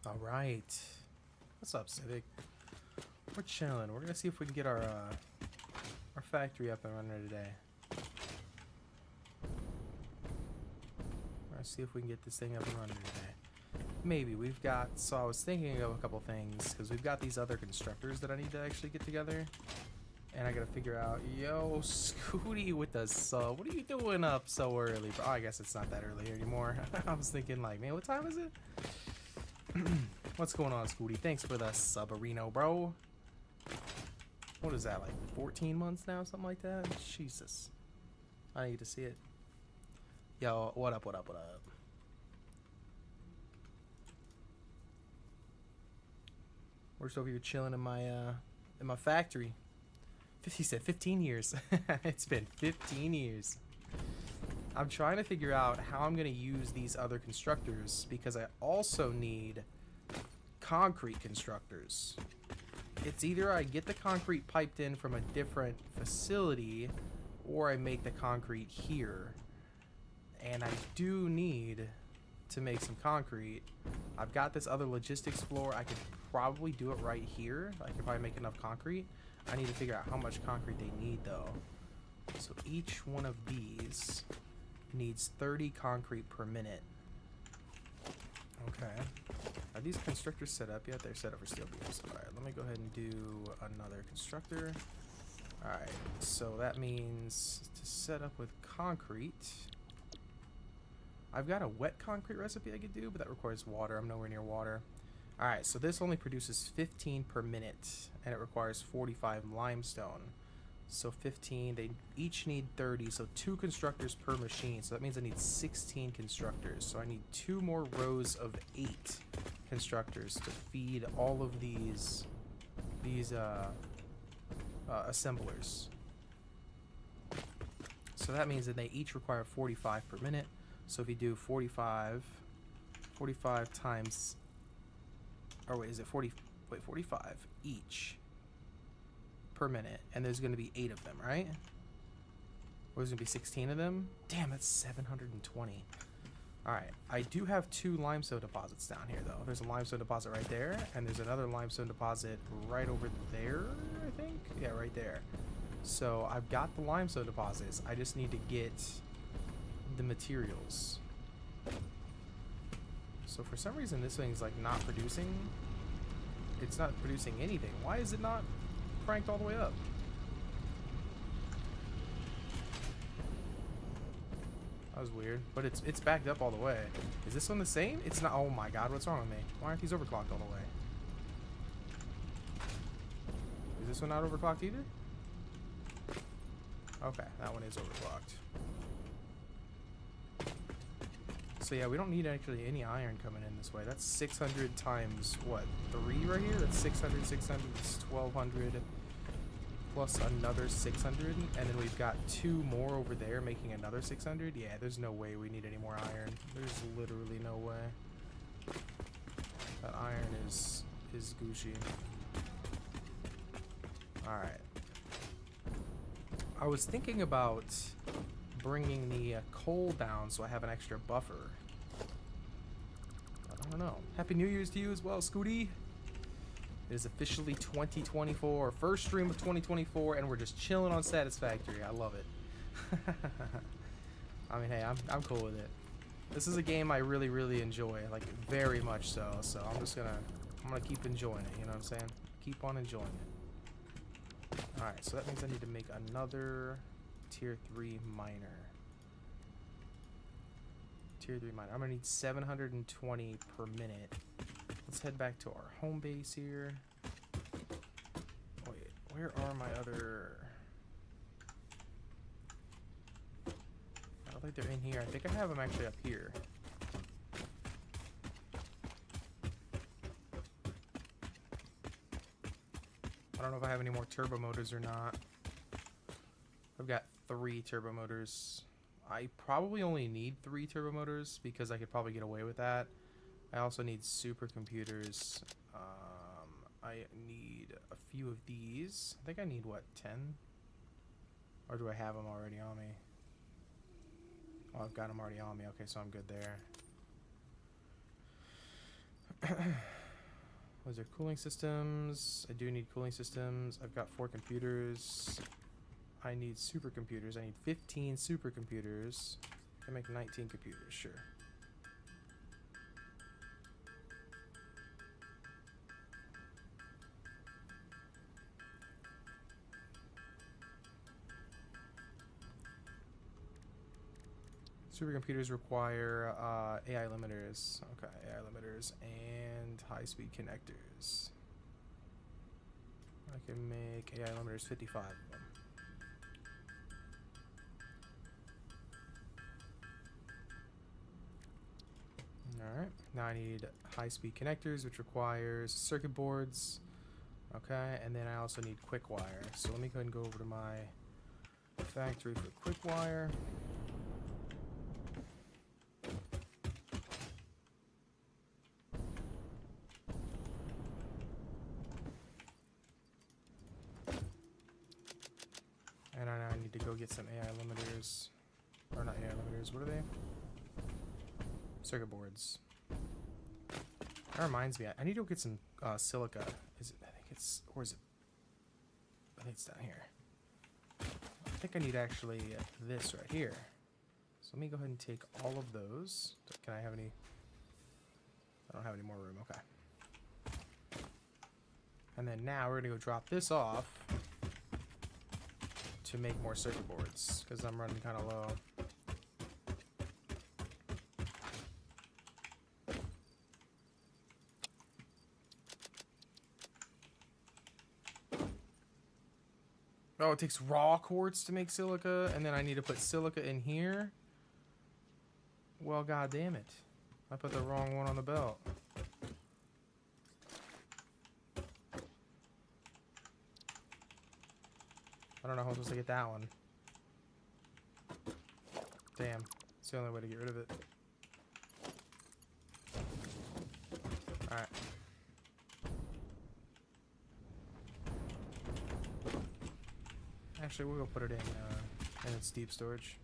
All right. What's up, Civic? We're chilling. We're gonna see if we can get our factory up and running today. We're gonna see if we can get this thing up and running today. Maybe we've got. So I was thinking of a couple things because we've got these other constructors that I need to actually get together, and I gotta figure out. Yo, Scooty with the sub. What are you doing up so early? Oh, I guess it's not that early anymore. I was thinking like, man, what time is it? What's going on, Scooty? Thanks for the subarino, bro. What is that, like 14 months now? Something like that? Jesus. I need to see it. Yo, what up, what up, what up? We're just over here chilling in my factory. He said 15 years. It's been 15 years. I'm trying to figure out how I'm going to use these other constructors because I also need concrete constructors. It's either I get the concrete piped in from a different facility or I make the concrete here. And I do need to make some concrete. I've got this other logistics floor. I could probably do it right here. I could probably make enough concrete. I need to figure out how much concrete they need though. So each one of these needs 30 concrete per minute. Okay. Are these constructors set up yet? They're set up for steel beams. Alright, let me go ahead and do another constructor. Alright, so that means to set up with concrete. I've got a wet concrete recipe I could do, but that requires water. I'm nowhere near water. Alright, so this only produces 15 per minute, and it requires 45 limestone. So 15, they each need 30, so 2 constructors per machine. So that means I need 16 constructors. So I need 2 more rows of 8 constructors to feed all of these assemblers. So that means that they each require 45 per minute. So if you do 45 times, or wait, is it 40? Wait, 45 each per minute, and there's going to be 8 of them, right? Or there's going to be 16 of them? Damn, that's 720. Alright, I do have 2 limestone deposits down here, though. There's a limestone deposit right there, and there's another limestone deposit right over there, I think? Yeah, right there. So I've got the limestone deposits. I just need to get the materials. So for some reason, this thing's like not producing. It's not producing anything. Why is it not cranked all the way up? That was weird, but it's backed up all the way. Is this one the same? It's not. Oh my god, what's wrong with me? Why aren't these overclocked all the way? Is this one not overclocked either? Okay, that one is overclocked. So yeah, we don't need actually any iron coming in this way. That's 600 times what? 3 right here? That's 600, 600, it's 1200 plus another 600, and then we've got 2 more over there making another 600. Yeah, there's no way we need any more iron. There's literally no way. That iron is Gucci. Alright. I was thinking about bringing the coal down so I have an extra buffer. I don't know. Happy New Year's to you as well, Scooty. It is officially 2024, first stream of 2024, and we're just chilling on Satisfactory. I love it. I mean, hey, I'm cool with it. This is a game I really, really enjoy, like very much so. So I'm gonna keep enjoying it. You know what I'm saying? Keep on enjoying it. All right, so that means I need to make another tier 3 miner. Tier 3 miner. I'm gonna need 720 per minute. Let's head back to our home base here. Wait, where are my other... I don't think they're in here. I think I have them actually up here. I don't know if I have any more turbo motors or not. I've got 3 turbo motors. I probably only need 3 turbo motors because I could probably get away with that. I also need supercomputers. I need a few of these. I think I need, what, 10? Or do I have them already on me? Oh, I've got them already on me. Okay, so I'm good there. Those are cooling systems. I do need cooling systems. I've got 4 computers. I need supercomputers. I need 15 supercomputers. I can make 19 computers, sure. Supercomputers require AI limiters. Okay, AI limiters and high-speed connectors. I can make AI limiters 55 of them. Alright, now I need high-speed connectors, which requires circuit boards. Okay, and then I also need quick wire. So let me go ahead and go over to my factory for quick wire. And I need to go get some AI limiters. Or not AI limiters, what are they? Circuit boards. That reminds me, I need to go get some silica. Is it? I think it's, or is it? I think it's down here. I think I need actually this right here. So let me go ahead and take all of those. Can I have any? I don't have any more room. Okay. And then now we're gonna go drop this off to make more circuit boards because I'm running kind of low. Oh, it takes raw quartz to make silica, and then I need to put silica in here? Well, god damn it. I put the wrong one on the belt. I don't know how I'm supposed to get that one. Damn. It's the only way to get rid of it. Alright. Actually, we'll go put it in its deep storage.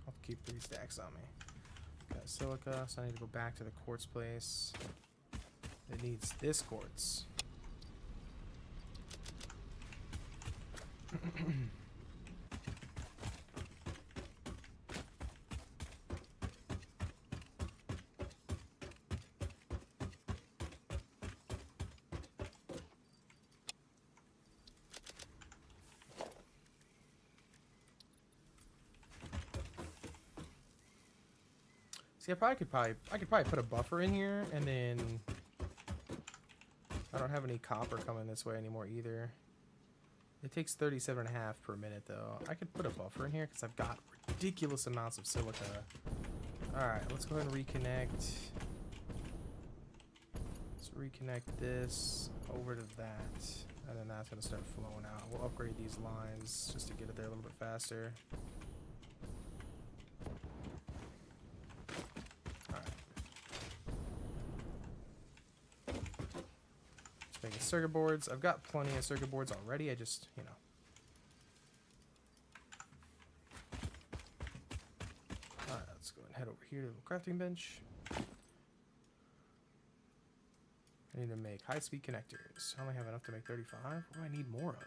I'll keep 3 stacks on me. Got silica, so I need to go back to the quartz place. It needs this quartz. See, I could probably put a buffer in here, and then I don't have any copper coming this way anymore either. It takes 37.5 per minute though. I could put a buffer in here because I've got ridiculous amounts of silica. Alright, let's go ahead and reconnect. Let's reconnect this over to that. And then that's going to start flowing out. We'll upgrade these lines just to get it there a little bit faster. Making circuit boards. I've got plenty of circuit boards already. I just, you know. Alright, let's go and head over here to the crafting bench. I need to make high-speed connectors. I only have enough to make 35. What do I need more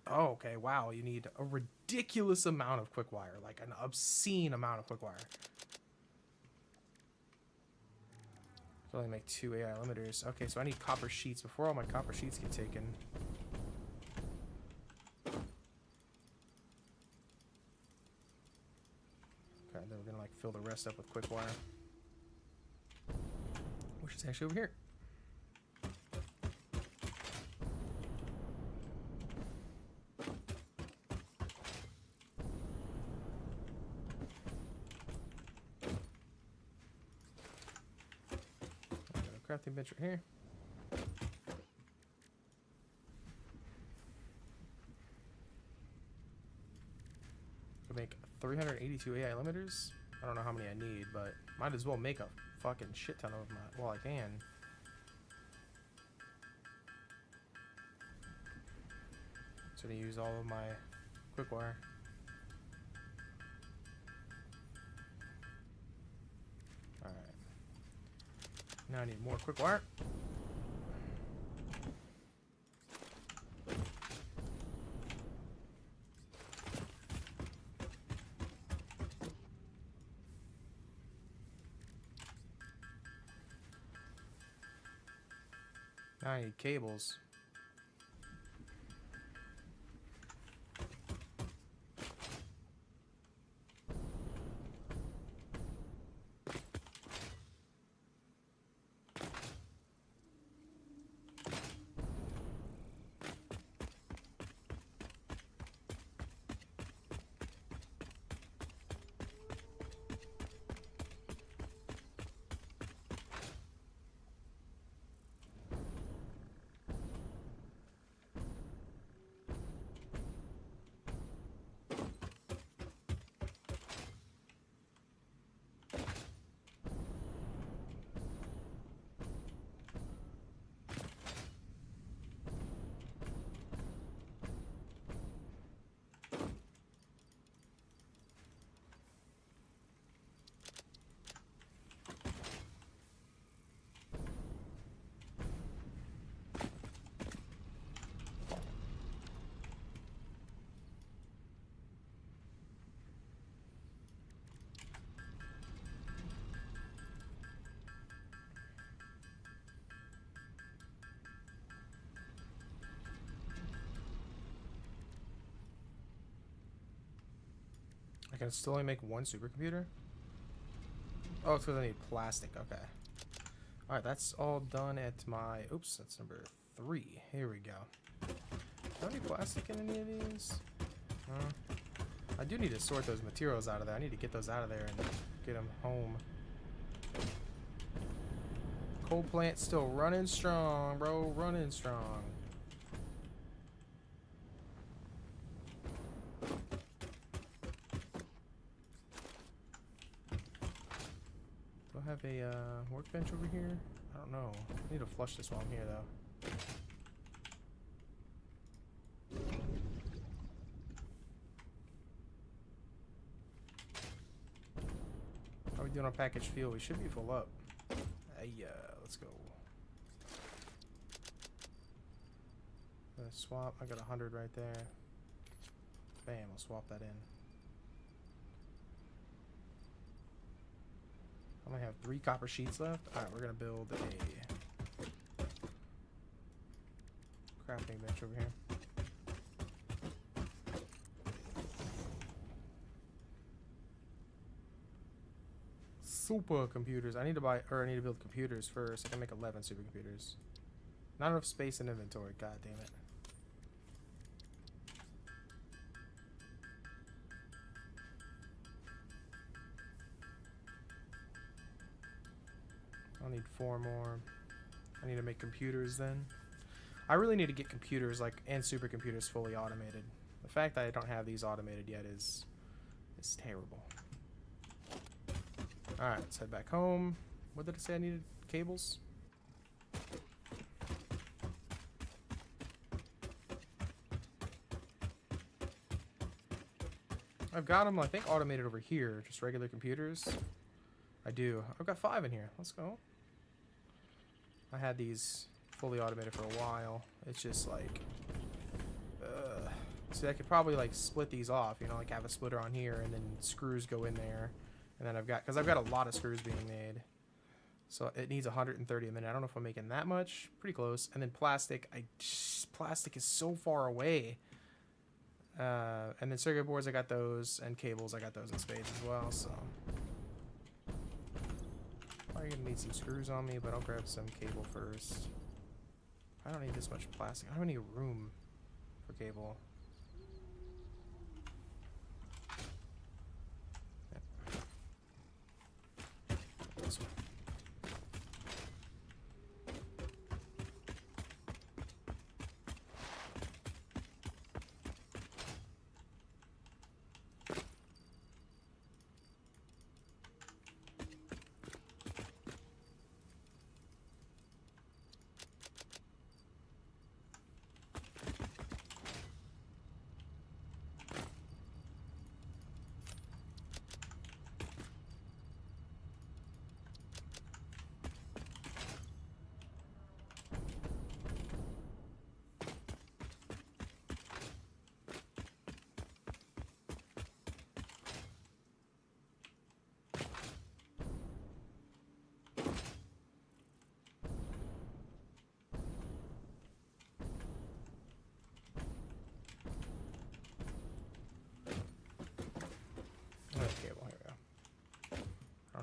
of? Oh, okay. Wow, you need a ridiculous amount of quick wire. Like an obscene amount of quick wire. I only make 2 AI limiters. Okay, so I need copper sheets before all my copper sheets get taken. Okay, then we're gonna like fill the rest up with quick wire, which is actually over here. Crafting bench right here. Could make 382 AI limiters. I don't know how many I need, but might as well make a fucking shit ton of them while I can. So to use all of my quick wire. Alright. Now I need more quick wire. Now I need cables. I can still only make one supercomputer? Oh, it's because I need plastic. Okay. Alright, that's all done at my... Oops, that's number 3. Here we go. Do I need plastic in any of these? I do need to sort those materials out of there. I need to get those out of there and get them home. Coal plant still running strong, bro. Running strong. Do I have a workbench over here? I don't know. I need to flush this while I'm here, though. How are we doing on package fuel? We should be full up. Let's go. Gonna swap. I got 100 right there. Bam, I'll swap that in. I only have 3 copper sheets left. Alright, we're gonna build a crafting bench over here. Supercomputers. I need to build computers first. I can make 11 supercomputers. Not enough space in inventory. God damn it. I'll need 4 more. I need to make computers then. I really need to get computers and supercomputers fully automated. The fact that I don't have these automated yet is terrible. Alright, let's head back home. What did it say I needed? Cables? I've got them, I think, automated over here. Just regular computers. I do. I've got 5 in here. Let's go. I had these fully automated for a while. It's just like... See, I could probably split these off, you know, have a splitter on here and then screws go in there. And then because I've got a lot of screws being made. So it needs 130 a minute. I don't know if I'm making that much. Pretty close. And then plastic. Plastic is so far away. And then circuit boards, I got those. And cables, I got those in spades as well. So probably gonna need some screws on me, but I'll grab some cable first. I don't need this much plastic. I don't have any room for cable. This one.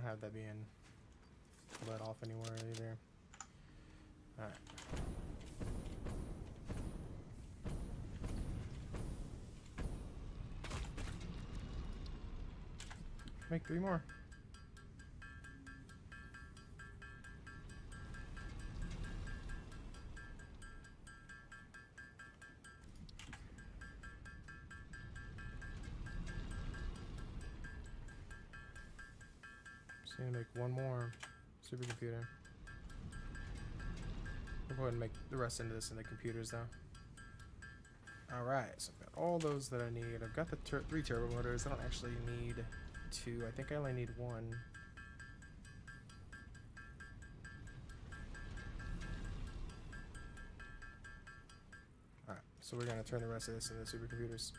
have that being let off anywhere either. Alright. Make 3 more. Just need to make 1 more supercomputer. We'll go ahead and make the rest into this in the computers though. Alright, so I've got all those that I need. I've got the 3 turbo motors. I don't actually need 2. I think I only need 1. Alright, so we're going to turn the rest of this into supercomputers.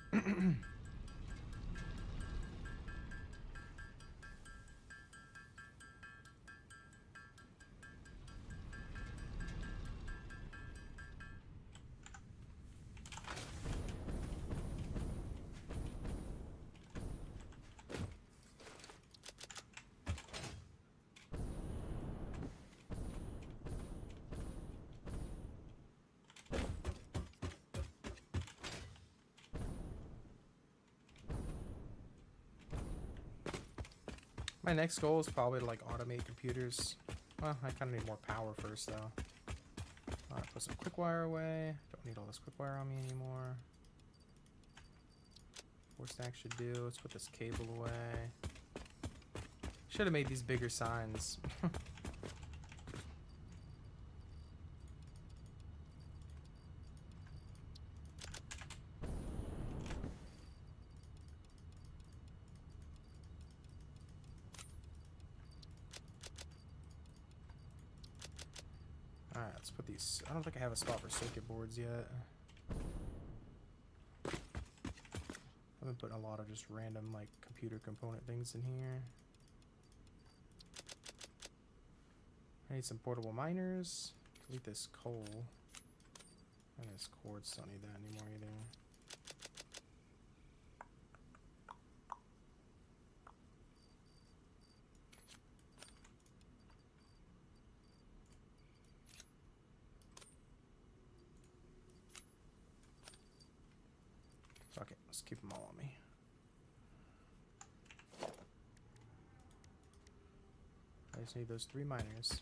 My next goal is probably to like automate computers. Well, I kind of need more power first though. Alright, put some quick wire away. Don't need all this quick wire on me anymore. 4 stacks should do. Let's put this cable away. Should have made these bigger signs. Alright, let's put these. I don't think I have a spot for circuit boards yet. I've been putting a lot of just random like computer component things in here. I need some portable miners. Delete this coal. And this quartz, don't need that anymore either. Fuck it, let's keep them all on me. I just need those 3 miners.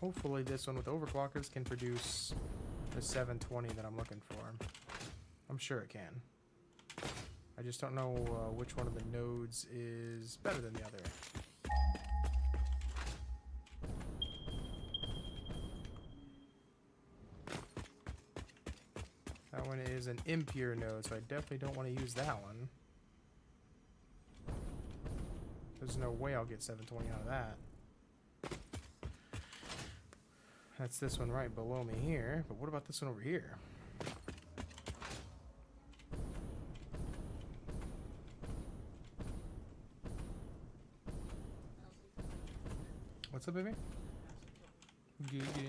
Hopefully this one with overclockers can produce the 720 that I'm looking for. I'm sure it can. I just don't know which one of the nodes is better than the other. That one is an impure node, so I definitely don't want to use that one. There's no way I'll get 720 out of that. That's this one right below me here, but what about this one over here? What's up, baby? Get in.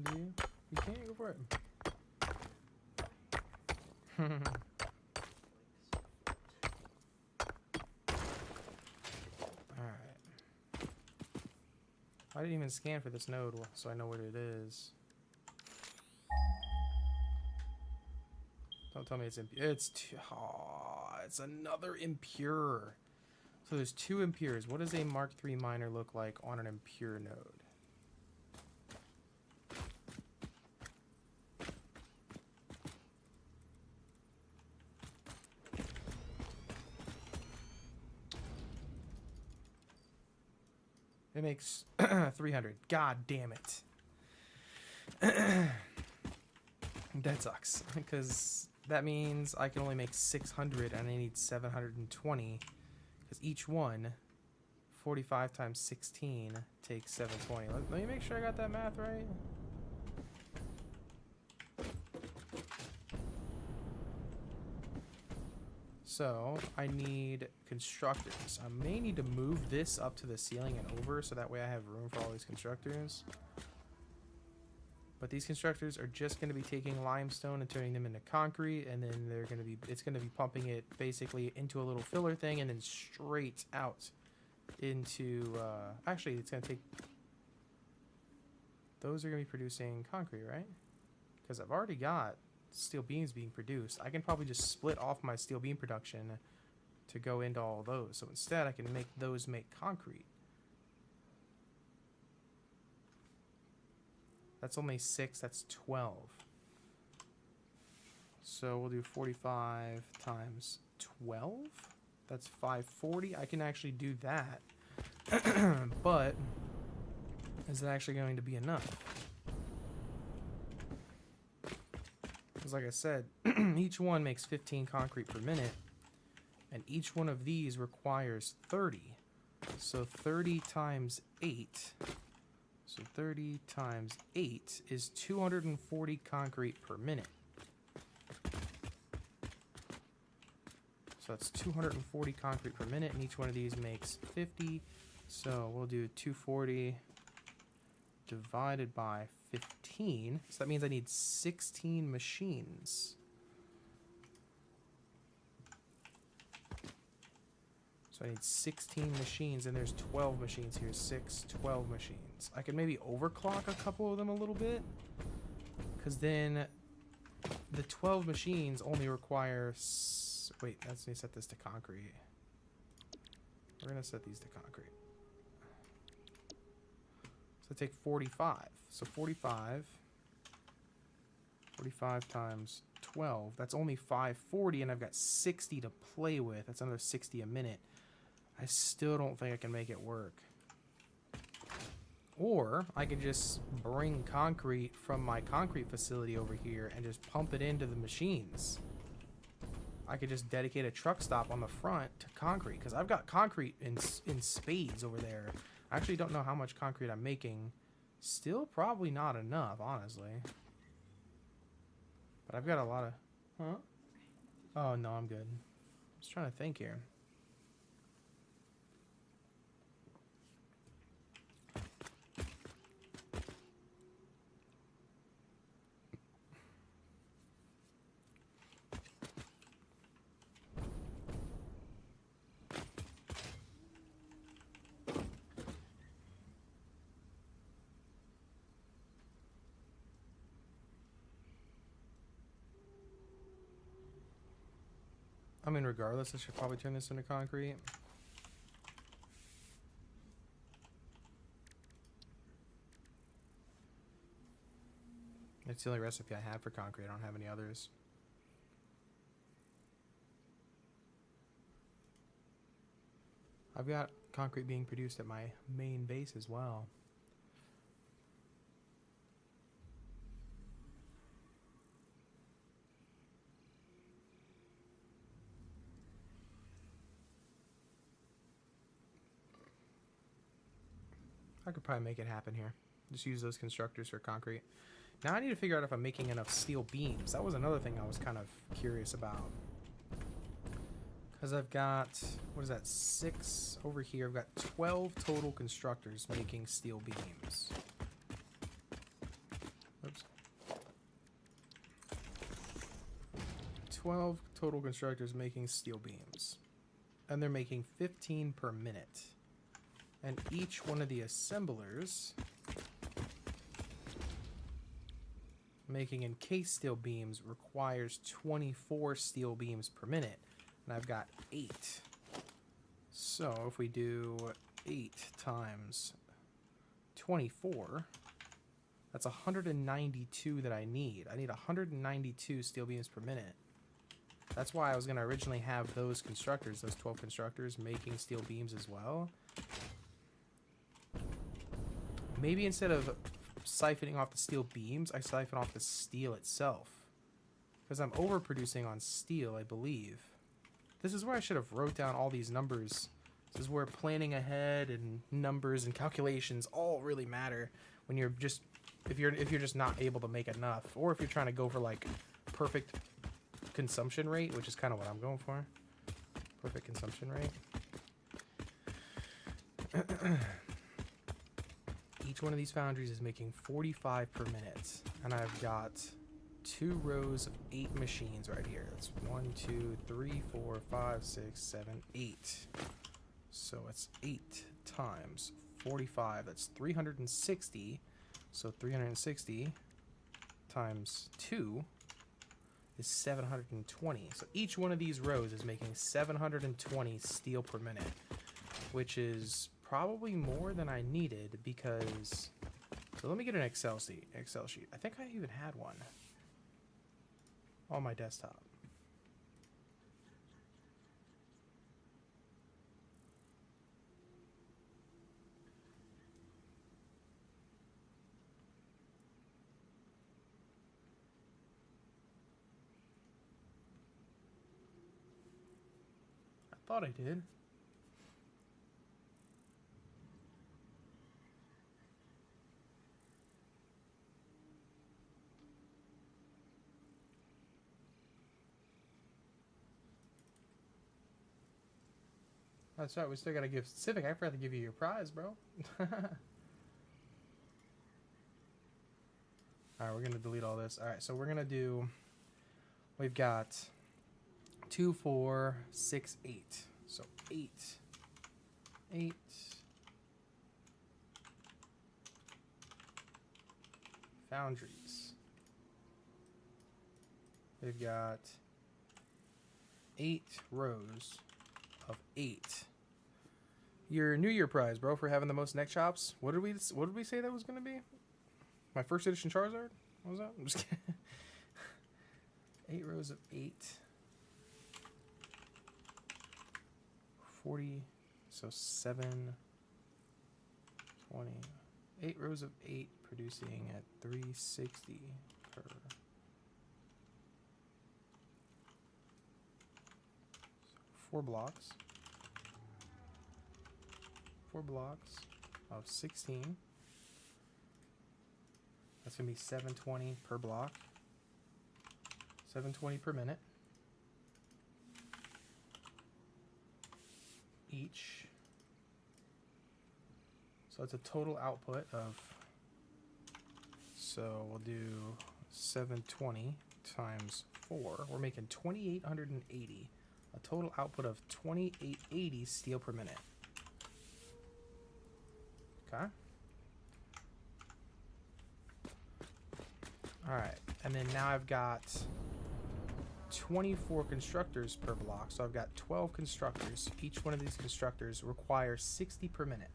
Yeah, you can go for it. I didn't even scan for this node, so I know what it is. Don't tell me it's impure. It's another impure. So there's 2 impures. What does a Mark III miner look like on an impure node? It makes 300. God damn it. That sucks. Because that means I can only make 600 and I need 720. Because each one 45 times 16 takes 720. Let me make sure I got that math right. So I need constructors. I may need to move this up to the ceiling and over so that way I have room for all these constructors. But these constructors are just going to be taking limestone and turning them into concrete, and then it's going to be pumping it basically into a little filler thing and then straight out into, actually it's going to take, those are going to be producing concrete, right? Because I've already got steel beams being produced. I can probably just split off my steel beam production to go into all those. So instead I can make those make concrete. That's only 6, that's 12. So we'll do 45 times 12. That's 540. I can actually do that. But is it actually going to be enough? Because like I said, each one makes 15 concrete per minute. And each one of these requires 30. So 30 times 8. So 30 times 8 is 240 concrete per minute. So that's 240 concrete per minute, and each one of these makes 50. So we'll do 240 divided by 15. So that means I need 16 machines. So I need 16 machines, and there's 12 machines here. 12 machines. I can maybe overclock a couple of them a little bit, because then the 12 machines only require... Wait, let's set this to concrete. We're going to set these to concrete. So take 45. So 45 times 12. That's only 540, and I've got 60 to play with. That's another 60 a minute. I still don't think I can make it work. Or I could just bring concrete from my concrete facility over here and just pump it into the machines. I could just dedicate a truck stop on the front to concrete, because I've got concrete in spades over there. I actually don't know how much concrete I'm making. Still probably not enough, honestly. But I've got a lot of... Huh? Oh, no, I'm good. I was trying to think here. I mean, regardless, I should probably turn this into concrete. It's the only recipe I have for concrete. I don't have any others. I've got concrete being produced at my main base as well. I could probably make it happen here. Just use those constructors for concrete. Now I need to figure out if I'm making enough steel beams. That was another thing I was kind of curious about. Because I've got, what is that, 6 over here. I've got 12 total constructors making steel beams. Oops. 12 total constructors making steel beams. And they're making 15 per minute. And each one of the assemblers making encased steel beams requires 24 steel beams per minute. And I've got 8. So if we do 8 times 24, that's 192 that I need. I need 192 steel beams per minute. That's why I was going to originally have those constructors, those 12 constructors, making steel beams as well. Maybe instead of siphoning off the steel beams, I siphon off the steel itself. Because I'm overproducing on steel, I believe. This is where I should have wrote down all these numbers This is where planning ahead and numbers and calculations all really matter when you're just if you're just not able to make enough, or if you're trying to go for like perfect consumption rate, which is kind of what I'm going for. Perfect consumption rate. Each one of these foundries is making 45 per minute, and I've got 2 rows of 8 machines right here. That's 1, 2, 3, 4, 5, 6, 7, 8. So it's 8 times 45. That's 360. So 360 times 2 is 720. So each one of these rows is making 720 steel per minute, which is probably more than I needed because... So let me get an Excel sheet. I think I even had one on my desktop. I thought I did. That's right, we still gotta give Civic. I forgot to give you your prize, bro. Alright, we're gonna delete all this. Alright, so we're gonna do... We've got 2, 4, 6, 8. So 8. Foundries. We've got 8 rows of 8. Your New Year prize, bro, for having the most neck chops. What did we say that was gonna be? My first edition Charizard? What was that? I'm just kidding. 8 rows of 8. 40. So 7. 20. 8 rows of 8 producing at 360 per. 4 blocks. 4 blocks of 16. That's going to be 720 per block. 720 per minute. Each. So it's a total output of, so we'll do 720 times 4. We're making 2,880. A total output of 2,880 steel per minute. Okay. Alright, and then now I've got 24 constructors per block, so I've got 12 constructors. Each one of these constructors requires 60 per minute.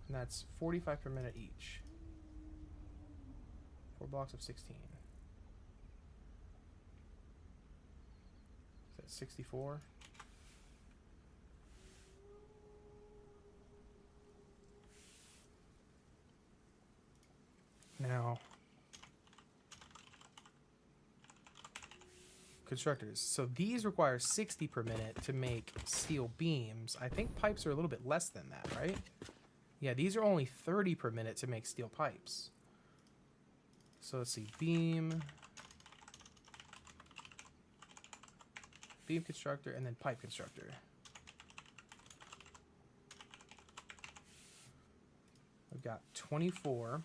And that's 45 per minute each. 4 blocks of 16. Is that 64? Now, constructors. So these require 60 per minute to make steel beams. I think pipes are a little bit less than that, right? Yeah, these are only 30 per minute to make steel pipes. So let's see, beam constructor, and then pipe constructor. We've got 24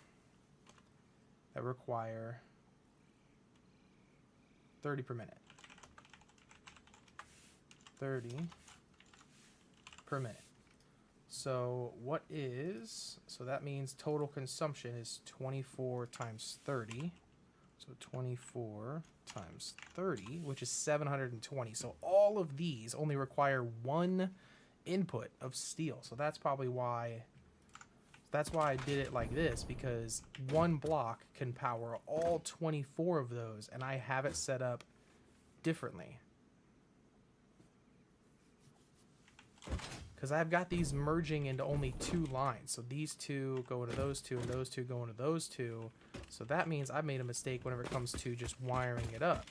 that require 30 per minute. 30 per minute. So what is, so that means total consumption is 24 times 30. So 24 times 30, which is 720. So all of these only require 1 input of steel. So that's probably why, that's why I did it like this, because 1 block can power all 24 of those, and I have it set up differently. Because I've got these merging into only 2 lines. So these 2 go into those 2, and those 2 go into those 2. So that means I made a mistake whenever it comes to just wiring it up.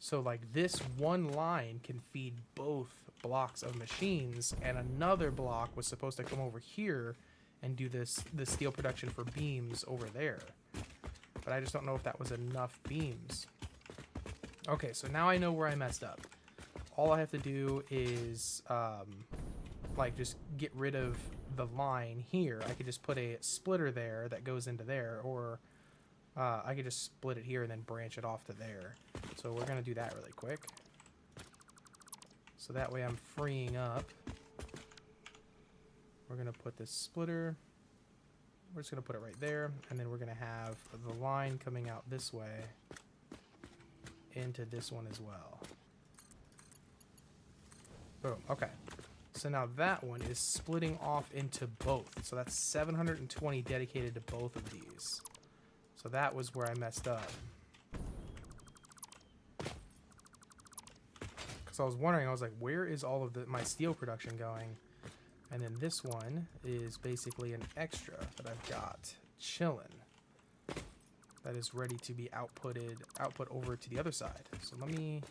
So like this one line can feed both blocks of machines, and another block was supposed to come over here and do the steel production for beams over there. But I just don't know if that was enough beams. Okay, so now I know where I messed up. All I have to do is like just get rid of the line here. I could just put a splitter there that goes into there, or I could just split it here and then branch it off to there. So we're gonna do that really quick. So that way I'm freeing up. We're gonna put this splitter, we're just gonna put it right there, and then we're gonna have the line coming out this way into this one as well. Boom, okay. So now that one is splitting off into both. So that's 720 dedicated to both of these. So that was where I messed up. Because I was wondering, I was like, where is all of my steel production going? And then this one is basically an extra that I've got chilling. That is ready to be output over to the other side. So let me...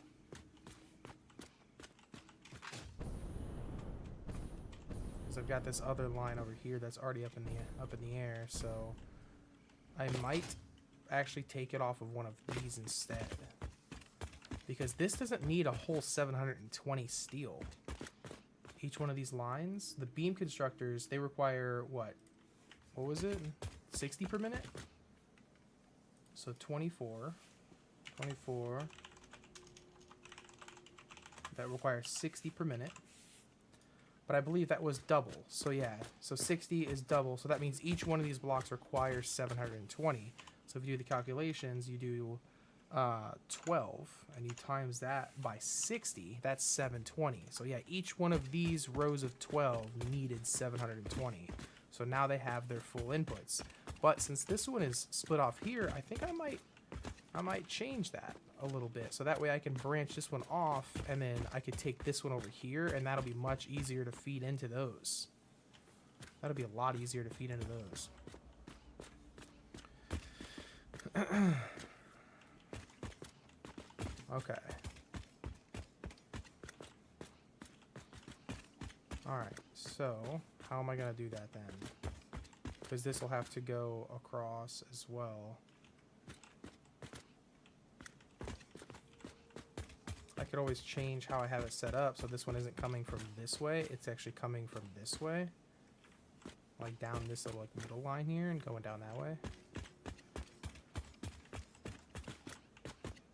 I've got this other line over here that's already up in the air, so I might actually take it off of one of these instead, because this doesn't need a whole 720 steel. Each one of these lines, the beam constructors, they require what was it, 60 per minute? So 24 that requires 60 per minute. But I believe that was double. So yeah, so 60 is double. So that means each one of these blocks requires 720. So if you do the calculations, you do 12 and you times that by 60, that's 720. So yeah, each one of these rows of 12 needed 720. So now they have their full inputs. But since this one is split off here, I think I might change that a little bit, so that way I can branch this one off, and then I could take this one over here, and that'll be much easier to feed into those. That'll be a lot easier to feed into those. Okay. Alright, so how am I going to do that then? Because this will have to go across as well. I could always change how I have it set up, so this one isn't coming from this way, it's actually coming from this way. Like down this little like middle line here and going down that way.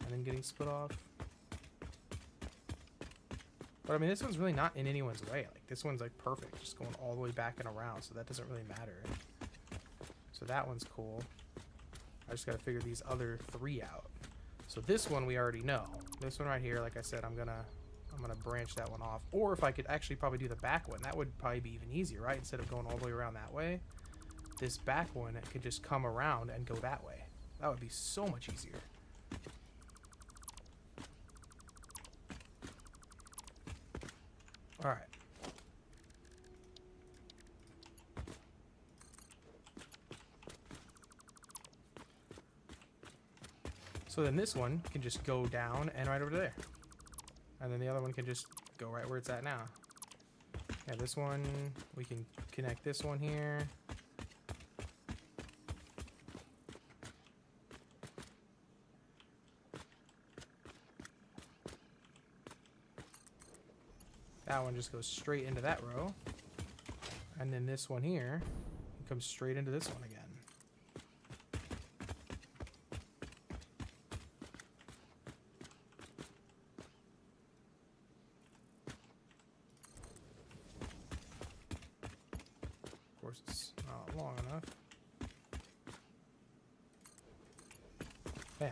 And then getting split off. But I mean, this one's really not in anyone's way. Like this one's like perfect, just going all the way back and around, so that doesn't really matter. So that one's cool. I just gotta figure these other three out. So this one we already know. This one right here, like I said, I'm gonna branch that one off. Or if I could actually probably do the back one, that would probably be even easier, right? Instead of going all the way around that way, this back one, it could just come around and go that way. That would be so much easier. All right. So then this one can just go down and right over there. And then the other one can just go right where it's at now. Yeah, this one, we can connect this one here. That one just goes straight into that row. And then this one here comes straight into this one again. Of course, it's not long enough. Bam.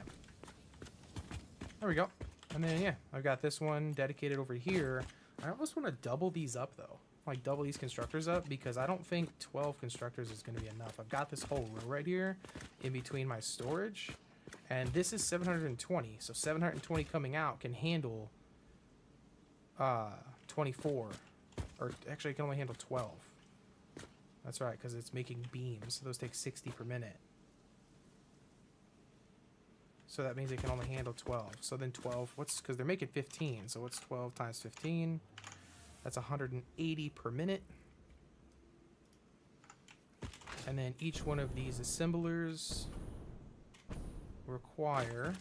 There we go. And then, yeah, I've got this one dedicated over here. I almost want to double these up, though. Like, double these constructors up, because I don't think 12 constructors is going to be enough. I've got this whole row right here in between my storage, and this is 720. So 720 coming out can handle 24. Or, actually, it can only handle 12. That's right, because it's making beams. So those take 60 per minute. So that means it can only handle 12. So then 12, because they're making 15. So what's 12 times 15? That's 180 per minute. And then each one of these assemblers require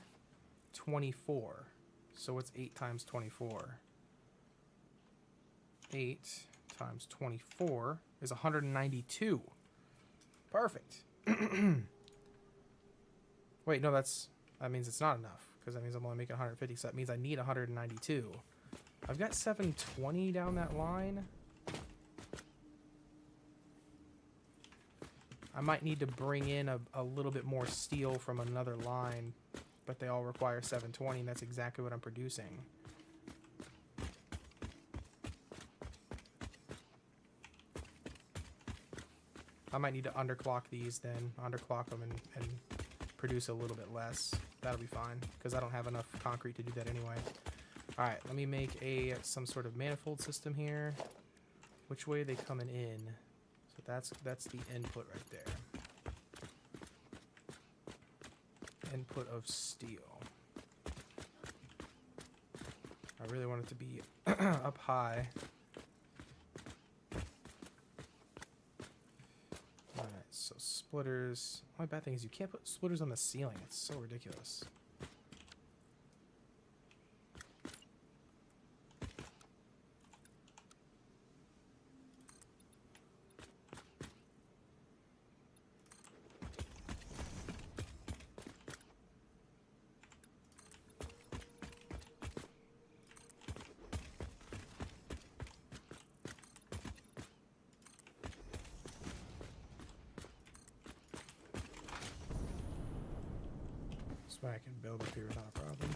24. So what's 8 times 24? 8 times 24 is 192. Perfect. Wait, no, that means it's not enough, because that means I'm only making 150, so that means I need 192. I've got 720 down that line. I might need to bring in a little bit more steel from another line, but they all require 720, and that's exactly what I'm producing. I might need to underclock these then, underclock them and produce a little bit less. That'll be fine, because I don't have enough concrete to do that anyway. Alright, let me make some sort of manifold system here. Which way are they coming in? So that's the input right there. Input of steel. I really want it to be up high. Alright, so splitters. The only bad thing is you can't put splitters on the ceiling. It's so ridiculous. So I can build up here without a problem.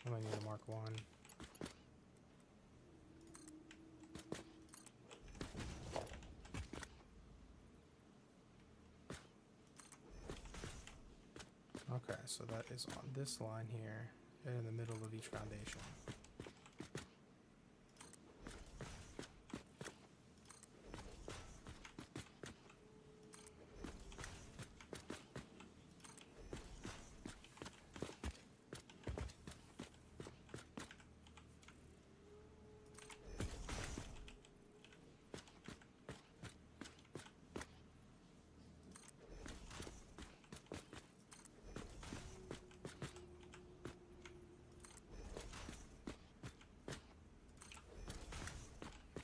I might need a Mark 1. Okay, so that is on this line here, and in the middle of each foundation.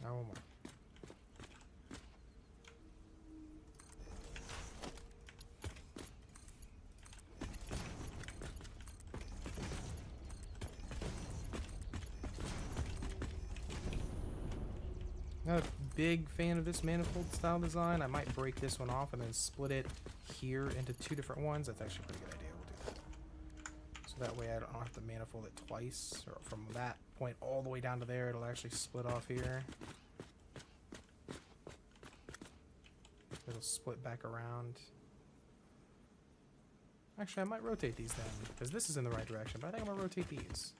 Now one more. Not a big fan of this manifold style design. I might break this one off and then split it here into 2 different ones. That's actually a pretty good idea. We'll do that. So that way I don't have to manifold it twice, or from that point all the way down to there, it'll actually split off here. It'll split back around. Actually, I might rotate these then, because this is in the right direction, but I think I'm gonna rotate these.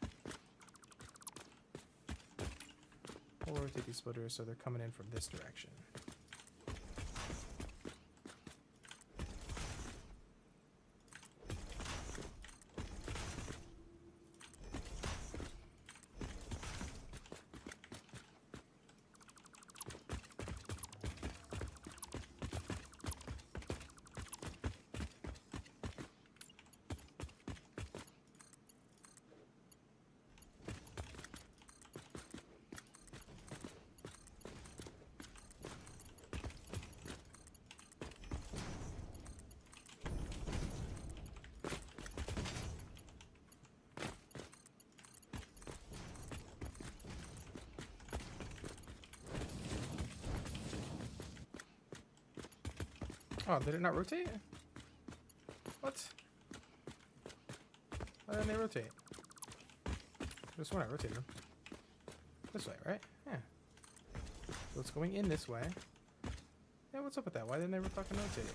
We'll rotate these splitters so they're coming in from this direction. Oh, did it not rotate? What? Why didn't they rotate? This one I rotated them. This way, right? Yeah. So it's going in this way. Yeah, what's up with that? Why didn't they ever fucking rotate?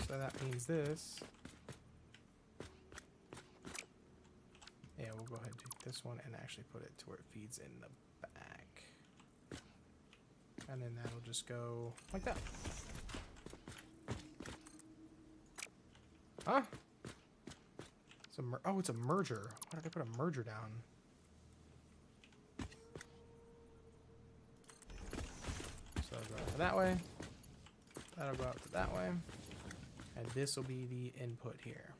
So that means this. Yeah, we'll go ahead and take this one and actually put it to where it feeds in the back. And then that'll just go like that. Huh? It's a oh, it's a merger. Why did I put a merger down? So I'll go out to that way. That'll go out to that way. And this will be the input here.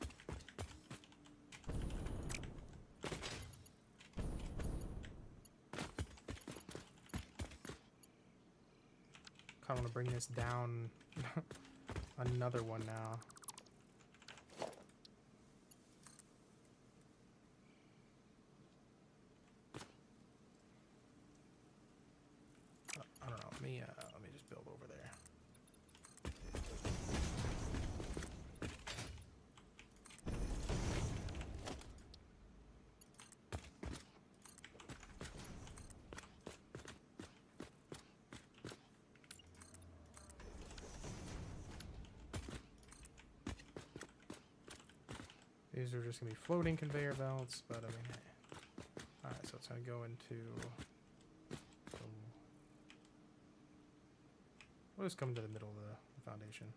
I want to bring this down another one now. I don't know. Let me just build over there. These are just going to be floating conveyor belts, but I mean, hey. Alright, so it's going to go into... We'll just come to the middle of the foundation.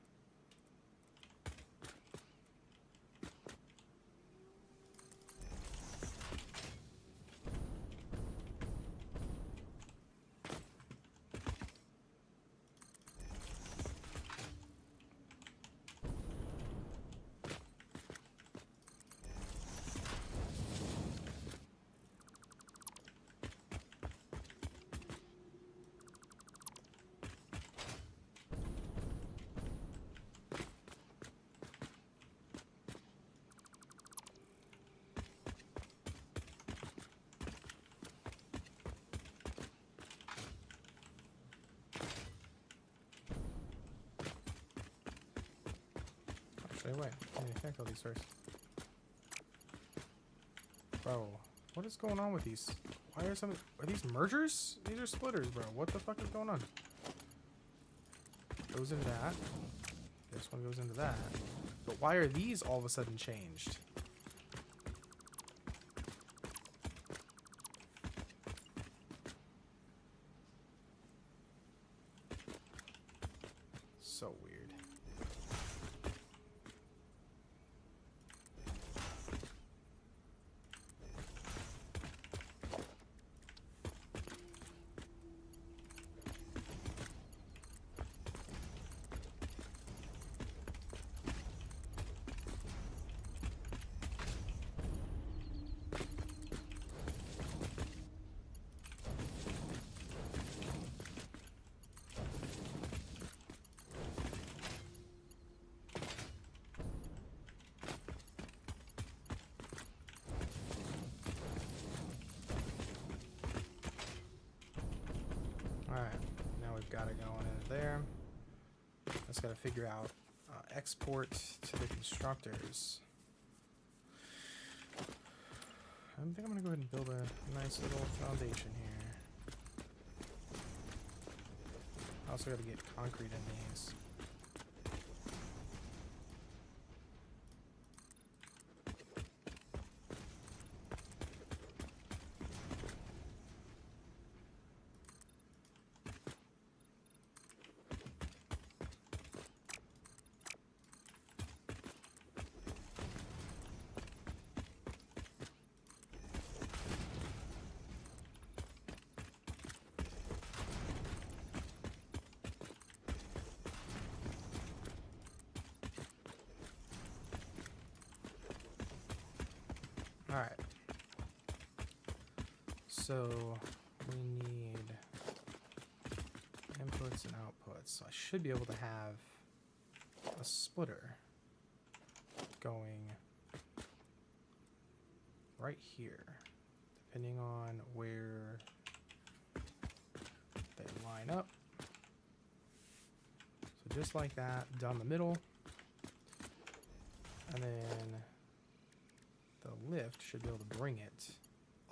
Actually, wait. Let me connect all these first. Bro, what is going on with these? Why are some... Are these mergers? These are splitters, bro. What the fuck is going on? Goes into that. This one goes into that. But why are these all of a sudden changed? So weird. Alright, now we've got it going in there. Just gotta figure out export to the constructors. I think I'm gonna go ahead and build a nice little foundation here. I also gotta get concrete in these. Alright. So we need inputs and outputs. So I should be able to have a splitter going right here, depending on where they line up. So just like that, down the middle. And then the lift should be able to bring it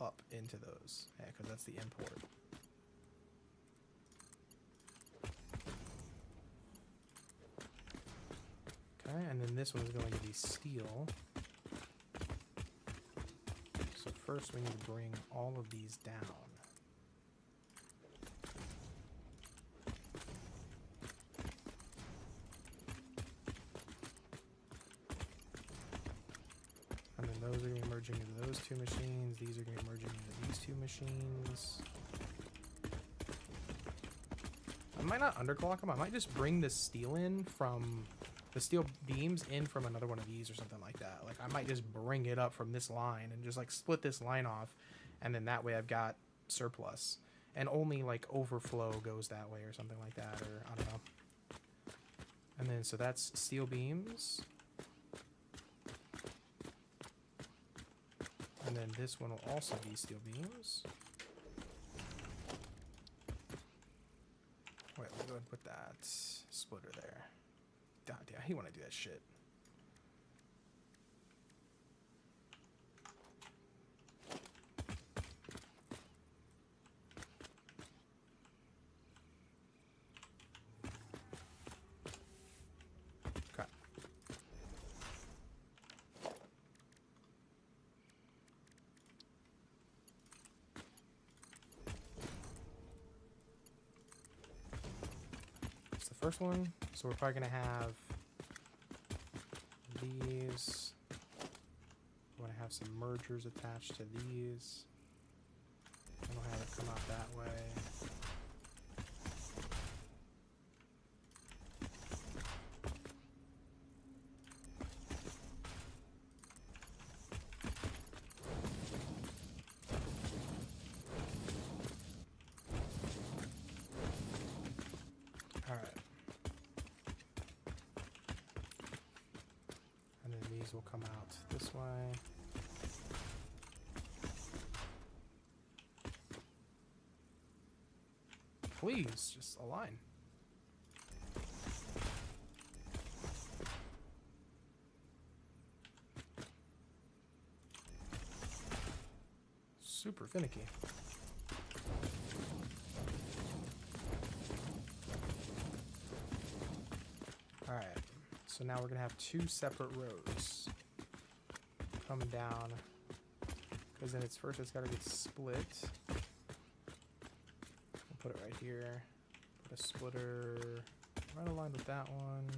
up into those. Yeah, because that's the import. Okay, and then this one is going to be steel. So first we need to bring all of these down. And then those are going to be merging into those two machines. These are going to be merging into these two machines. I might not underclock them. I might just bring the steel in from the steel beams in from another one of these or something like that. Like I might just bring it up from this line and just like split this line off, and then that way I've got surplus, and only like overflow goes that way or something like that, or I don't know. And then so that's steel beams. And then this one will also be steel beams. Wait, let me go ahead and put that splitter there. God damn, I hate when I do that shit. Okay. That's the first one. So we're probably going to have these. We want to have some mergers attached to these. And we'll have it come out that way. Alright. And then these will come out this way. Please, just align. Super finicky. Alright, so now we're going to have two separate rows coming down, because then it's got to get split. Put it right here. Put a splitter right aligned with that one.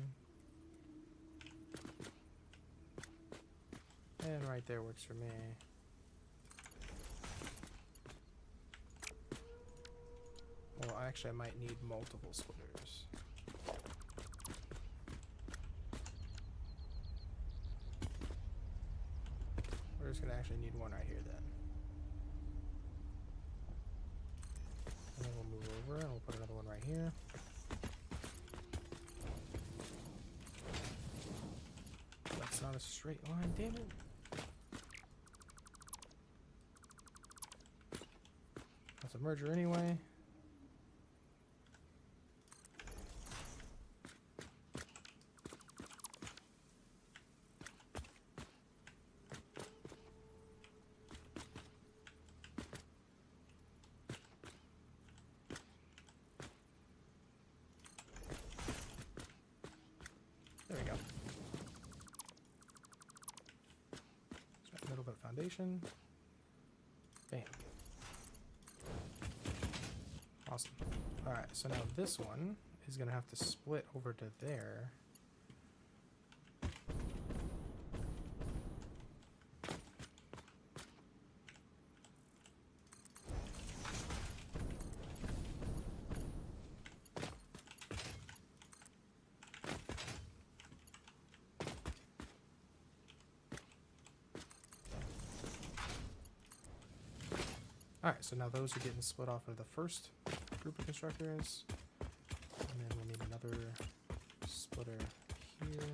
And right there works for me. Well, actually, I might need multiple splitters. We're just gonna actually need one right here then. And then we'll move over and we'll put another one right here. That's not a straight line, damn it. That's a merger anyway. There we go. Just a little bit of foundation. Bam. Awesome. Alright, so now this one is going to have to split over to there. Alright, so now those are getting split off of the first group of constructors. And then we'll need another splitter here.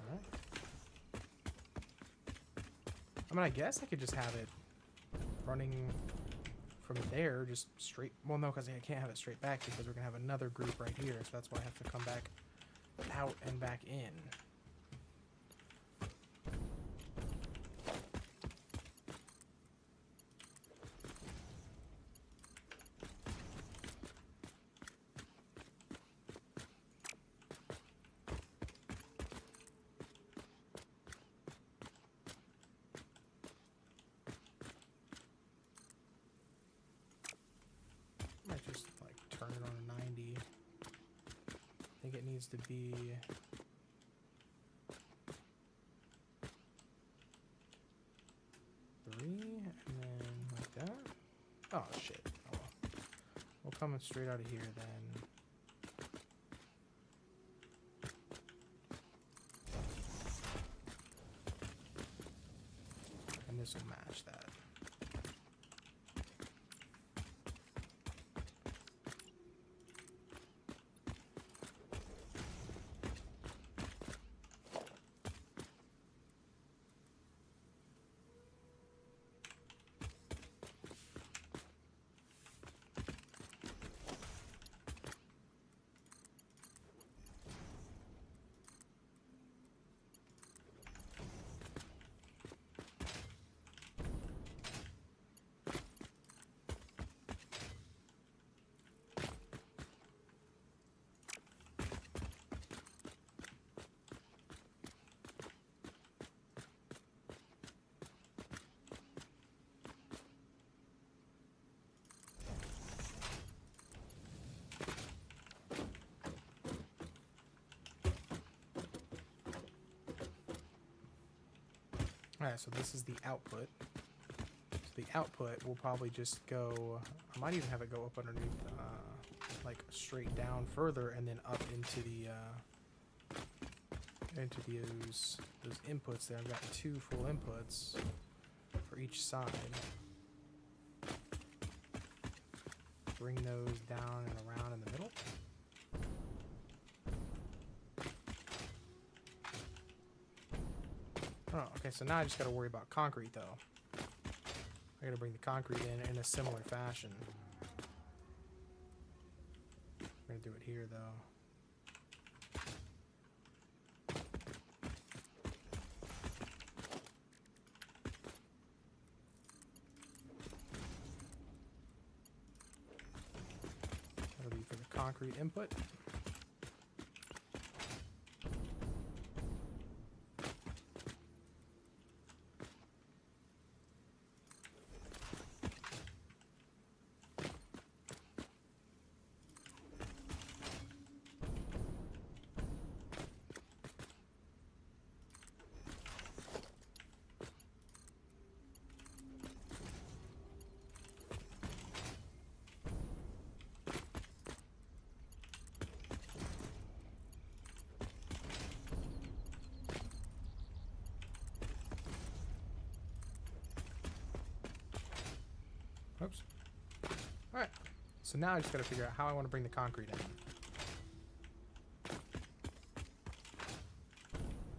Alright. I mean, I guess I could just have it running from there, just straight. Well, no, because I can't have it straight back because we're going to have another group right here. So that's why I have to come back out and back in. think it needs to be... three, and then like that. Oh, shit. Oh, well. We'll come straight out of here then. And this will match that. Alright, so this is the output. So the output will probably just go... I might even have it go up underneath, like straight down further and then up into those inputs there. I've got 2 full inputs for each side. Bring those down and around in the middle. Oh, okay, so now I just got to worry about concrete, though. I got to bring the concrete in a similar fashion. I'm going to do it here, though. That'll be for the concrete input. Oops. Alright. So now I just gotta figure out how I want to bring the concrete in.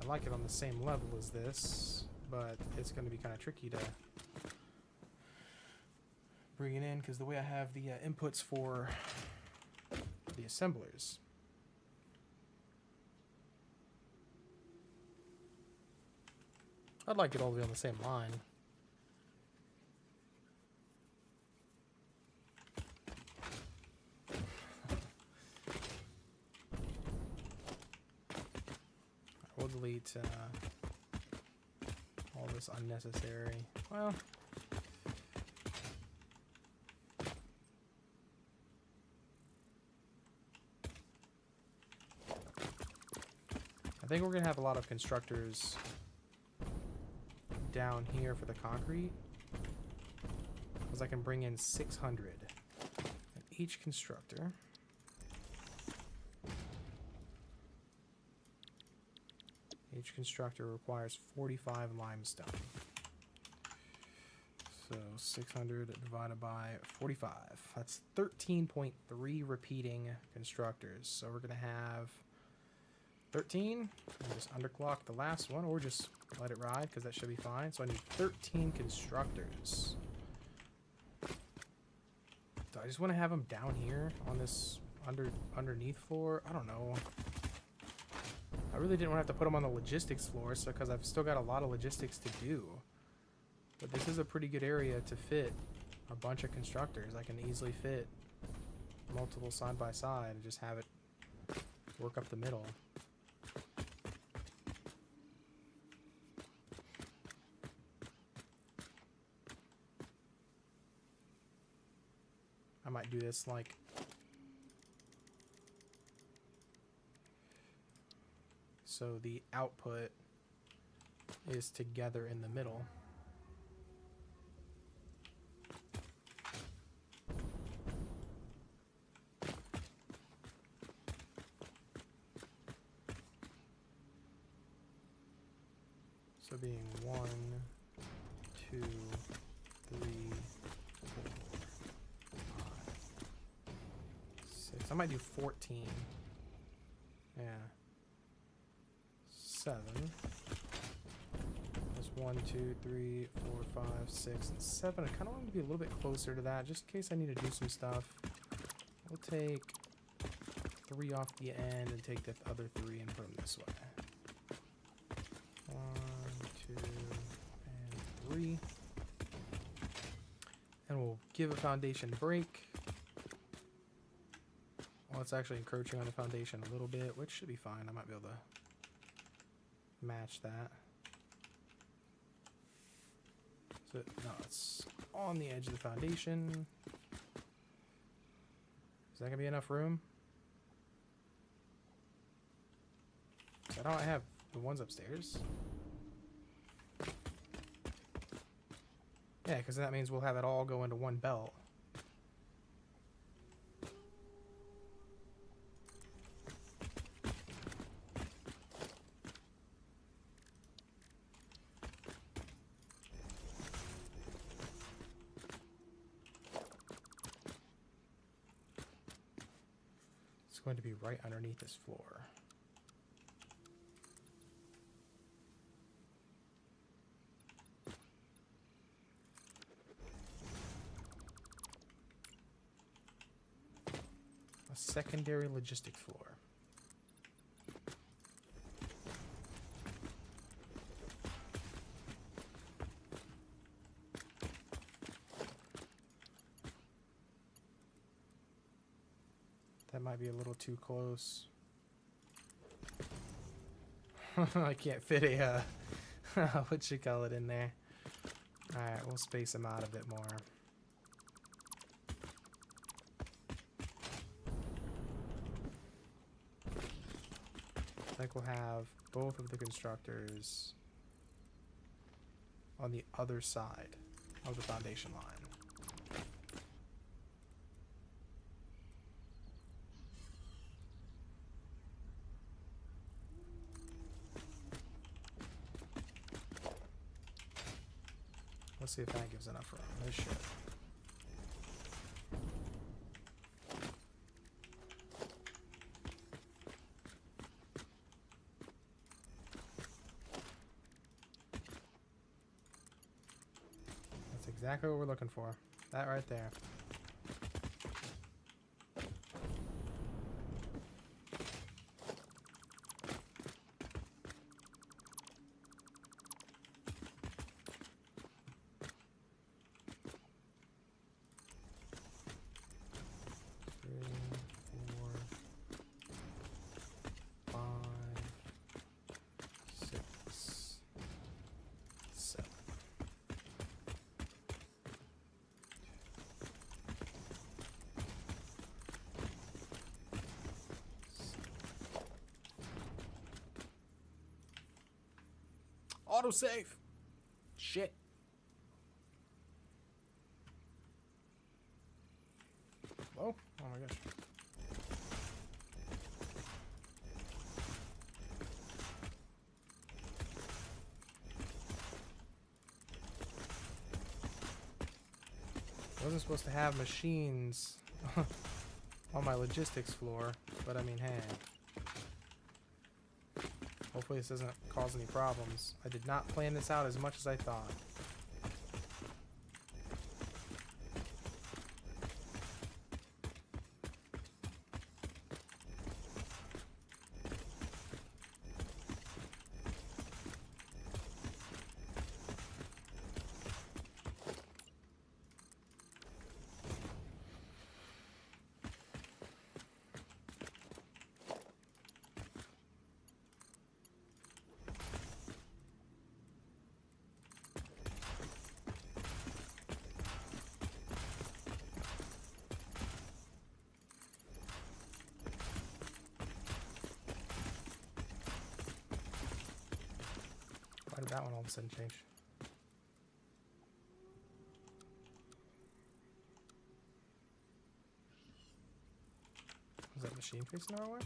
I like it on the same level as this, but it's going to be kind of tricky to bring it in because the way I have the inputs for the assemblers. I'd like it all to be on the same line. We'll delete all this unnecessary. Well, I think we're going to have a lot of constructors down here for the concrete, because I can bring in 600. And each constructor requires 45 limestone. So 600 divided by 45. That's 13.3 repeating constructors. So we're going to have 13. Just underclock the last one, or just let it ride, because that should be fine. So I need 13 constructors. Do I just want to have them down here on this underneath floor? I don't know. I really didn't want to have to put them on the logistics floor, so because I've still got a lot of logistics to do. But this is a pretty good area to fit a bunch of constructors. I can easily fit multiple side by side and just have it work up the middle. I might do this like so the output is together in the middle. So being 1, 2, 3, 4, 5, 6. I might do 14. Yeah. 7. That's 1, 2, 3, 4, 5, 6, and 7. I kind of want to be a little bit closer to that, just in case I need to do some stuff. We'll take 3 off the end and take the other 3 and put them this way. 1, 2, and 3. And we'll give a foundation break. Well, it's actually encroaching on the foundation a little bit, which should be fine. I might be able to match that. So, no, it's on the edge of the foundation. Is that going to be enough room? I don't have the ones upstairs. Yeah, because that means we'll have it all go into one belt. It's going to be right underneath this floor. A secondary logistic floor. That might be a little too close. I can't fit a, what you call it in there. Alright, we'll space them out a bit more. I think we'll have both of the constructors on the other side of the foundation line. Let's see if that gives enough room. This should. That's exactly what we're looking for. That right there. Autosave. Shit. Oh, oh my gosh. I wasn't supposed to have machines on my logistics floor, but I mean, hey. Hopefully this doesn't cause any problems. I did not plan this out as much as I thought. that one all of a sudden change? Was that machine facing the wrong way?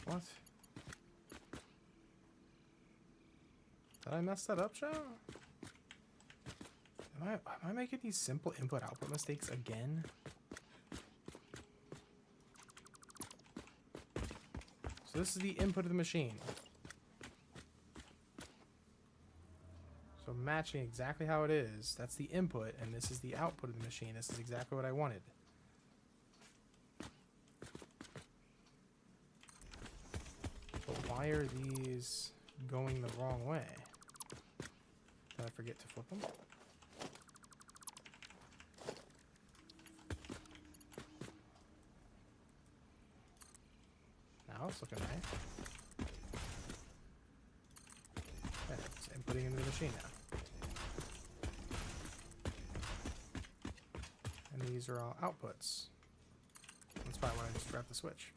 What? Did I mess that up, Joe? Am I making these simple input-output mistakes again? So this is the input of the machine. So matching exactly how it is, that's the input, and this is the output of the machine. This is exactly what I wanted. But why are these going the wrong way? Did I forget to flip them? Now it's looking right. Yeah, it's inputting into the machine now. And these are all outputs. That's probably why I just grabbed the switch.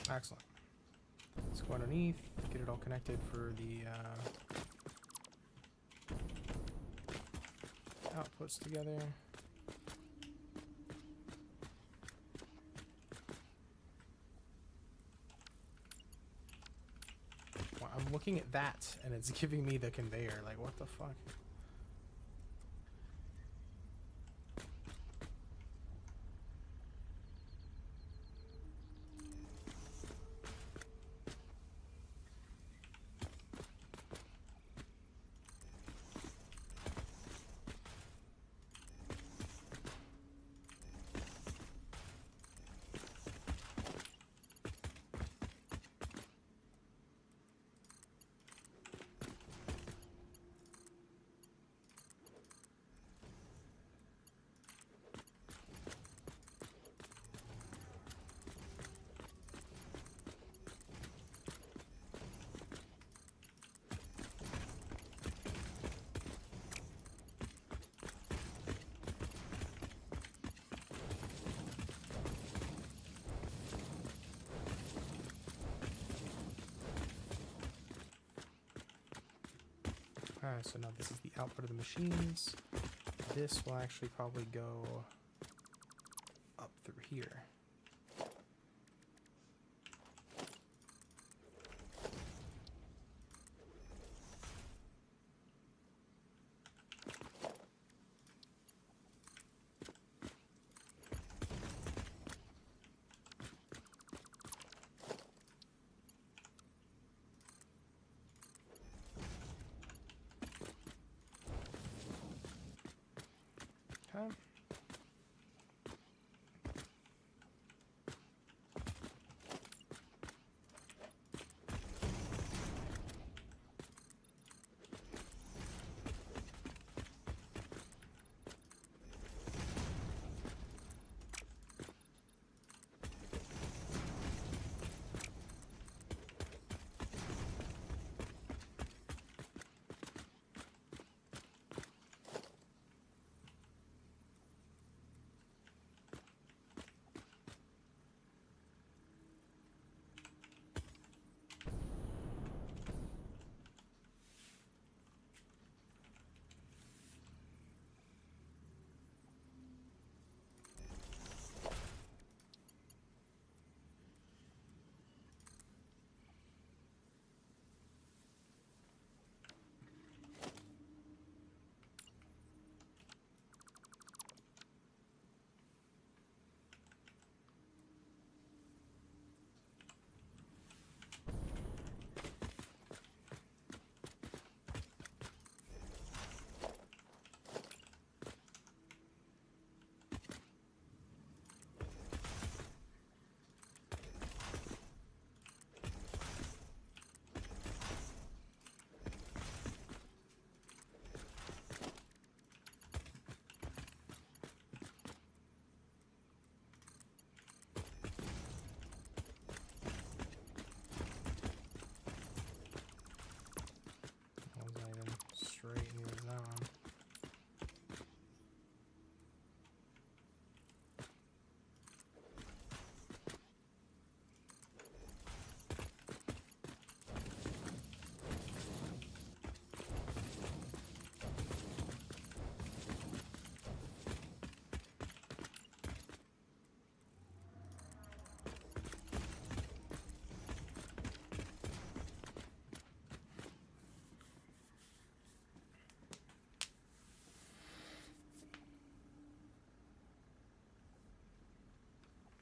Excellent. Let's go underneath, get it all connected for the outputs together. Well, I'm looking at that and it's giving me the conveyor. Like, what the fuck? Alright, so now this is the output of the machines. This will actually probably go up through here. Okay.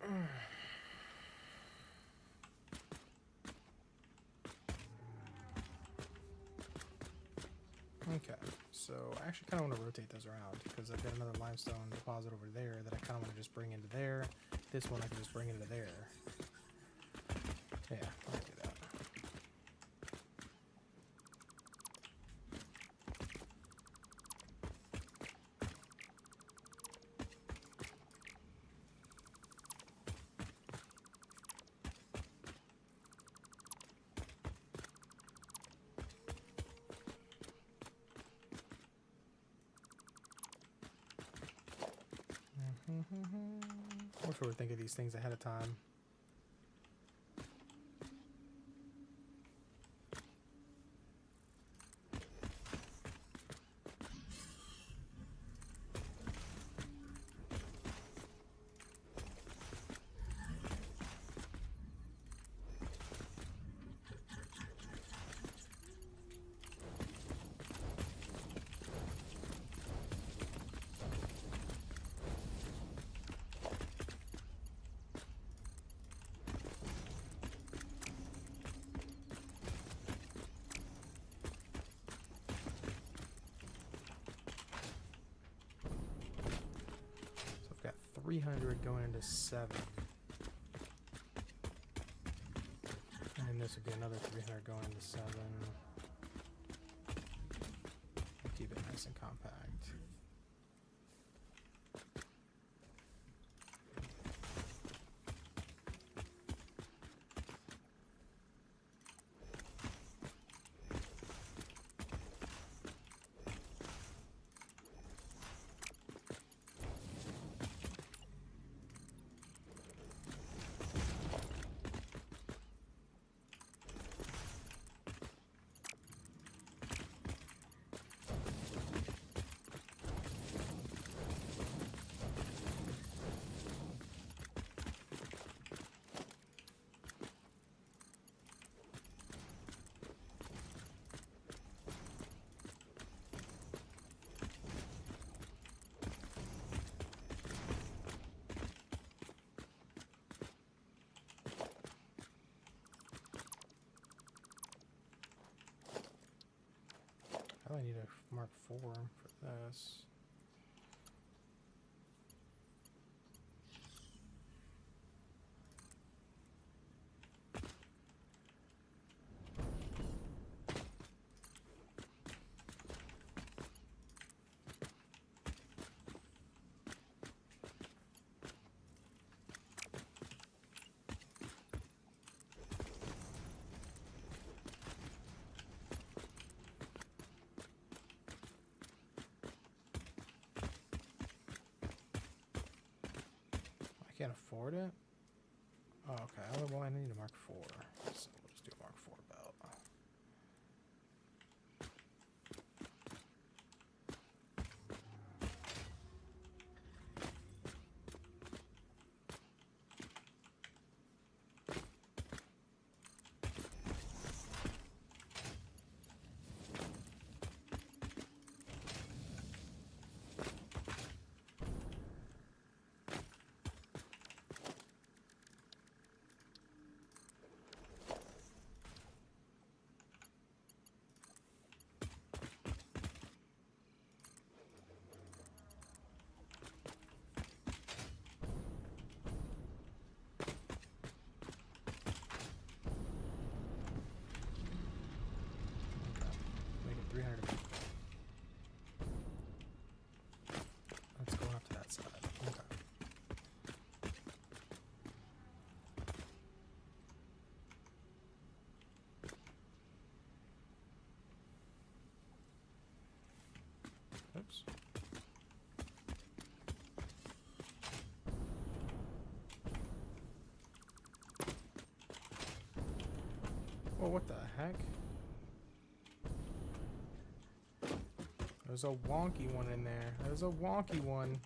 Okay, so I actually kind of want to rotate those around because I've got another limestone deposit over there that I kind of want to just bring into there. This one I can just bring into there. Yeah, I'll do that. I wish we would think of these things ahead of time. So I've got 300 going into 7. And then this would be another 300 going into 7. Keep it nice and compact. I need a Mark IV for this. I can't afford it? Oh, okay. Oh, well, I need a Mark IV. So we'll just do a Mark IV belt. Make it 300. Let's go up to that side. Okay. Oops. Well, what the heck? There's a wonky one in there. There's a wonky one.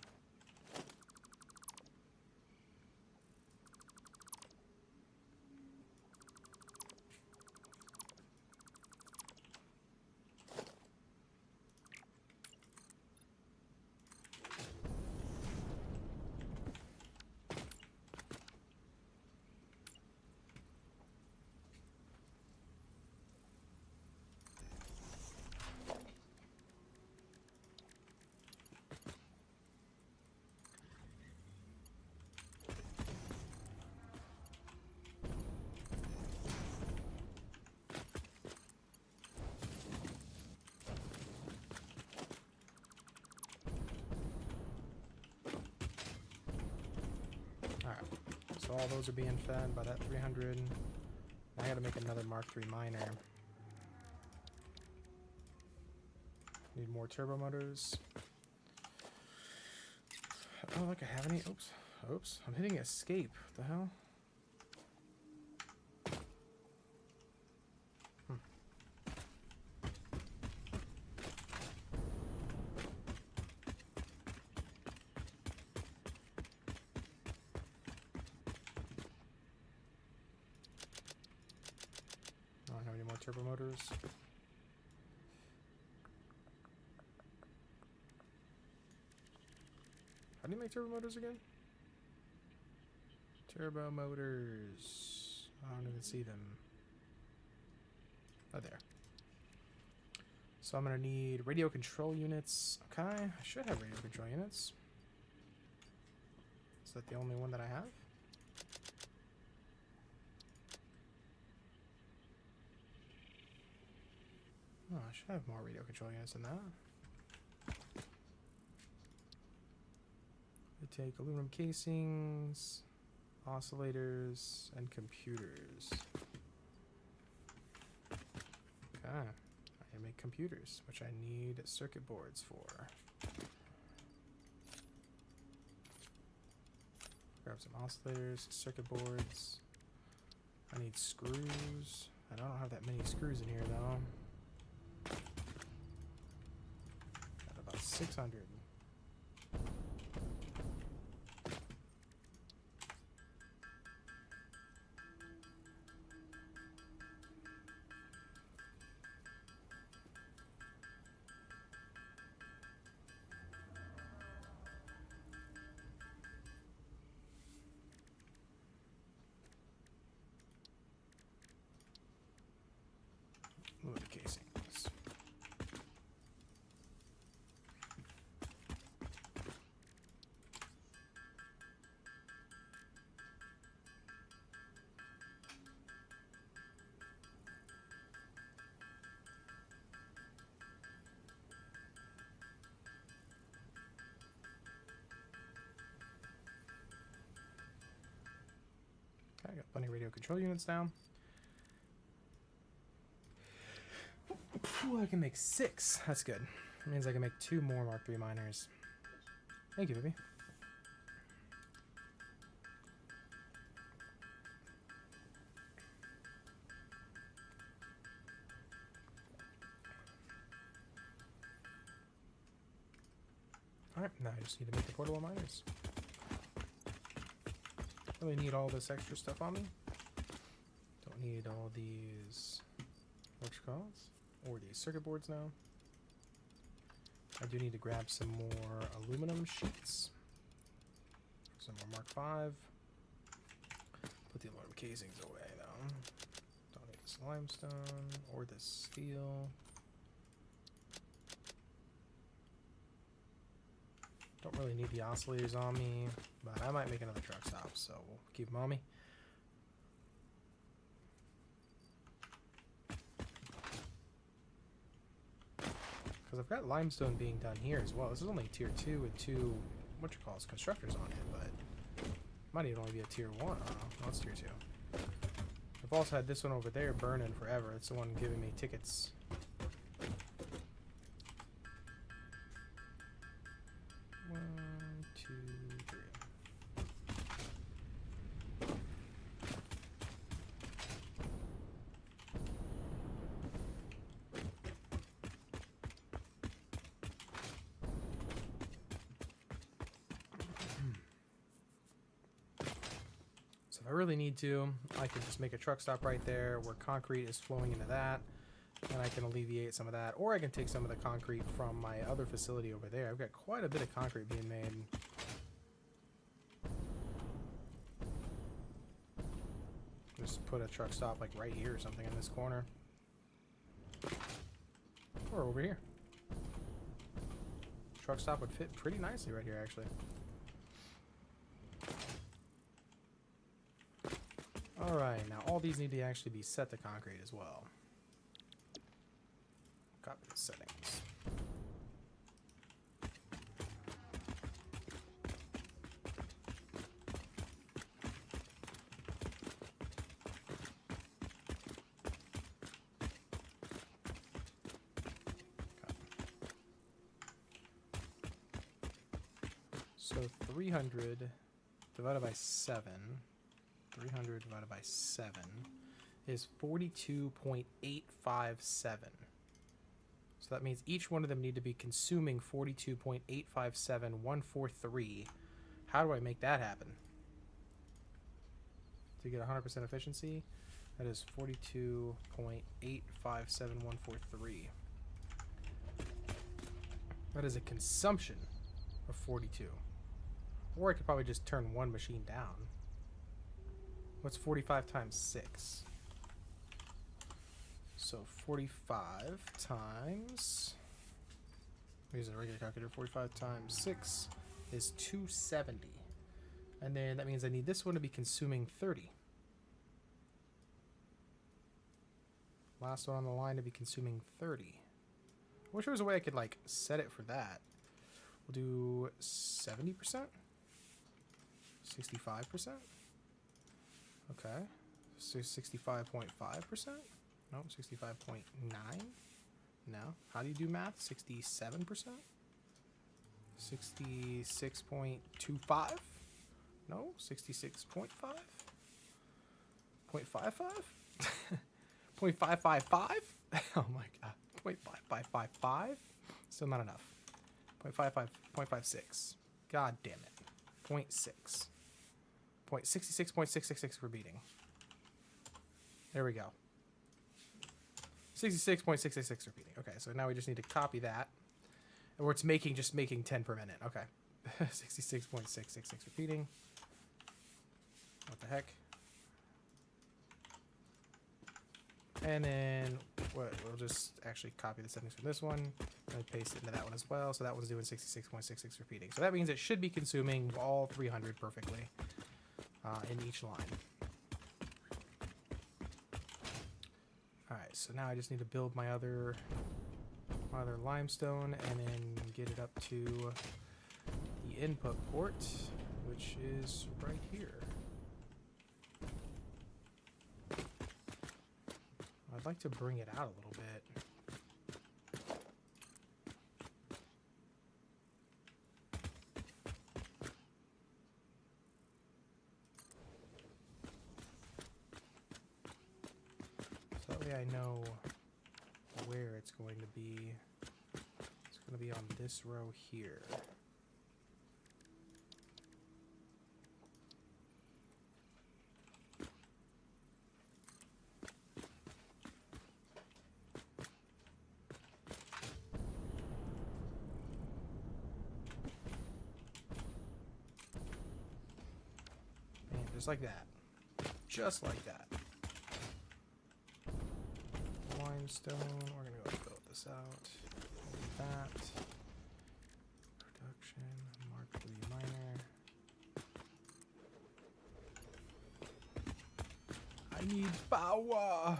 so all those are being fed by that 300. I gotta make another Mark III miner. Need more turbo motors. Oh, look, I have any. Oops. Oops. I'm hitting escape. What the hell? I don't have any more turbo motors. How do you make turbo motors again? Turbo motors. I don't even see them. Oh, there. So I'm gonna need radio control units. Okay, I should have radio control units. Is that the only one that I have? Oh, I should have more radio control units than that. We take aluminum casings, oscillators, and computers. Okay, I can make computers, which I need circuit boards for. Grab some oscillators, circuit boards. I need screws. I don't have that many screws in here though. Got about 600. Look at the casings. Okay, I got plenty of radio control units down. Ooh, I can make 6. That's good. That means I can make 2 more Mark III miners. Thank you, baby. Alright, now I just need to make the portable miners. Really need all this extra stuff on me. Don't need all these electricals or these circuit boards now. I do need to grab some more aluminum sheets. Some more Mark V. Put the aluminum casings away though. Don't need this limestone or this steel. Don't really need the oscillators on me, but I might make another truck stop, so we'll keep them on me. Because I've got limestone being done here as well. This is only tier 2 with 2, constructors on it, but it might even only be a tier 1. Oh, no, it's tier 2. I've also had this one over there burning forever. It's the one giving me tickets. One, two, three. So if I really need to, I can just make a truck stop right there where concrete is flowing into that. And I can alleviate some of that. Or I can take some of the concrete from my other facility over there. I've got quite a bit of concrete being made. Just put a truck stop like right here or something in this corner. Or over here. Truck stop would fit pretty nicely right here actually. Alright, now all these need to actually be set to concrete as well. Copy the settings. So 300 divided by 7. 300 divided by 7 is 42.857. So that means each one of them need to be consuming 42.857143. How do I make that happen? To get 100% efficiency, that is 42.857143. That is a consumption of 42. Or I could probably just turn one machine down. What's 45 times 6? So 45 times... I'm using a regular calculator. 45 times 6 is 270. And then that means I need this one to be consuming 30. Last one on the line to be consuming 30. I wish there was a way I could, like, set it for that. We'll do 70%? 65%? Okay. So 65.5%? No, 65.9? No. How do you do math? 67%? 66.25? No, 66.5? 0.55? 0.555? Oh my god. 0.5555? Still not enough. 0.55, 0.56. God damn it. 0.6. 66.666 repeating. There we go. 66.666 repeating. Okay, so now we just need to copy that. And where it's just making 10 per minute. Okay. 66.666 repeating. What the heck? And then we'll just actually copy the settings from this one and paste it into that one as well. So that one's doing 66.66 repeating. So that means it should be consuming all 300 perfectly in each line. Alright, so now I just need to build my other limestone and then get it up to the input port, which is right here. I'd like to bring it out a little bit. So that way I know where it's going to be. It's going to be on this row here. Just like that. Just like that. Limestone. We're going to go build this out. That. Production. Mark 3 miner. I need power.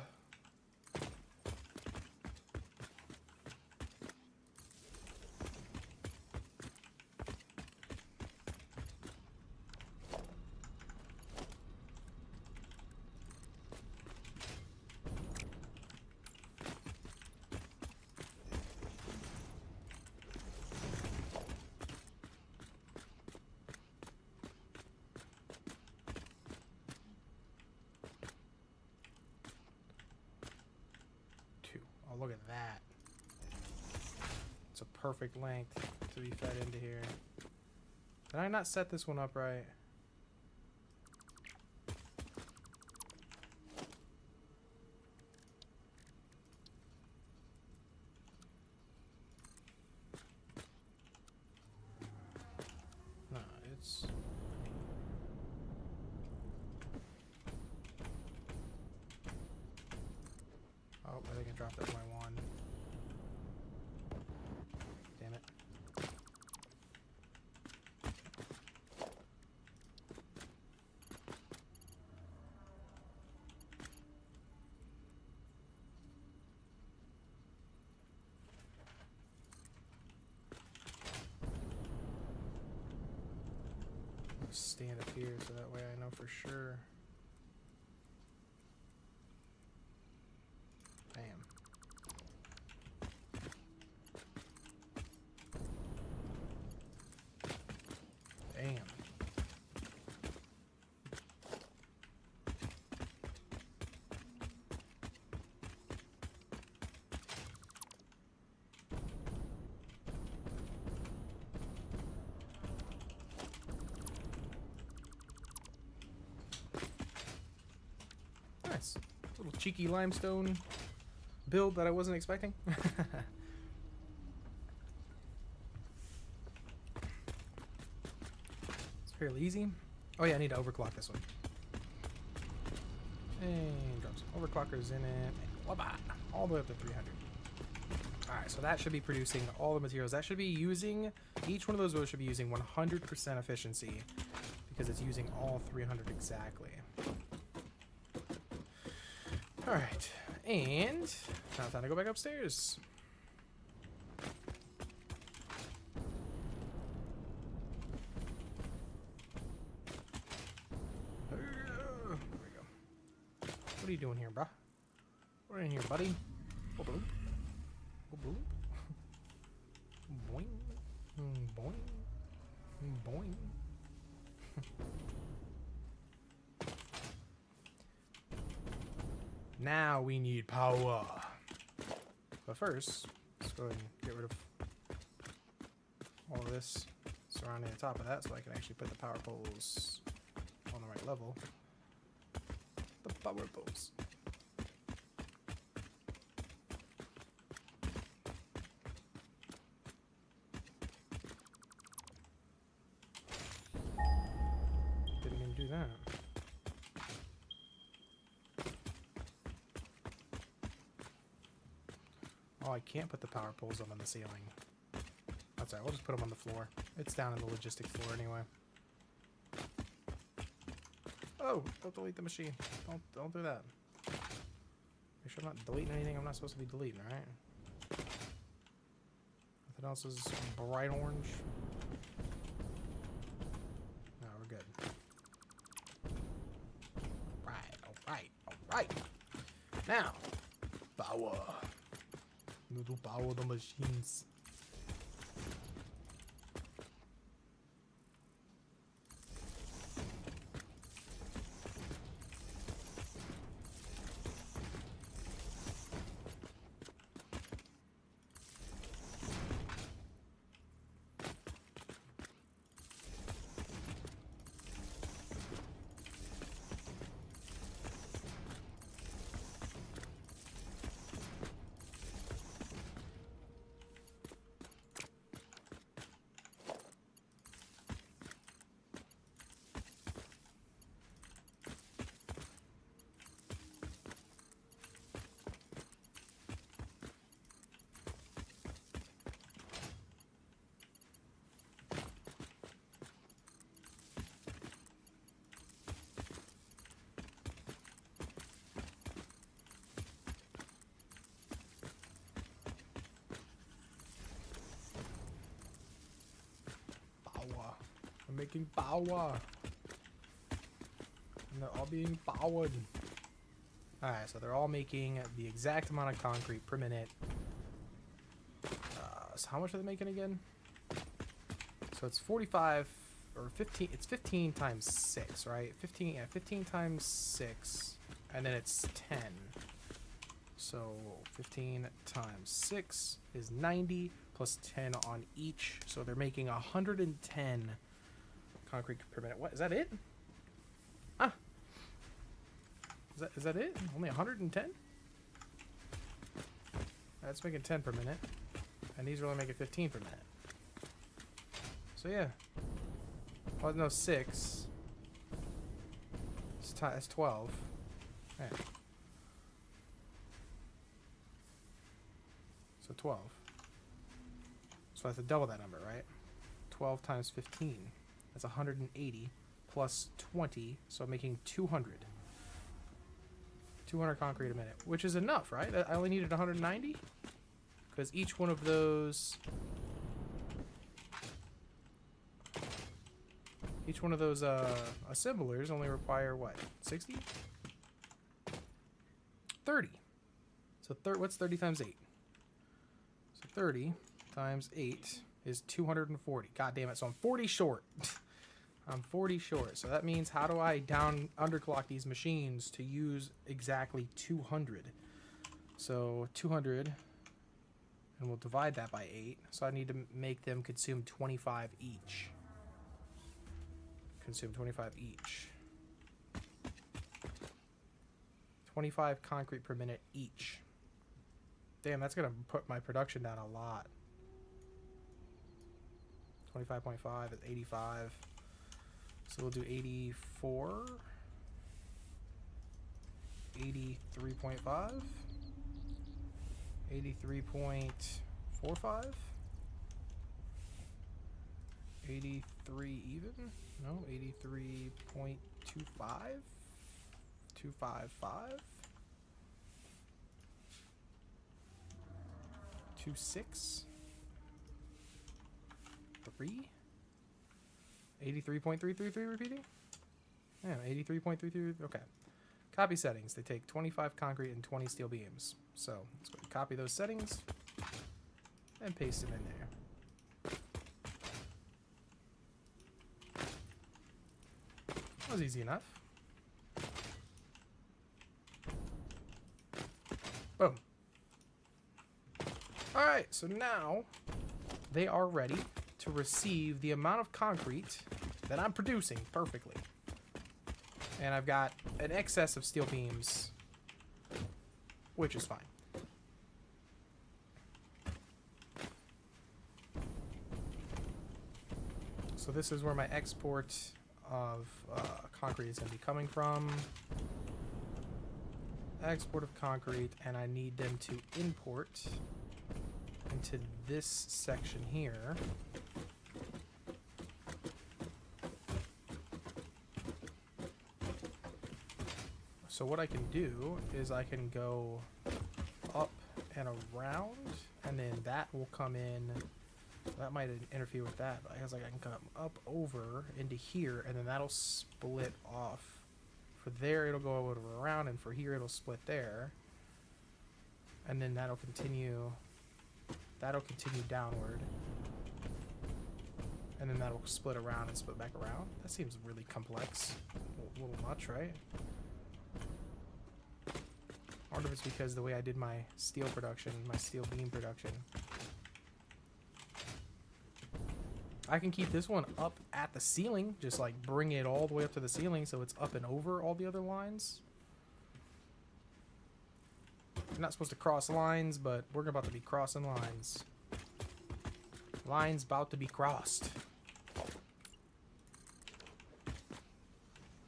Oh, look at that. It's a perfect length to be fed into here. Did I not set this one up right? No, it's... Oh, I think I dropped that by one. Damn it. I'll stand up here so that way I know for sure. Bam. Nice. Little cheeky limestone build that I wasn't expecting. It's fairly easy. Oh yeah, I need to overclock this one. And drops overclockers in it. And wabba! All the way up to 300. Alright, so that should be producing all the materials. That should be using, each one of those rows should be using 100% efficiency because it's using all 300 exactly. Alright, and now time to go back upstairs. There we go. What are you doing here, bruh? What are you in here, buddy? Oh, boom. Oh, boom. Boing. Boing. Boing. Now we need power. But first, let's go ahead and get rid of all of this surrounding the top of that so I can actually put the power poles on the right level. The power poles. Didn't even do that. Oh, I can't put the power poles up on the ceiling. That's alright, we'll just put them on the floor. It's down in the logistics floor anyway. Oh, don't delete the machine. Don't do that. Make sure I'm not deleting anything I'm not supposed to be deleting, right? Nothing else is bright orange. No, we're good. Alright. Now, power. Need to power the machines. I'm making power. And they're all being powered. Alright, so they're all making the exact amount of concrete per minute. So how much are they making again? So it's 45 or 15. It's 15 times 6, right? 15, yeah, 15 times 6. And then it's 10. So 15 times 6 is 90 plus 10 on each. So they're making 110 concrete per minute. What, is that it? Ah. Is that it? Only 110? That's making 10 per minute. And these are only making 15 per minute. So yeah. Oh, no, 6. It's 12. Yeah. So 12. So I have to double that number, right? 12 times 15. That's 180 plus 20. So I'm making 200. 200 concrete a minute, which is enough, right? I only needed 190? Because each one of those... Each one of those assemblers only require, what, 60? 30. So what's 30 times 8? So 30 times 8 is 240. God damn it. So I'm 40 short. I'm 40 short. So that means how do I underclock these machines to use exactly 200? So 200, and we'll divide that by 8. So I need to make them consume 25 each. Consume 25 each. 25 concrete per minute each. Damn, that's gonna put my production down a lot. 25.5 is 85. So we'll do 84. 83.5. 83.45. 83 even? No, 83.25. 255. 26. 3. 83.333 repeating? Yeah, 83.33. Okay. Copy settings. They take 25 concrete and 20 steel beams. So let's go copy those settings and paste them in there. That was easy enough. Boom. Alright, so now they are ready to receive the amount of concrete that I'm producing perfectly. And I've got an excess of steel beams, which is fine. So this is where my export of concrete is going to be coming from. Export of concrete, and I need them to import into this section here. So what I can do is I can go up and around, and then that will come in. That might interfere with that, but I guess like I can come up over into here, and then that'll split off. For there, it'll go over around, and for here, it'll split there. And then that'll continue downward. And then that'll split around and split back around. That seems really complex. A little much, right? I wonder if it's because the way I did my steel production, my steel beam production. I can keep this one up at the ceiling, just like bring it all the way up to the ceiling so it's up and over all the other lines. You're not supposed to cross lines, but we're about to be crossing lines. Lines about to be crossed.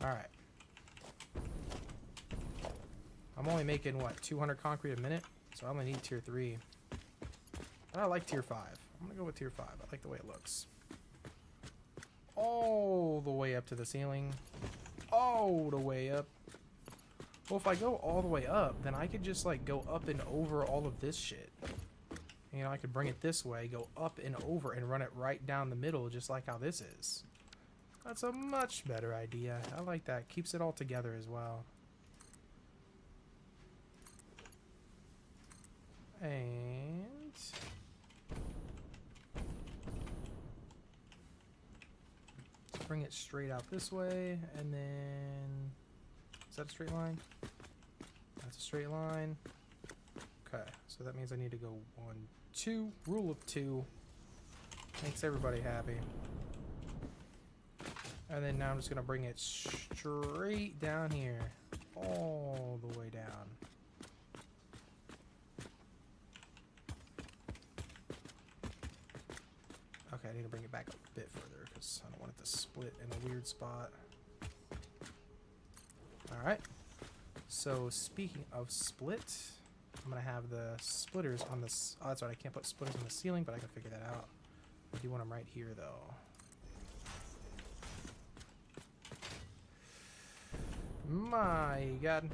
Alright. I'm only making, what, 200 concrete a minute? So I only need tier 3. But I like tier 5. I'm going to go with tier 5. I like the way it looks. All the way up to the ceiling. All the way up. Well, if I go all the way up, then I could just, like, go up and over all of this shit. You know, I could bring it this way, go up and over, and run it right down the middle, just like how this is. That's a much better idea. I like that. Keeps it all together as well. And let's bring it straight out this way, and then is that a straight line? That's a straight line. Okay, so that means I need to go 1, 2, rule of 2. Makes everybody happy. And then now I'm just gonna bring it straight down here, all the way down. Okay, I need to bring it back a bit further because I don't want it to split in a weird spot. Alright. So, speaking of split, I'm going to have the splitters on this. Oh, that's right. I can't put splitters on the ceiling, but I can figure that out. I do want them right here, though. My God.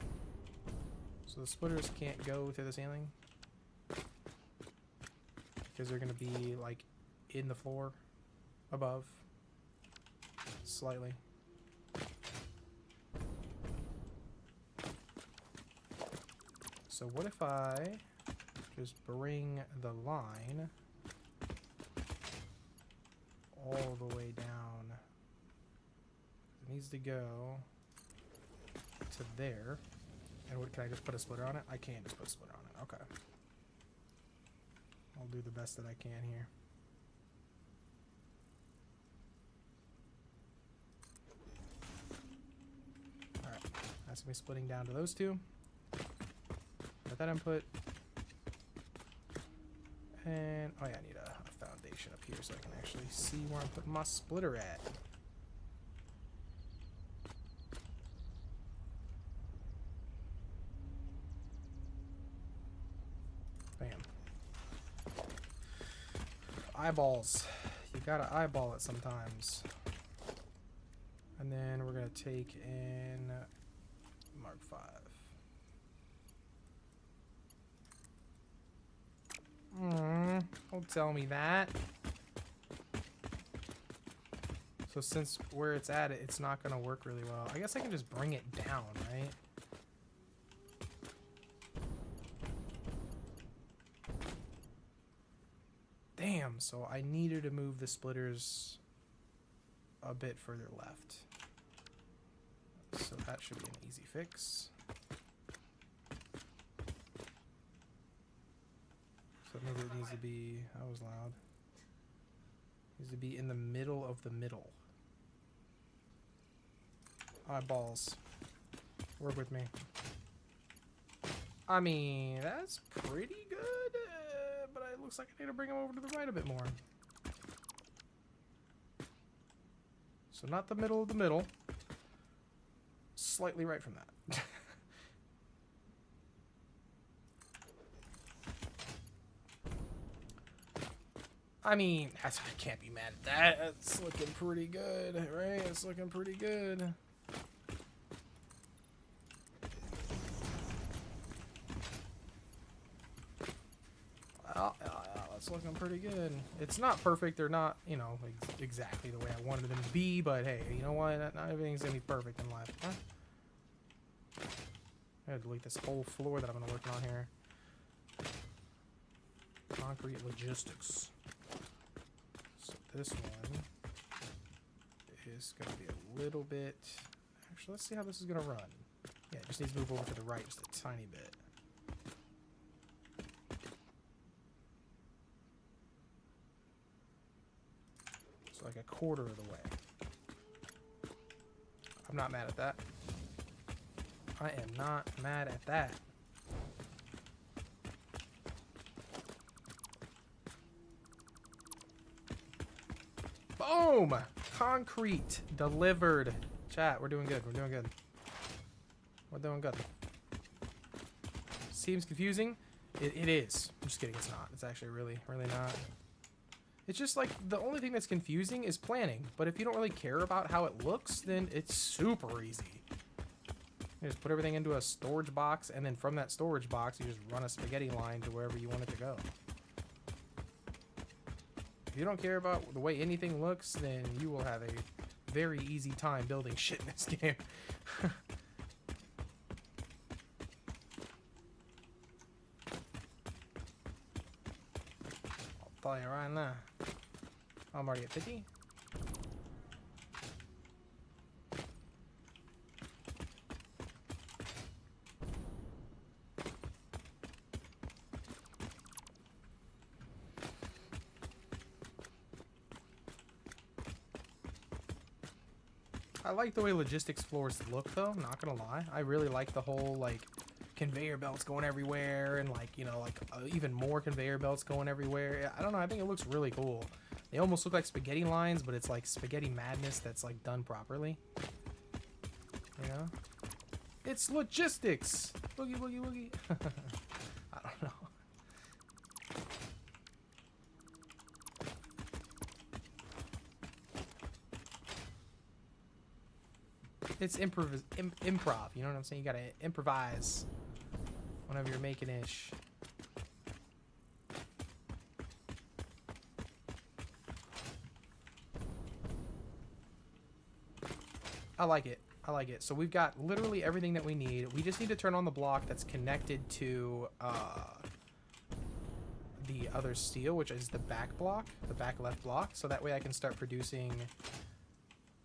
So the splitters can't go to the ceiling because they're going to be, like, in the floor above slightly. So what if I just bring the line all the way down? It needs to go to there. And what, can I just put a splitter on it? I can't just put a splitter on it. Okay. I'll do the best that I can here. Alright, that's going to be splitting down to those two. with that input. And, oh yeah, I need a foundation up here so I can actually see where I'm putting my splitter at. Bam. Eyeballs. You gotta eyeball it sometimes. And then we're gonna take in Mark 5. Don't tell me that. So since where it's at, it's not gonna work really well. I guess I can just bring it down, right? Damn, so I needed to move the splitters a bit further left. So that should be an easy fix. So maybe it needs to be, that was loud. Needs to be in the middle of the middle. Eyeballs. Work with me. I mean, that's pretty good, but it looks like I need to bring them over to the right a bit more. So not the middle of the middle. Slightly right from that. I mean, I can't be mad at that. It's looking pretty good, right? It's looking pretty good. It's looking pretty good. It's not perfect. They're not, you know, exactly the way I wanted them to be, but hey, you know what? Not everything's gonna be perfect in life. Huh? I gotta delete this whole floor that I'm gonna work on here. Concrete logistics. So this one is gonna be a little bit. Actually, let's see how this is gonna run. Yeah, it just needs to move over to the right just a tiny bit. So like a quarter of the way. I'm not mad at that. I am not mad at that. Boom! Concrete delivered. Chat, we're doing good. We're doing good. We're doing good. Seems confusing. It is. I'm just kidding. It's not. It's actually really, really not. It's just like the only thing that's confusing is planning. But if you don't really care about how it looks, then it's super easy. You just put everything into a storage box, and then from that storage box, you just run a spaghetti line to wherever you want it to go. If you don't care about the way anything looks, then you will have a very easy time building shit in this game. I'll tell you right now. I'm already at 50. I like the way logistics floors look, though. I'm not gonna lie. I really like the whole like conveyor belts going everywhere, and like, you know, like even more conveyor belts going everywhere. I don't know. I think it looks really cool. They almost look like spaghetti lines, but it's like spaghetti madness that's like done properly. You know, it's logistics. Boogie boogie boogie. I don't know. It's improv, you know what I'm saying? You gotta improvise whenever you're making ish. I like it. I like it. So we've got literally everything that we need. We just need to turn on the block that's connected to the other steel, which is the back block, the back left block. So that way I can start producing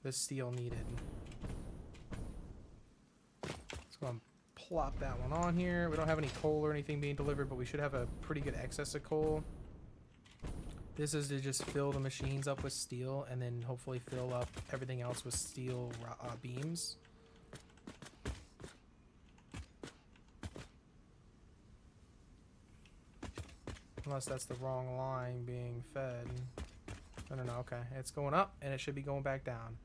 the steel needed. Go and plop that one on here. We don't have any coal or anything being delivered, but we should have a pretty good excess of coal. This is to just fill the machines up with steel and then hopefully fill up everything else with steel beams. Unless that's the wrong line being fed. No, okay. It's going up, and it should be going back down.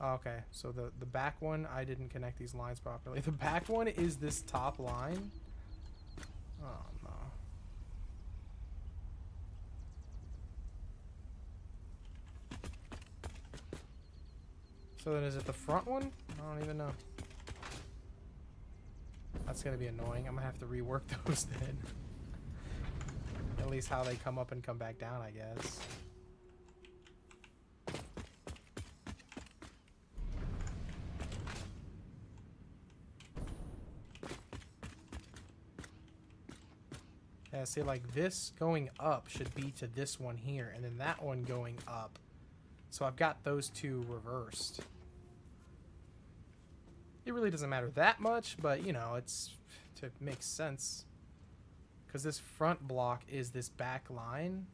Okay, so the back one, I didn't connect these lines properly. The back one is this top line. Oh, no. So then is it the front one? I don't even know. That's going to be annoying. I'm going to have to rework those then. At least how they come up and come back down, I guess. Yeah, see, like this going up should be to this one here, and then that one going up. So I've got those two reversed. It really doesn't matter that much, but you know, it makes sense. Because this front block is this back line.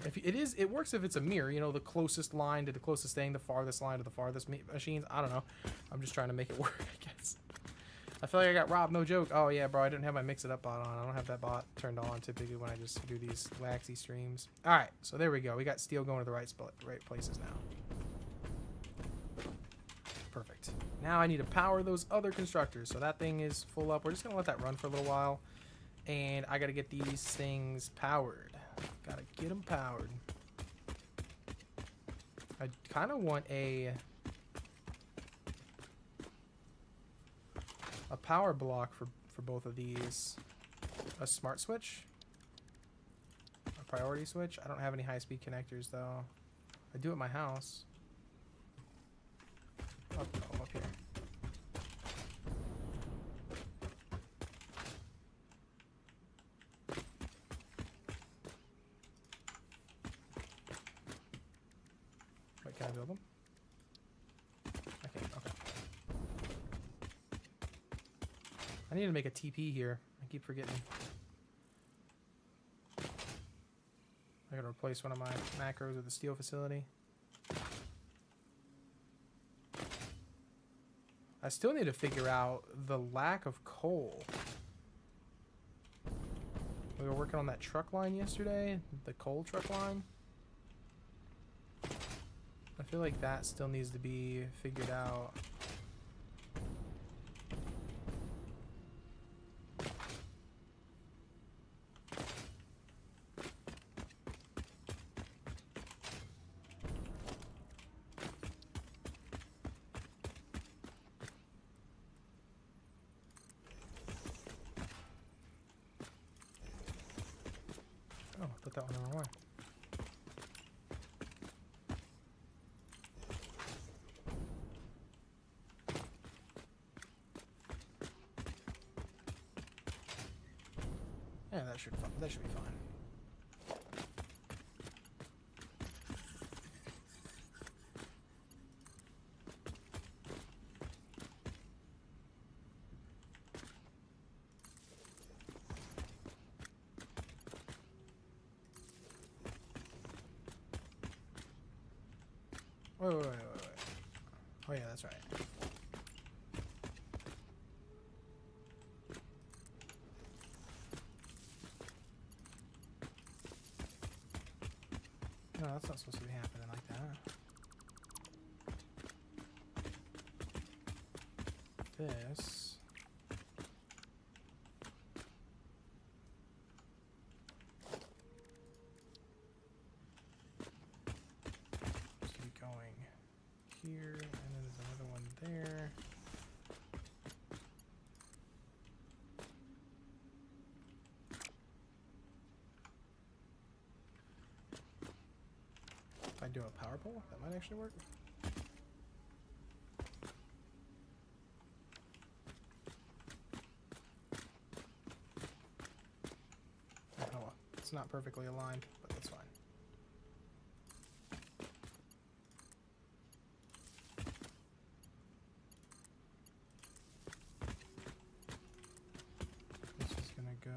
If it works if it's a mirror, you know, the closest line to the closest thing, the farthest line to the farthest machines. I don't know. I'm just trying to make it work, I guess. I feel like I got robbed, no joke. Oh yeah, bro, I didn't have my Mix It Up bot on. I don't have that bot turned on typically when I just do these laxy streams. All right, so there we go. We got steel going to the right places now. Perfect. Now I need to power those other constructors. So that thing is full up. We're just gonna let that run for a little while, and I gotta get these things powered. Gotta get them powered. I kind of want a power block for both of these. A smart switch, a priority switch. I don't have any high-speed connectors though. I do at my house. Oh, no, up here. Wait, can I build them? I can't. Okay. I need to make a TP here. I keep forgetting. I gotta replace one of my macros with the steel facility. I still need to figure out the lack of coal. We were working on that truck line yesterday, the coal truck line. I feel like that still needs to be figured out. Oh, I put that one the wrong way. Yeah, that should be fine. Wait. Oh yeah, that's right. No, that's not supposed to be happening like that. This. Supposed to be going here, and then there's another one there. If I do a power pole, that might actually work. Oh well, it's not perfectly aligned, but that's fine. This is gonna go.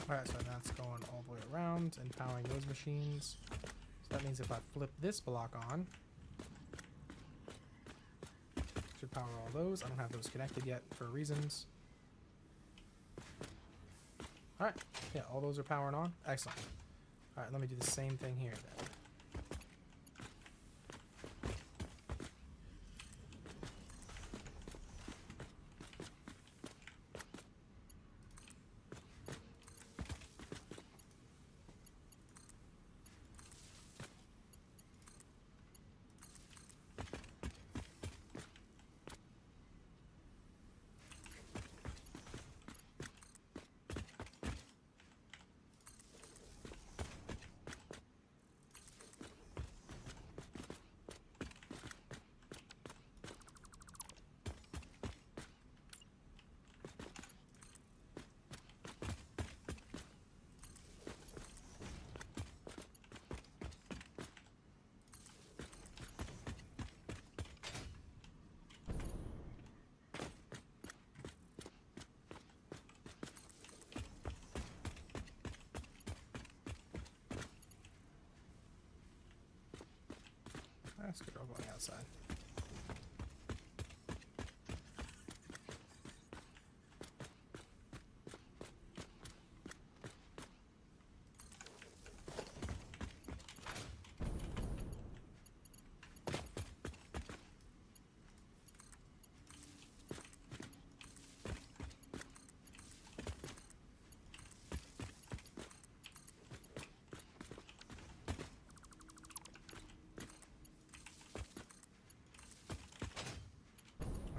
Alright, so that's going all the way around and powering those machines. So that means if I flip this block on, should power all those. I don't have those connected yet for reasons. Alright, yeah, all those are powering on. Excellent. Alright, let me do the same thing here then. That's good. All going outside.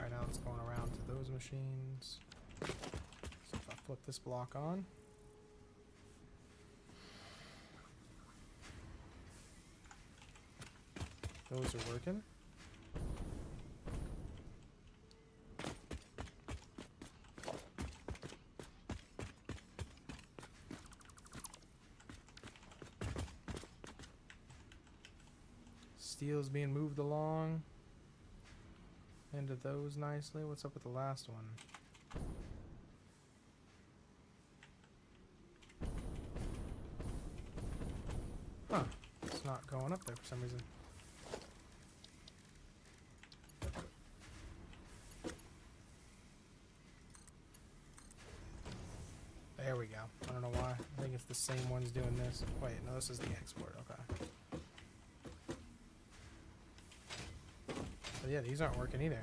Now it's going around to those machines. So if I flip this block on, those are working. Steel's being moved along into those nicely. What's up with the last one? Huh. It's not going up there for some reason. There we go. I don't know why. I think it's the same ones doing this. Wait, no, this is the export. Okay. But yeah, these aren't working either.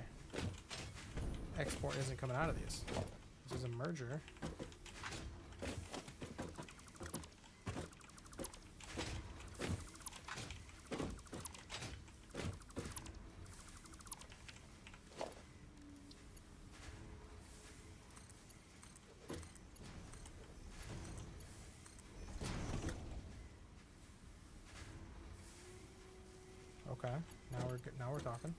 Export isn't coming out of these. This is a merger. Okay, now we're good. Now we're talking.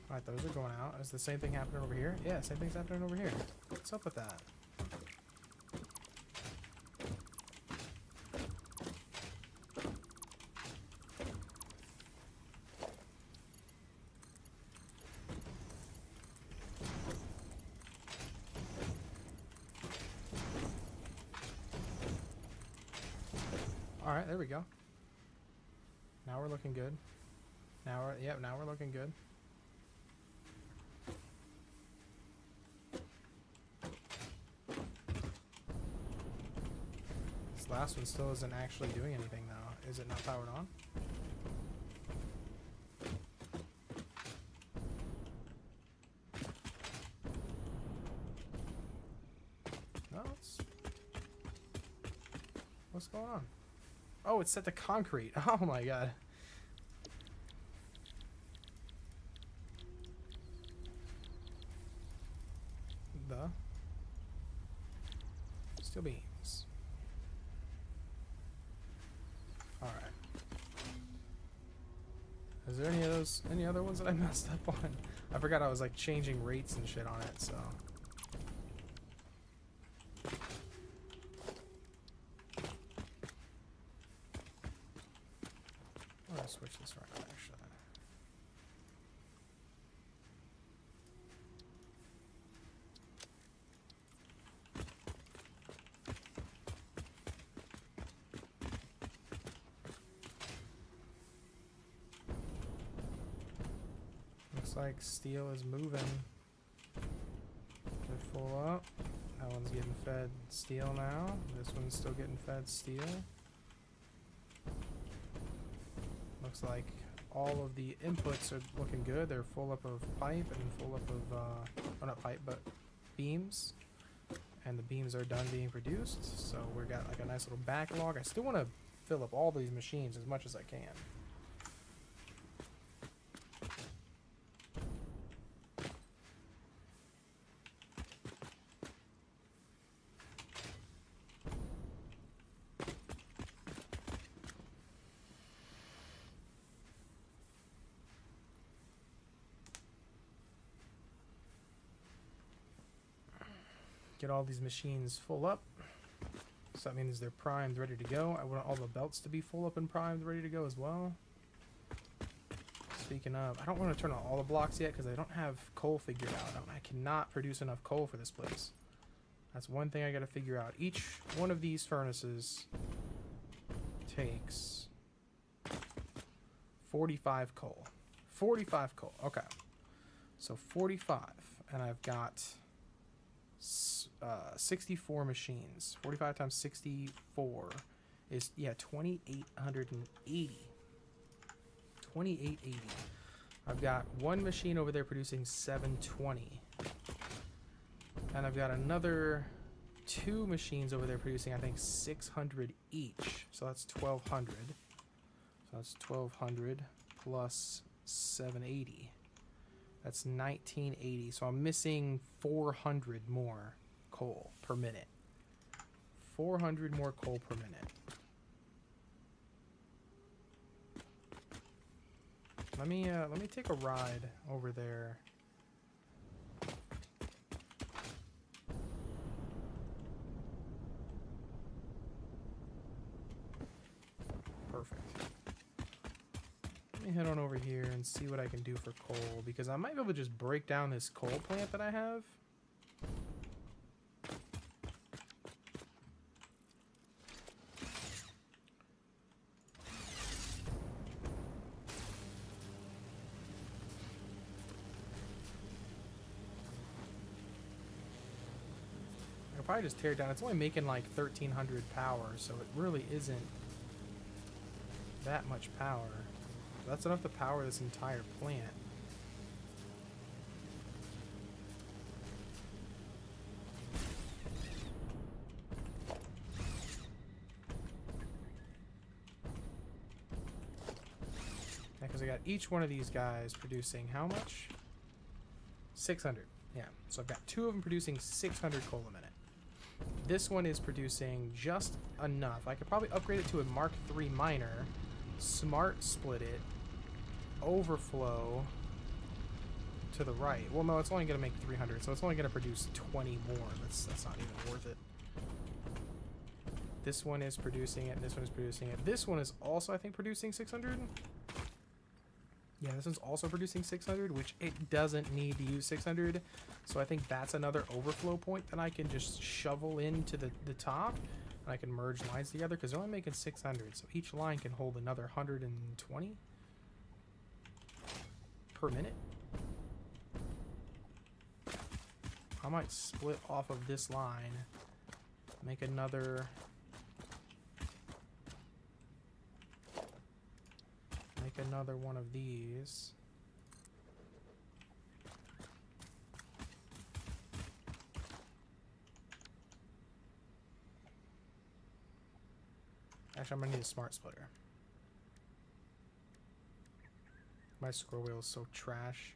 Alright, those are going out. Is the same thing happening over here? Yeah, same thing's happening over here. What's up with that? Alright, there we go. Now we're looking good. Now we're, yep, now we're looking good. This last one still isn't actually doing anything though. Is it not powered on? No, it's... What's going on? Oh, it's set to concrete. Oh my god. The steel beams. All right. Is there any other ones that I messed up on? I forgot I was like changing rates and shit on it, so. I'm gonna switch this around actually. Looks like steel is moving. They're full up. That one's getting fed steel now. This one's still getting fed steel. Looks like all of the inputs are looking good. They're full up of pipe and full up of, well, not pipe, but beams. And the beams are done being produced. So we've got like a nice little backlog. I still want to fill up all these machines as much as I can. Get all these machines full up. So that means they're primed, ready to go. I want all the belts to be full up and primed, ready to go as well. Speaking of, I don't want to turn on all the blocks yet because I don't have coal figured out. I cannot produce enough coal for this place. That's one thing I got to figure out. Each one of these furnaces takes 45 coal. 45 coal. Okay. So 45. And I've got 64 machines. 45 times 64 is, yeah, 2,880. 2,880. I've got one machine over there producing 720. And I've got another 2 machines over there producing, I think, 600 each. So that's 1,200. So that's 1,200 plus 780. That's 1980. So I'm missing 400 more coal per minute. 400 more coal per minute. Let me take a ride over there. Perfect. Let me head on over here and see what I can do for coal, because I might be able to just break down this coal plant that I have. I could probably just tear it down. It's only making like 1,300 power, so it really isn't that much power. That's enough to power this entire plant. Yeah, because I got each one of these guys producing how much? 600. Yeah, so I've got 2 of them producing 600 coal a minute. This one is producing just enough. I could probably upgrade it to a Mark III miner, smart split it, overflow to the right. Well, no, it's only going to make 300, so it's only going to produce 20 more. That's not even worth it. This one is producing it, and this one is producing it. This one is also, I think, producing 600. Yeah, this one's also producing 600, which it doesn't need to use 600. So I think that's another overflow point that I can just shovel into the top. And I can merge lines together because they're only making 600. So each line can hold another 120 per minute. I might split off of this line, make another one of these. Actually, I'm gonna need a smart splitter. My scroll wheel is so trash.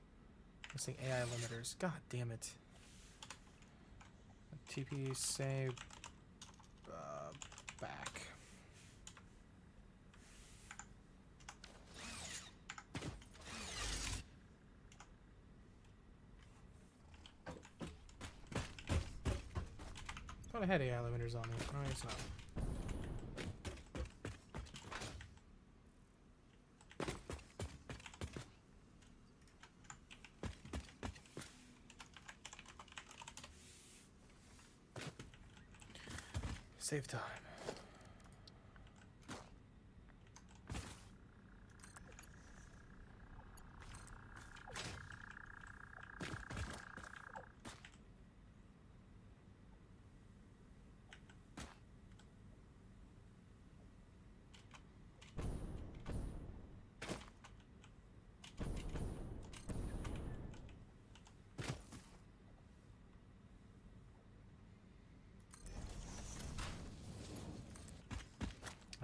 Missing AI limiters. God damn it. TP save back. I thought I had AI limiters on me. No, I guess not. Save time.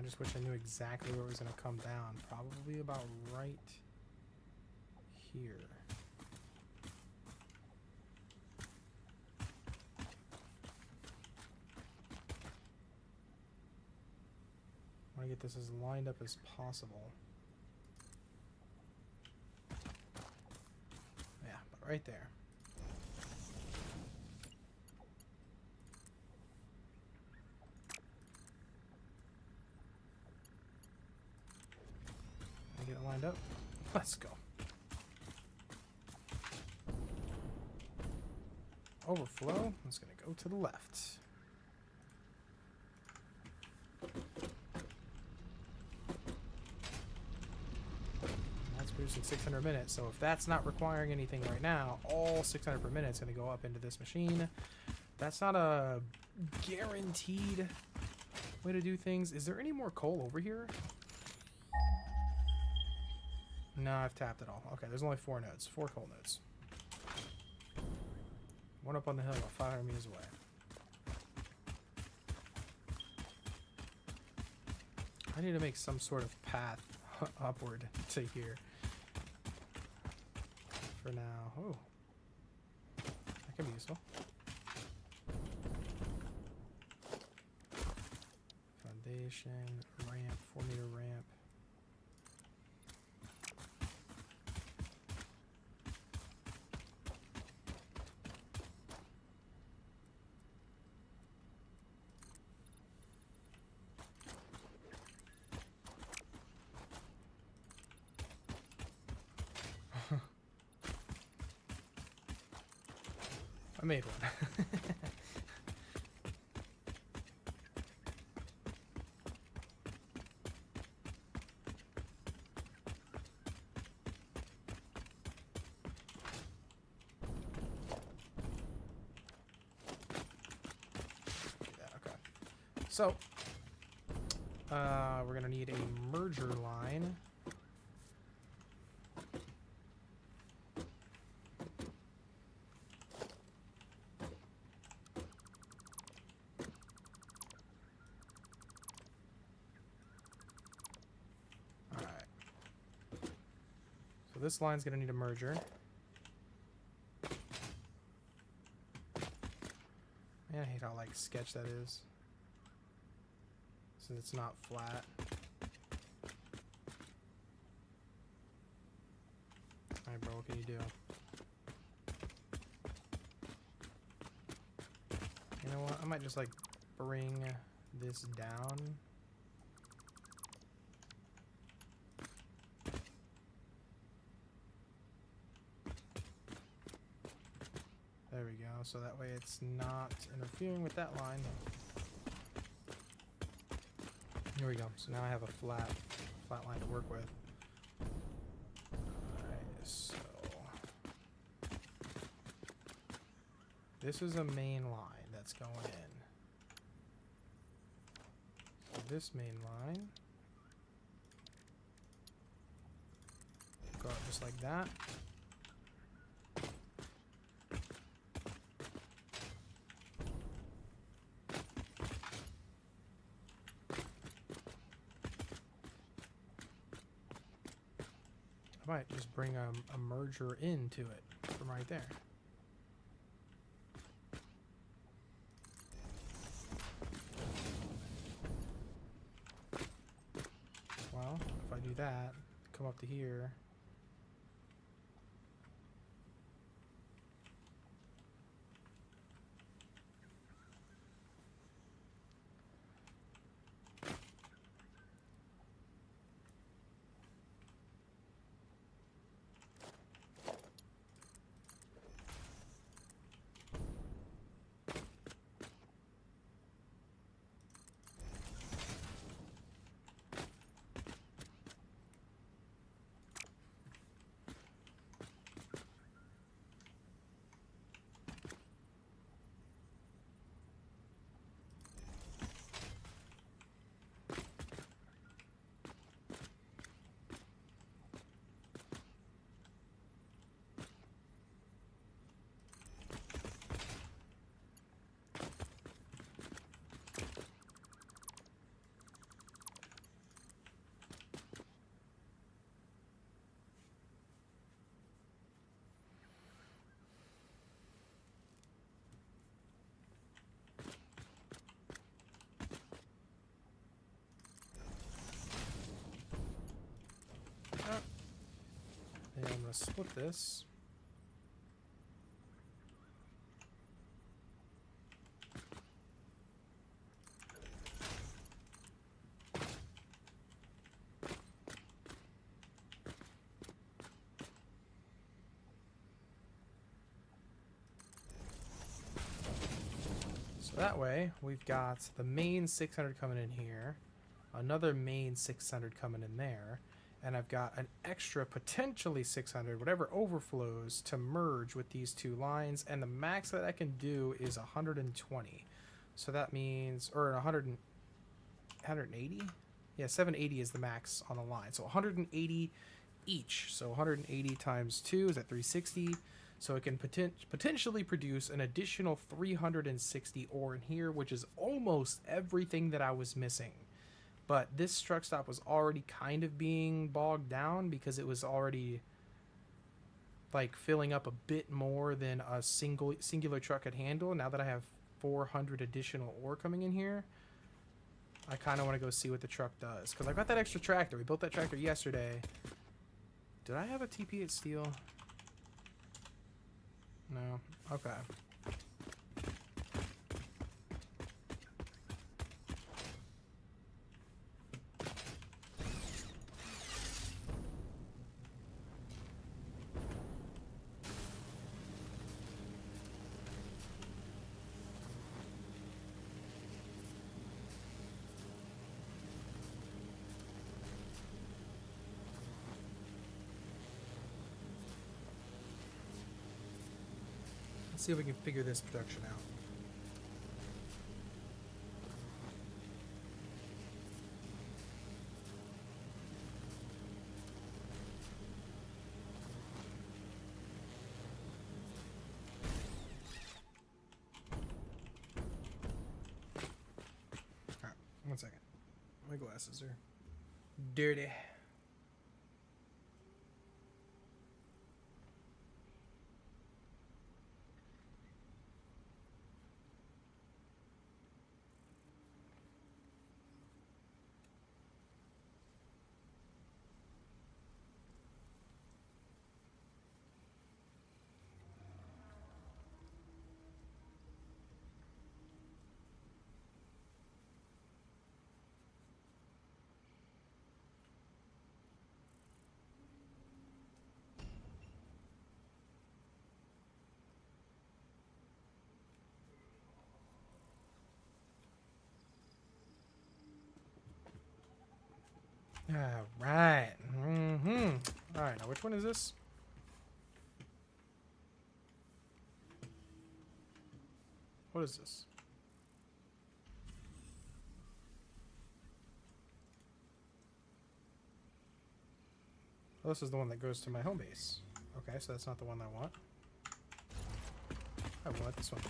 I just wish I knew exactly where it was going to come down. Probably about right here. I want to get this as lined up as possible. Yeah, but right there. Get it lined up. Let's go. Overflow. It's going to go to the left. That's producing 600 minutes. So if that's not requiring anything right now, all 600 per minute is going to go up into this machine. That's not a guaranteed way to do things. Is there any more coal over here? No, I've tapped it all. Okay, there's only 4 nodes. 4 coal nodes. One up on the hill, about 500 meters away. I need to make some sort of path upward to here. For now. Oh. That could be useful. Foundation, ramp, 4-meter ramp. I made one. Okay. So, we're gonna need a merger line. This line's gonna need a merger. Man, I hate how like sketch that is. Since it's not flat. Alright, bro, what can you do? You know what? I might just like bring this down. There we go, so that way it's not interfering with that line. Here we go, so now I have a flat line to work with. Alright, so this is a main line that's going in. So this main line, go out just like that. I might just bring a merger into it from right there. Well, if I do that, come up to here. And I'm gonna split this. So that way, we've got the main 600 coming in here, another main 600 coming in there, and I've got an extra potentially 600, whatever overflows, to merge with these two lines, and the max that I can do is 120. So that means, or 180? Yeah, 780 is the max on the line. So 180 each. So 180 times 2 is at 360. So it can potentially produce an additional 360 ore in here, which is almost everything that I was missing. But this truck stop was already kind of being bogged down because it was already like filling up a bit more than a singular truck could handle. Now that I have 400 additional ore coming in here, I kind of want to go see what the truck does. Because I got that extra tractor. We built that tractor yesterday. Did I have a TP at steel? No. Okay. Let's see if we can figure this production out. Alright, 1 second. My glasses are dirty. Alright. Alright, now which one is this? What is this? Oh, this is the one that goes to my home base. Okay, so that's not the one I want. I want this one.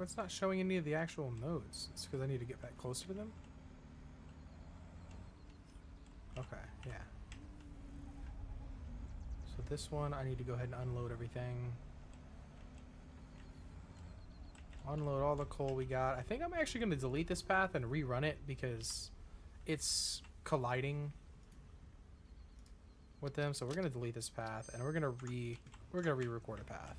It's not showing any of the actual nodes. It's because I need to get back closer to them? Okay, yeah. So this one, I need to go ahead and unload everything. Unload all the coal we got. I think I'm actually going to delete this path and rerun it because it's colliding with them. So we're going to delete this path and we're going to re-record a path.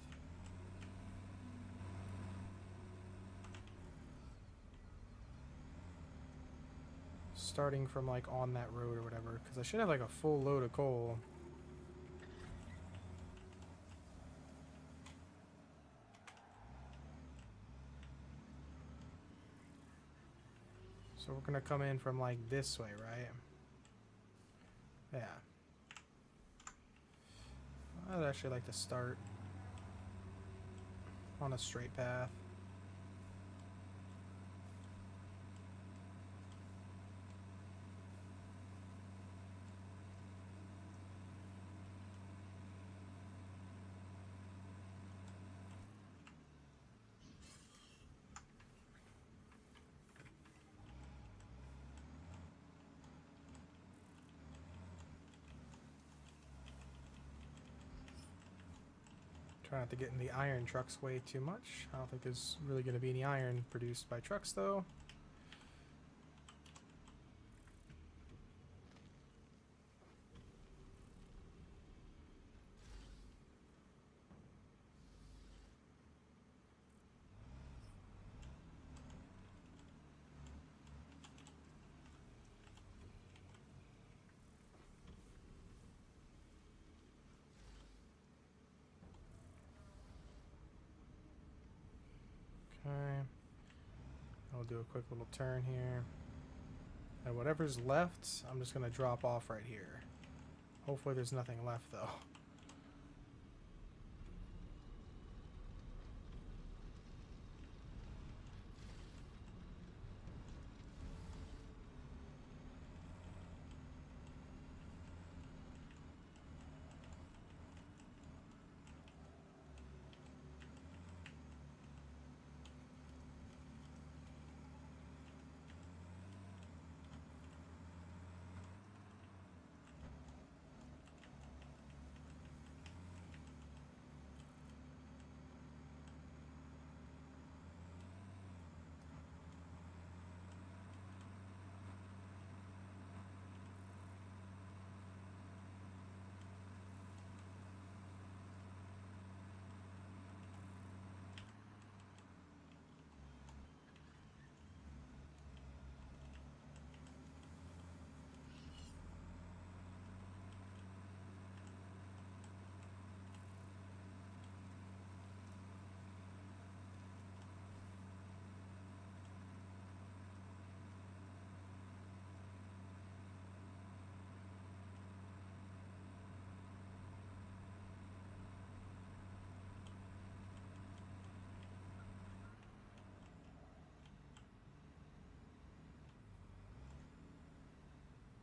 Starting from like on that road or whatever, because I should have like a full load of coal. So we're gonna come in from like this way, right? Yeah. I'd actually like to start on a straight path. Try not to get in the iron trucks way too much. I don't think there's really going to be any iron produced by trucks, though. Okay. I'll do a quick little turn here. And whatever's left, I'm just going to drop off right here. Hopefully there's nothing left, though.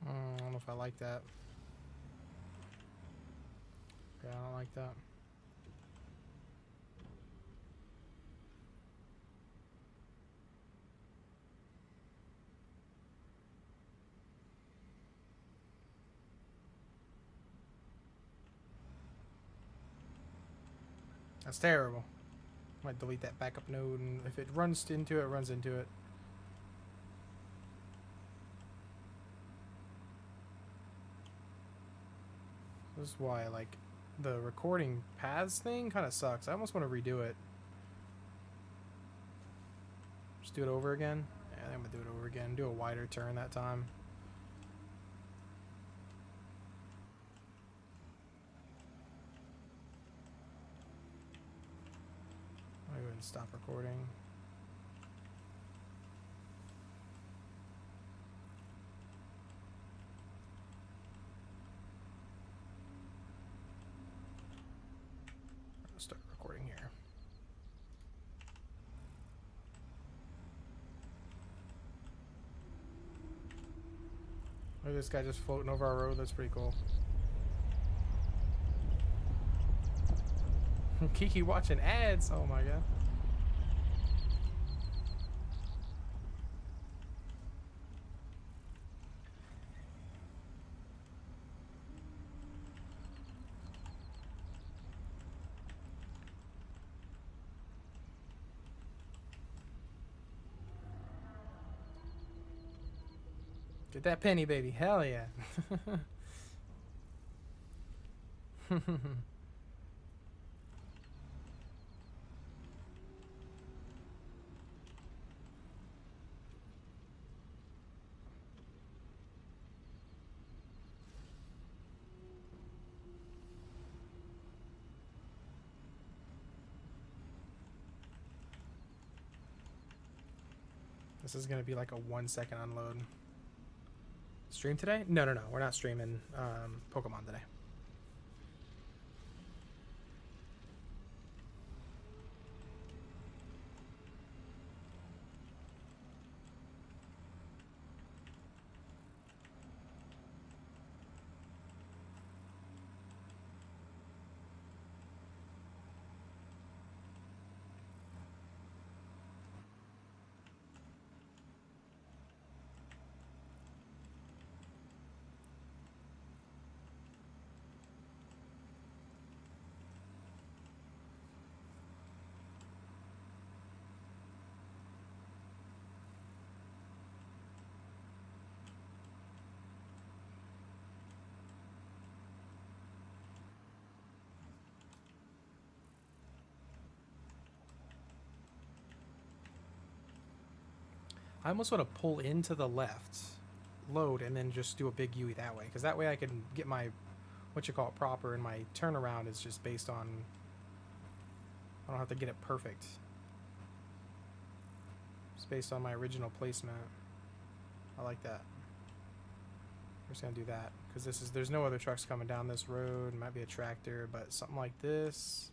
I don't know if I like that. Yeah, I don't like that. That's terrible. Might delete that backup node, and if it runs into it, runs into it. This is why, like, the recording paths thing kind of sucks. I almost want to redo it. Just do it over again. Yeah, I think I'm gonna do it over again. Do a wider turn that time. I'll go ahead and stop recording. I'll start recording here. Look at this guy just floating over our road. That's pretty cool. Kiki watching ads. Oh my god. Get that penny, baby. Hell yeah. This is gonna be like a 1 second unload. Stream today? No, we're not streaming Pokemon today. I almost want to pull into the left, load, and then just do a big UE that way. Because that way I can get my, what you call it, proper, and my turnaround is just based on, I don't have to get it perfect. based on my original placement. I like that. We're just gonna do that because there's no other trucks coming down this road. Might be a tractor, but something like this.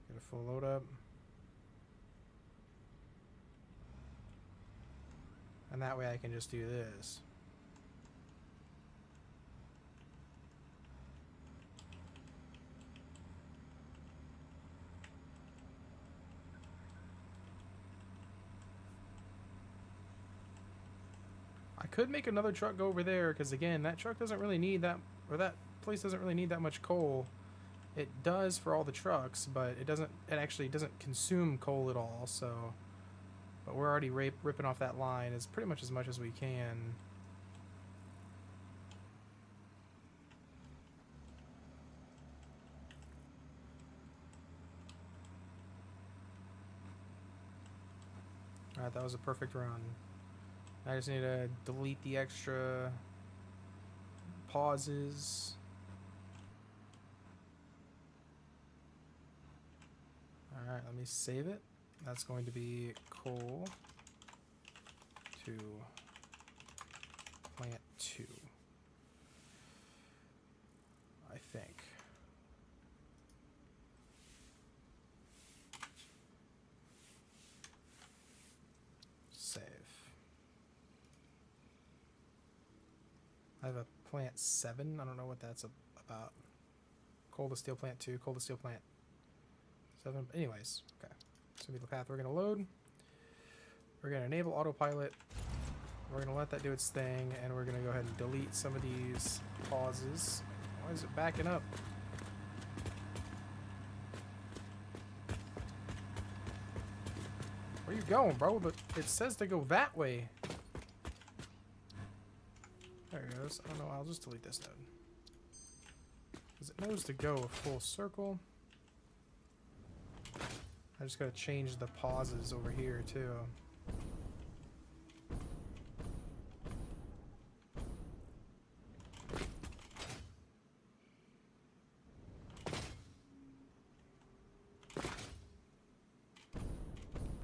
Get a full load up. And that way I can just do this. I could make another truck go over there because again, that truck doesn't really need that, or that place doesn't really need that much coal. It does for all the trucks, but it actually doesn't consume coal at all, so. But we're already ripping off that line as pretty much as we can. Alright, that was a perfect run. I just need to delete the extra pauses. Alright, let me save it. That's going to be coal to plant 2. I think. Save. I have a plant 7. I don't know what that's about. Coal to steel plant 2. Coal to steel plant 7. Anyways, okay. This will be the path we're going to load. We're going to enable autopilot. We're going to let that do its thing, and we're going to go ahead and delete some of these pauses. Why is it backing up? Where you going, bro? But it says to go that way. There it goes. I don't know. I'll just delete this node. Because it knows to go a full circle. I just gotta change the pauses over here too.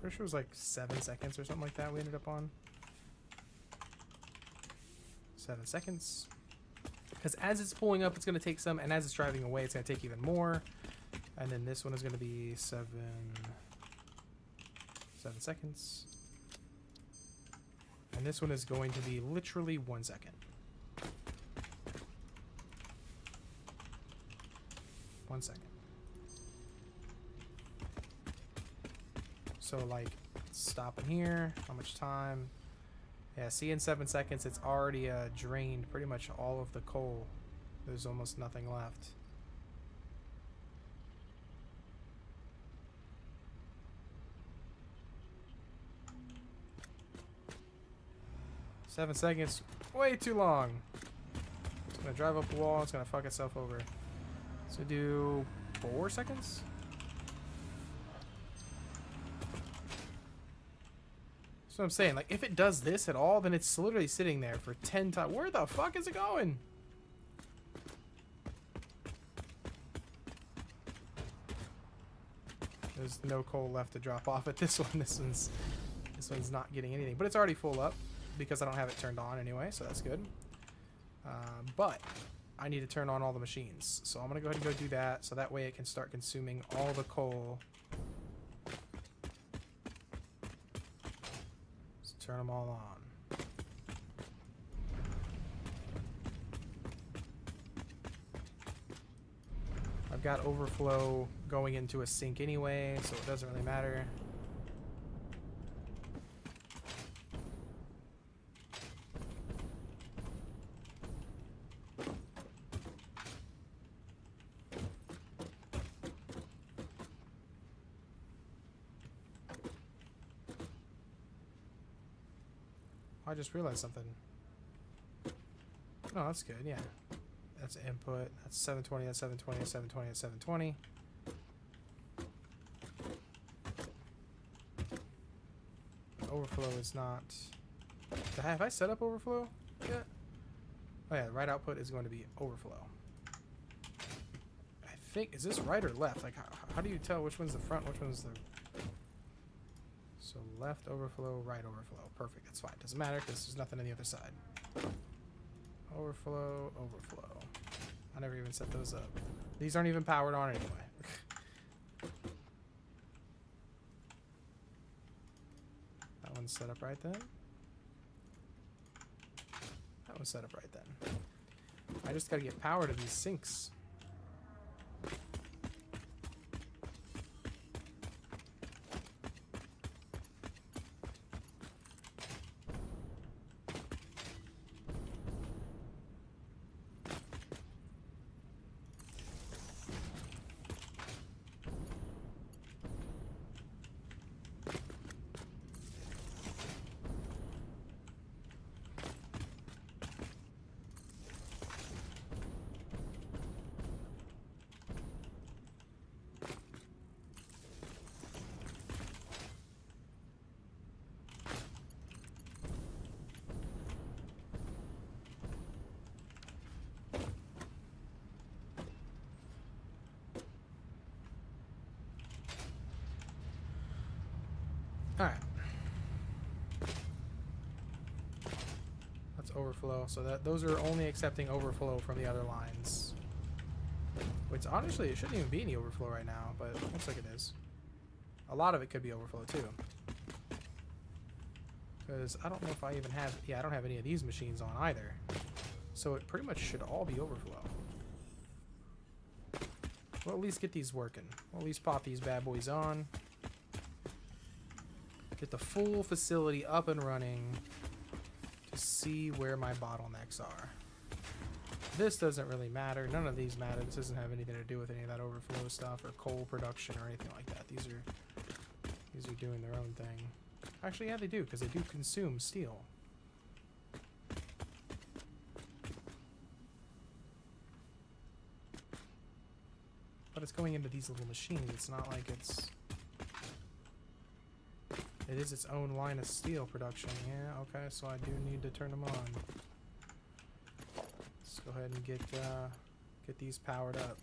Pretty sure it was like 7 seconds or something like that we ended up on. 7 seconds. Because as it's pulling up, it's gonna take some, and as it's driving away, it's gonna take even more. And then this one is going to be 7 seconds. And this one is going to be literally 1 second. 1 second. So like, stopping here. How much time? Yeah, see, in 7 seconds, it's already drained pretty much all of the coal. There's almost nothing left. 7 seconds, way too long. It's gonna drive up the wall, it's gonna fuck itself over. So do 4 seconds? That's what I'm saying. Like, if it does this at all, then it's literally sitting there for 10 times. Where the fuck is it going? There's no coal left to drop off at this one. This one's not getting anything, but it's already full up because I don't have it turned on anyway, so that's good. But I need to turn on all the machines, so I'm gonna go ahead and go do that, so that way it can start consuming all the coal. Let's turn them all on. I've got overflow going into a sink anyway, so it doesn't really matter. I just realized something. Oh, that's good, yeah. That's input. That's 720, that's 720, that's 720, that's 720. Overflow is not... Have I set up overflow yet? Oh yeah, the right output is going to be overflow. I think, is this right or left? Like, how do you tell which one's the front, which one's the... So left overflow, right overflow. Perfect, that's fine. Doesn't matter because there's nothing on the other side. Overflow, overflow. I never even set those up. These aren't even powered on anyway. That one's set up right then. That one's set up right then. I just gotta get power to these sinks. Alright. That's overflow. So those are only accepting overflow from the other lines. Which honestly, it shouldn't even be any overflow right now, but it looks like it is. A lot of it could be overflow too. Because I don't know if I even have... Yeah, I don't have any of these machines on either. So it pretty much should all be overflow. We'll at least get these working. We'll at least pop these bad boys on. Get the full facility up and running to see where my bottlenecks are. This doesn't really matter. None of these matter. This doesn't have anything to do with any of that overflow stuff or coal production or anything like that. These are doing their own thing. Actually, yeah, they do, because they do consume steel. But it's going into these little machines. It's not like it's... It is its own line of steel production. Yeah, okay, so I do need to turn them on. Let's go ahead and get these powered up.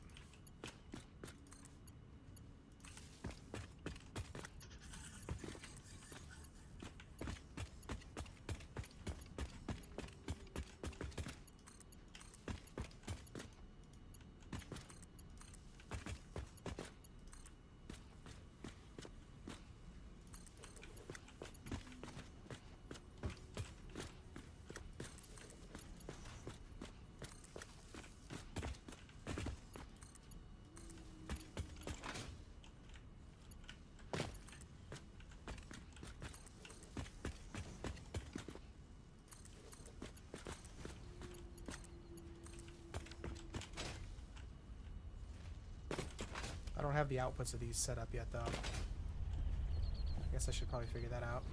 I don't have the outputs of these set up yet, though. I guess I should probably figure that out.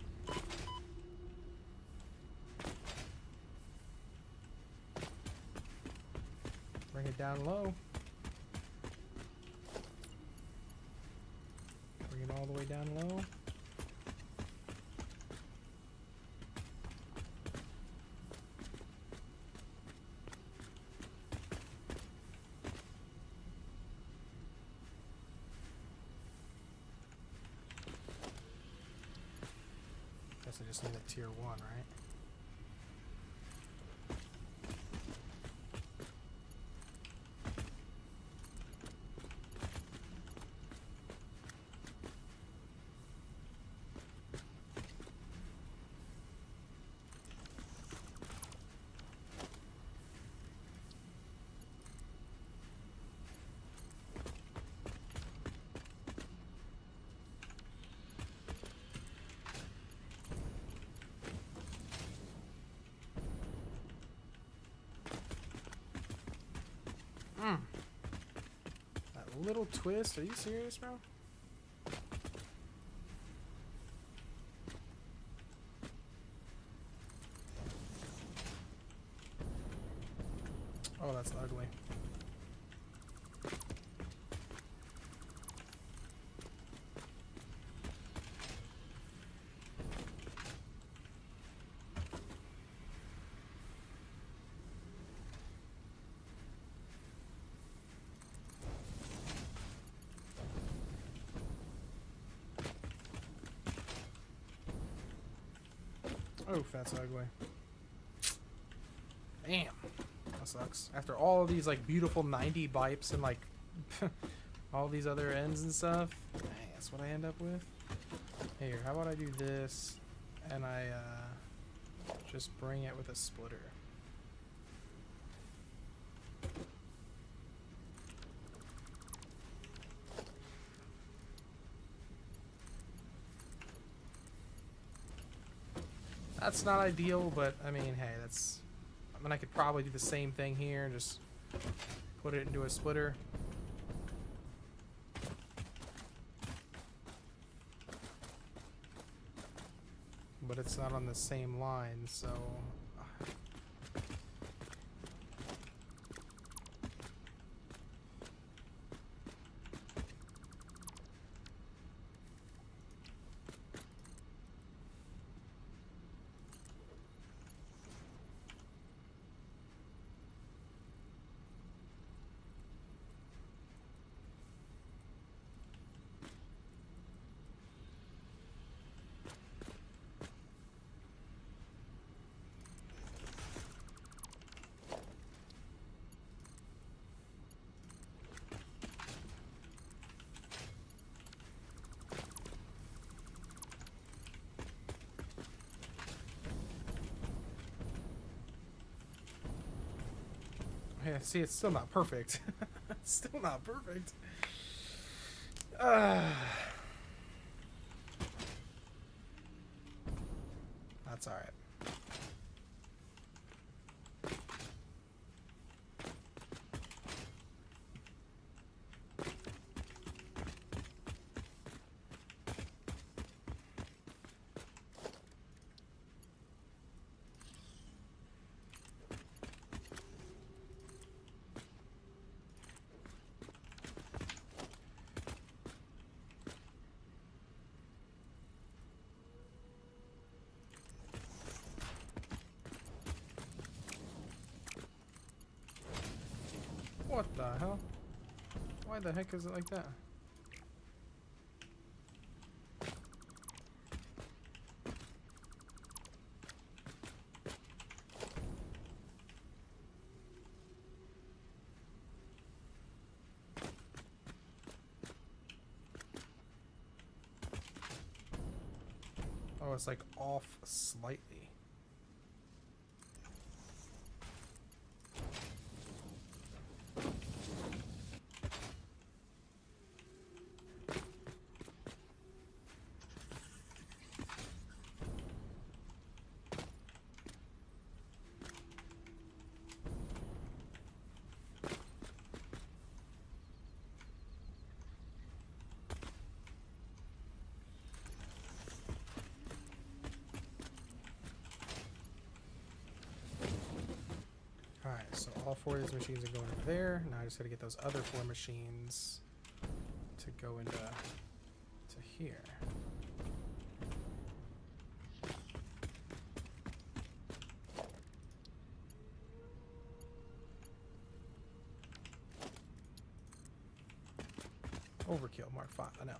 Bring it down low. Bring it all the way down low. I just need a tier 1, right? That little twist. Are you serious, bro? Oh, that's ugly. Oh, that's ugly. Damn. That sucks. After all of these, like, beautiful 90 bipes and, like, all these other ends and stuff. Dang, that's what I end up with. Here, how about I do this, and I, just bring it with a splitter. That's not ideal, but I mean, hey, that's... I mean, I could probably do the same thing here and just put it into a splitter. But it's not on the same line, so... Yeah, see, it's still not perfect. It's still not perfect. That's alright. What the hell? Why the heck is it like that? Oh, it's like off slightly. Alright, so all 4 of these machines are going over there. Now I just gotta get those other 4 machines to go into here. Overkill, Mark 5, I know.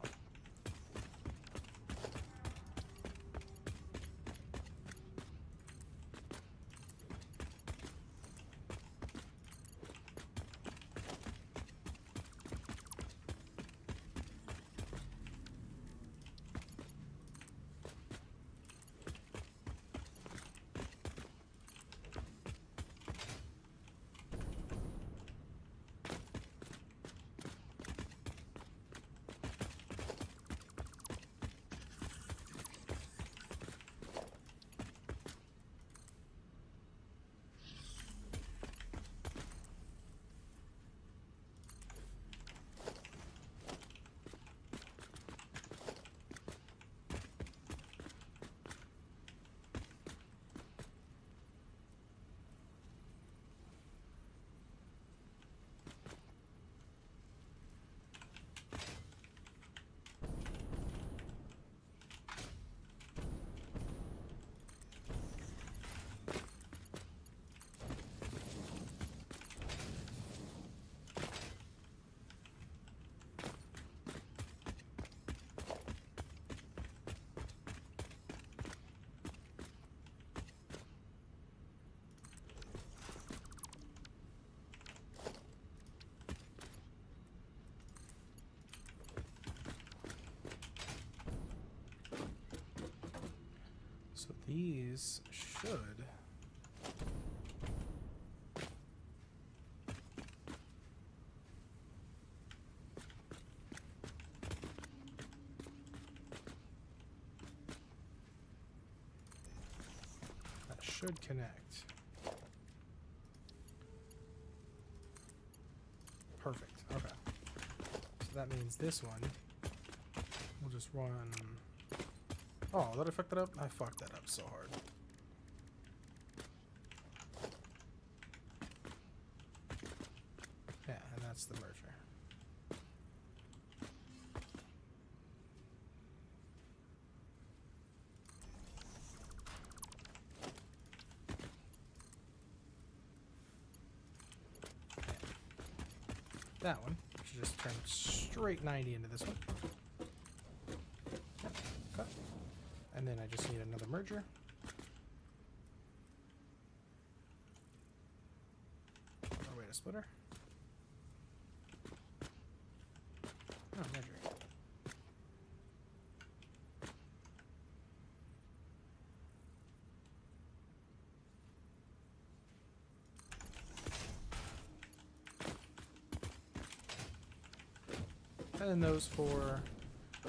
So these should... that should connect. Perfect. Okay. So that means this one will just run... Oh, did I fuck that up? I fucked that up so hard. Yeah, and that's the merger. That one should just turn straight 90 into this one. Cut. And then I just need another merger. Oh, wait, a splitter. Oh, merger. And then those four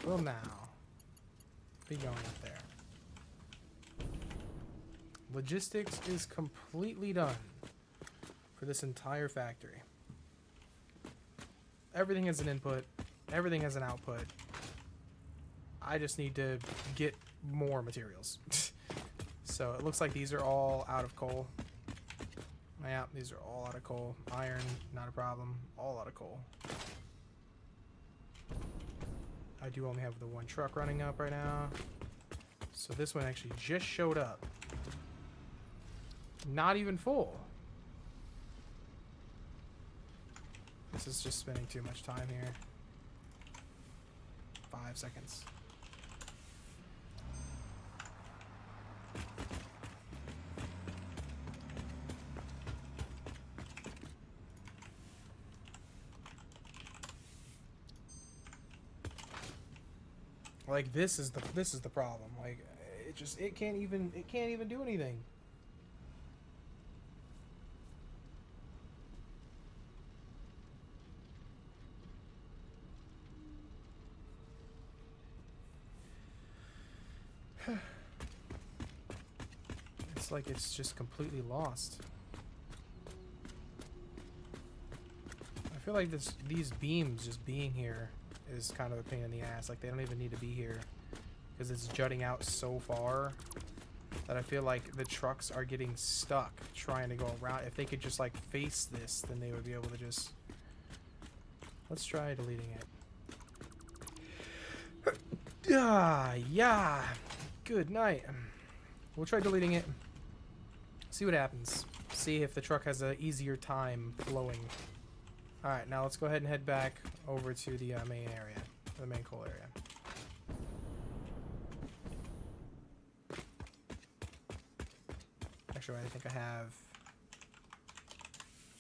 will now be going up there. Logistics is completely done for this entire factory. Everything has an input, everything has an output. I just need to get more materials. So it looks like these are all out of coal. Yeah, these are all out of coal. Iron, not a problem. All out of coal. I do only have the one truck running up right now. So this one actually just showed up. Not even full. This is just spending too much time here. 5 seconds. Like this is the problem. Like it can't even do anything. It's like it's just completely lost. I feel like these beams just being here is kind of a pain in the ass. Like they don't even need to be here because it's jutting out so far that I feel like the trucks are getting stuck trying to go around. If they could just like face this, then they would be able to just... Let's try deleting it. Yeah. Good night. We'll try deleting it. See what happens. See if the truck has an easier time flowing. Alright, now let's go ahead and head back over to the main area. The main coal area. Actually, I think I have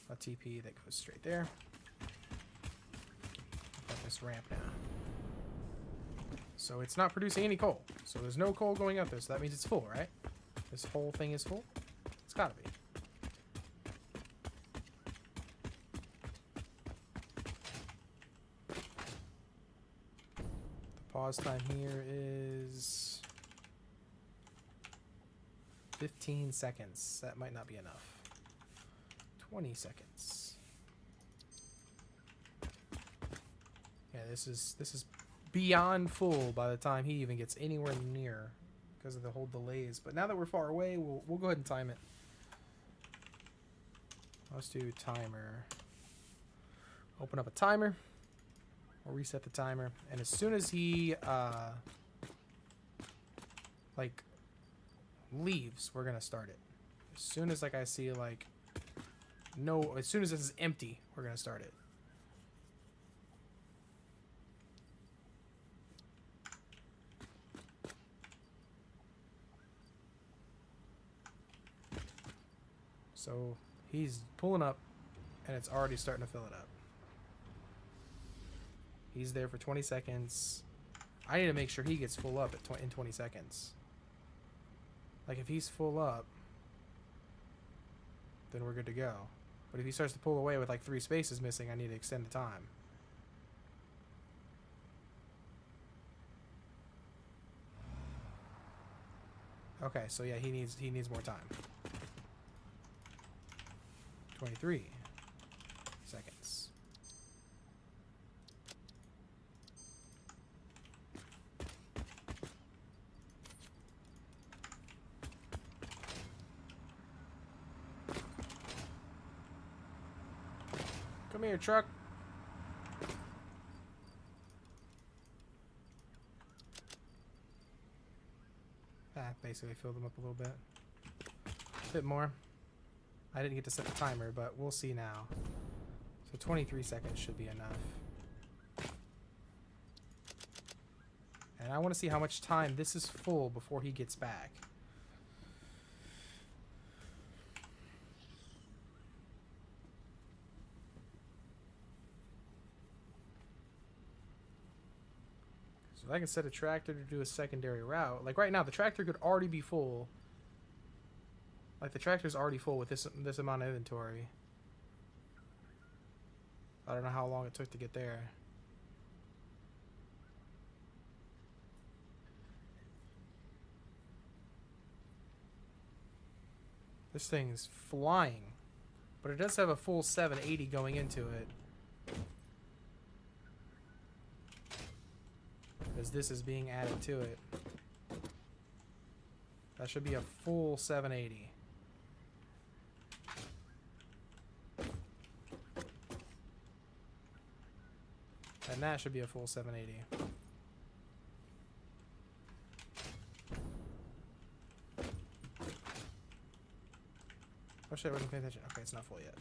a TP that goes straight there. Got this ramp now. So it's not producing any coal. So there's no coal going up there, so that means it's full, right? This whole thing is full? It's gotta be. The pause time here is 15 seconds. That might not be enough. 20 seconds. Yeah, this is beyond full by the time he even gets anywhere near because of the whole delays. But now that we're far away, we'll go ahead and time it. Let's do timer. Open up a timer. We'll reset the timer, and as soon as he like leaves, we're gonna start it. As soon as like I see like no, as soon as this is empty, we're gonna start it. So he's pulling up, and it's already starting to fill it up. He's there for 20 seconds. I need to make sure he gets full up in 20 seconds. Like, if he's full up, then we're good to go. But if he starts to pull away with like 3 spaces missing, I need to extend the time. Okay, so yeah, he needs more time. 23 seconds. Come here, truck. Basically filled them up a little bit. A bit more. I didn't get to set the timer, but we'll see now. So 23 seconds should be enough. And I want to see how much time this is full before he gets back. So if I can set a tractor to do a secondary route, like right now, the tractor could already be full. Like the tractor's already full with this amount of inventory. I don't know how long it took to get there. This thing's flying, but it does have a full 780 going into it. Because this is being added to it. That should be a full 780. And that should be a full 780. Oh shit, I wasn't paying attention. Okay, it's not full yet.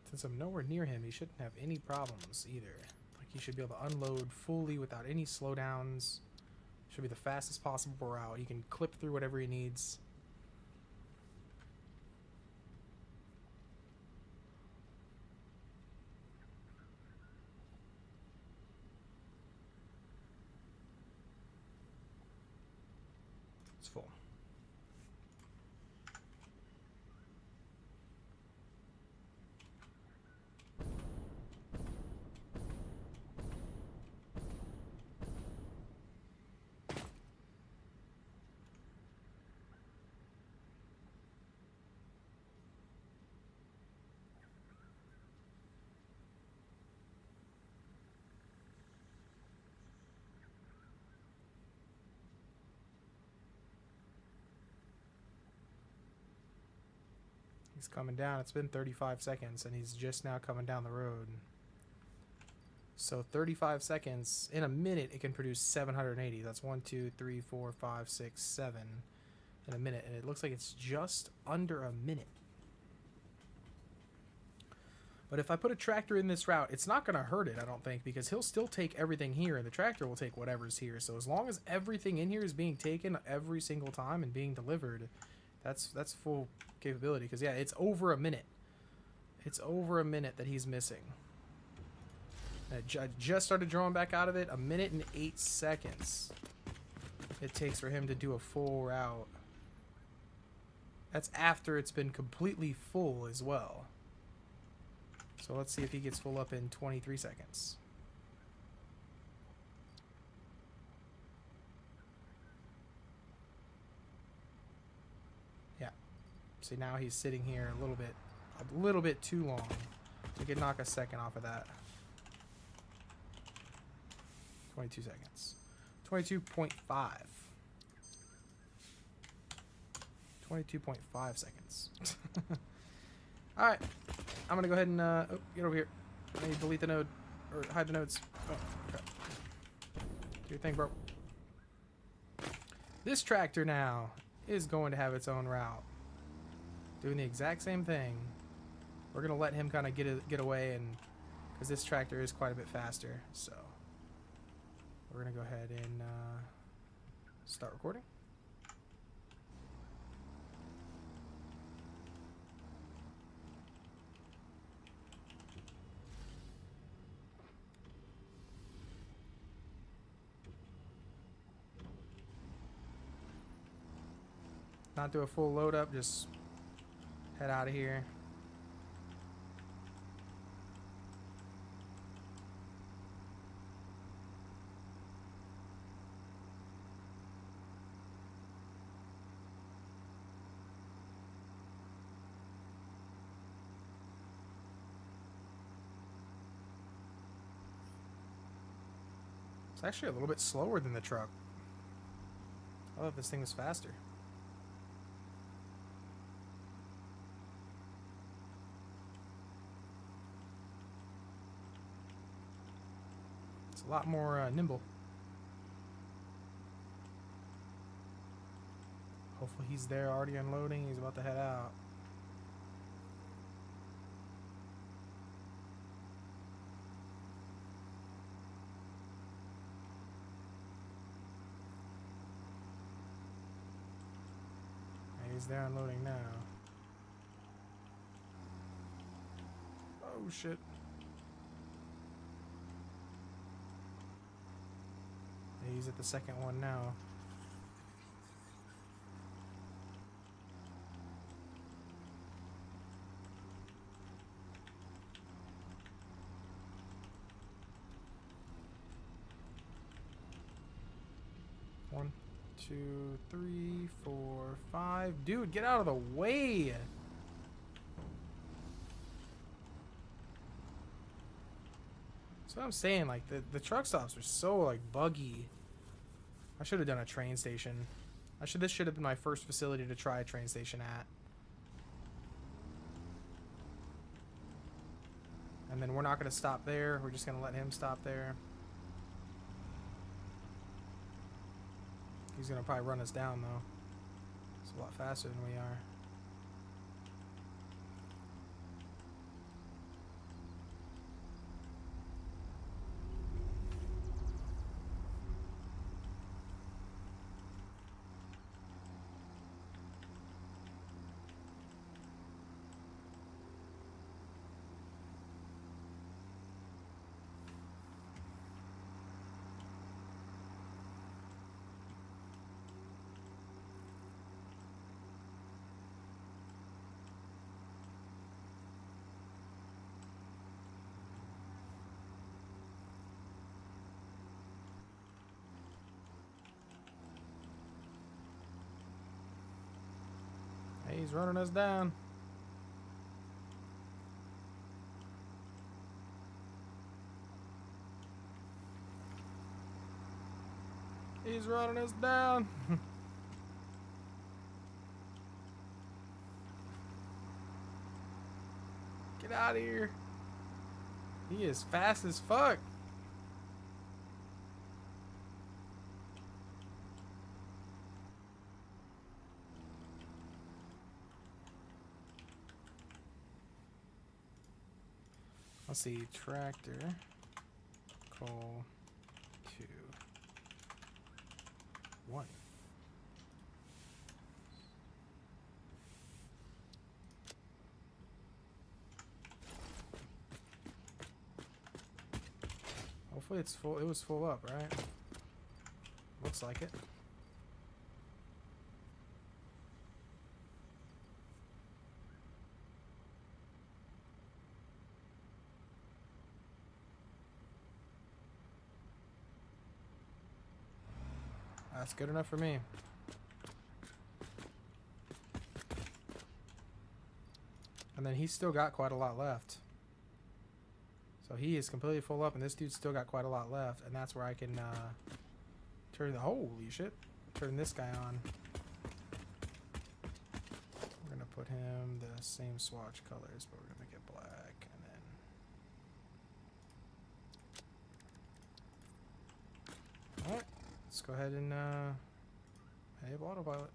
Since I'm nowhere near him, he shouldn't have any problems either. Like, he should be able to unload fully without any slowdowns. Should be the fastest possible route. He can clip through whatever he needs. It's full. He's coming down. It's been 35 seconds, and he's just now coming down the road. So 35 seconds. In a minute, it can produce 780. That's 1, 2, 3, 4, 5, 6, 7 in a minute. And it looks like it's just under a minute. But if I put a tractor in this route, it's not going to hurt it, I don't think, because he'll still take everything here, and the tractor will take whatever's here. So as long as everything in here is being taken every single time and being delivered, that's full capability. Because yeah, it's over a minute. It's over a minute that he's missing. And I just started drawing back out of it. 1 minute and 8 seconds it takes for him to do a full route. That's after it's been completely full as well. So let's see if he gets full up in 23 seconds. Yeah. See, now he's sitting here a little bit too long. We could knock a second off of that. 22 seconds. 22.5. 22.5 seconds. Alright. I'm gonna go ahead and, oh, get over here. I need to delete the node. Or hide the nodes. Oh, crap. Do your thing, bro. This tractor now is going to have its own route. Doing the exact same thing. we're gonna let him kind of get away, and because this tractor is quite a bit faster, so we're gonna go ahead and start recording. Not do a full load up, just head out of here. It's actually a little bit slower than the truck. I thought this thing was faster. It's a lot more nimble. Hopefully he's there already unloading. He's about to head out. He's there unloading now. Oh shit. He's at the second one now. One, 2, 3, 4, 5. Dude, get out of the way. That's what I'm saying. Like the truck stops are so like buggy. I should have done a train station. This should have been my first facility to try a train station at. And then we're not going to stop there. We're just going to let him stop there. He's going to probably run us down though. It's a lot faster than we are. He's running us down. He's running us down. Get out of here. He is fast as fuck. Let's see, tractor, call 2, 1. Hopefully it's full. It was full up, right? Looks like it. That's good enough for me. And then he's still got quite a lot left. So he is completely full up, and this dude's still got quite a lot left. And that's where I can turn the... Holy shit. Turn this guy on. We're going to put him the same swatch colors, but we're going to make it black. And then... Alright. Let's go ahead and enable autopilot.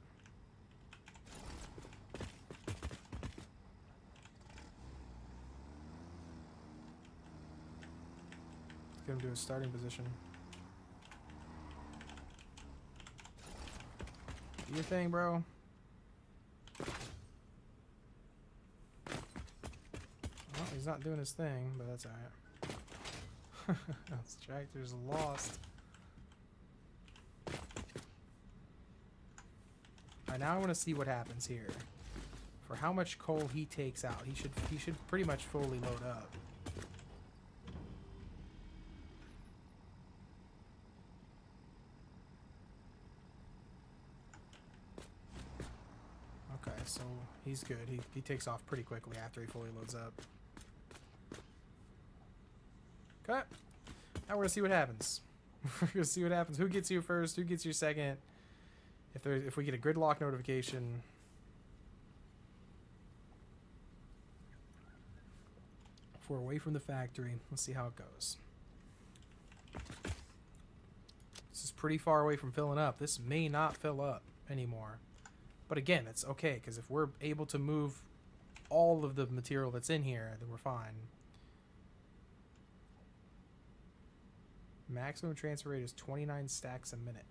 Get him to his starting position. Do your thing, bro. Well, he's not doing his thing, but that's alright. This tractor's lost. Alright, now I want to see what happens here. For how much coal he takes out, he should pretty much fully load up. Okay, so he's good. He takes off pretty quickly after he fully loads up. Okay. Now we're gonna see what happens. We're gonna see what happens. Who gets you first? Who gets you second? If we get a gridlock notification. If we're away from the factory, let's see how it goes. This is pretty far away from filling up. This may not fill up anymore. But again, it's okay, because if we're able to move all of the material that's in here, then we're fine. Maximum transfer rate is 29 stacks a minute.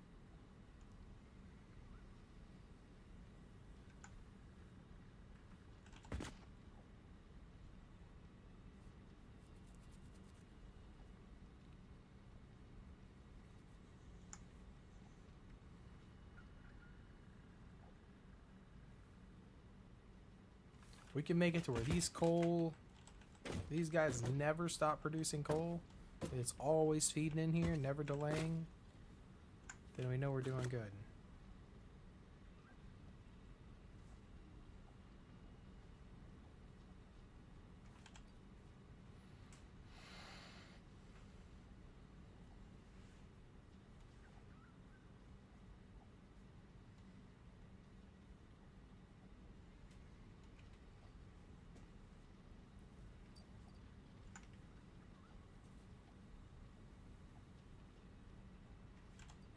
We can make it to where these guys never stop producing coal. It's always feeding in here, never delaying. Then we know we're doing good.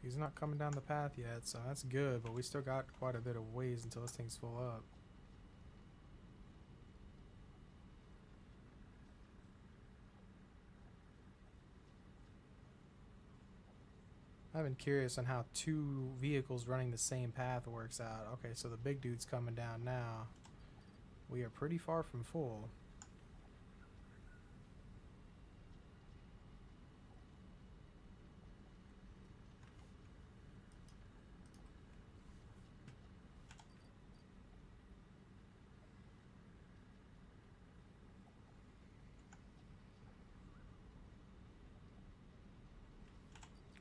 He's not coming down the path yet, so that's good, but we still got quite a bit of ways until this thing's full up. I've been curious on how two vehicles running the same path works out. Okay, so the big dude's coming down now. We are pretty far from full.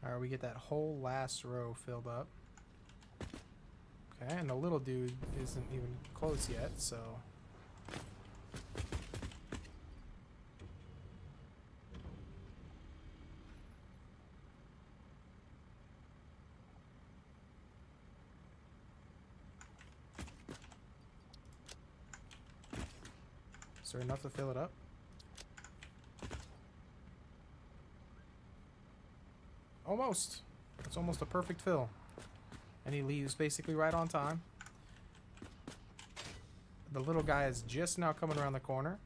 Alright, we get that whole last row filled up. Okay, and the little dude isn't even close yet, so... Is there enough to fill it up? Almost. It's almost a perfect fill. And he leaves basically right on time. The little guy is just now coming around the corner.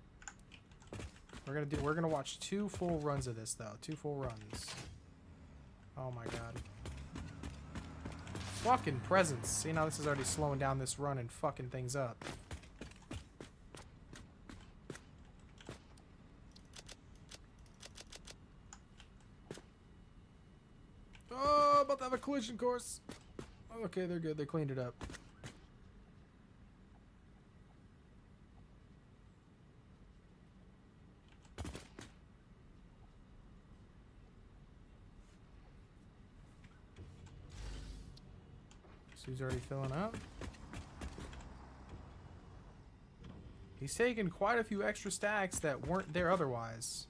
We're gonna watch 2 full runs of this though. 2 full runs. Oh my god. Fucking presence. See, now this is already slowing down this run and fucking things up. About to have a collision course. Okay, they're good. They cleaned it up. So he's already filling up. He's taking quite a few extra stacks that weren't there otherwise.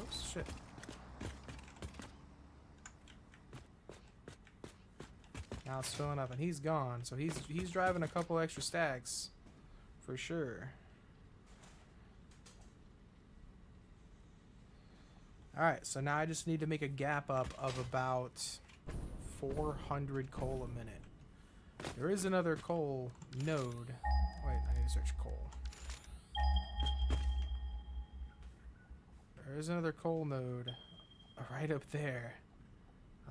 Oops, shit. Now it's filling up and he's gone. So he's driving a couple extra stacks for sure. Alright, so now I just need to make a gap up of about 400 coal a minute. There is another coal node. Wait, I need to search coal. There is another coal node right up there.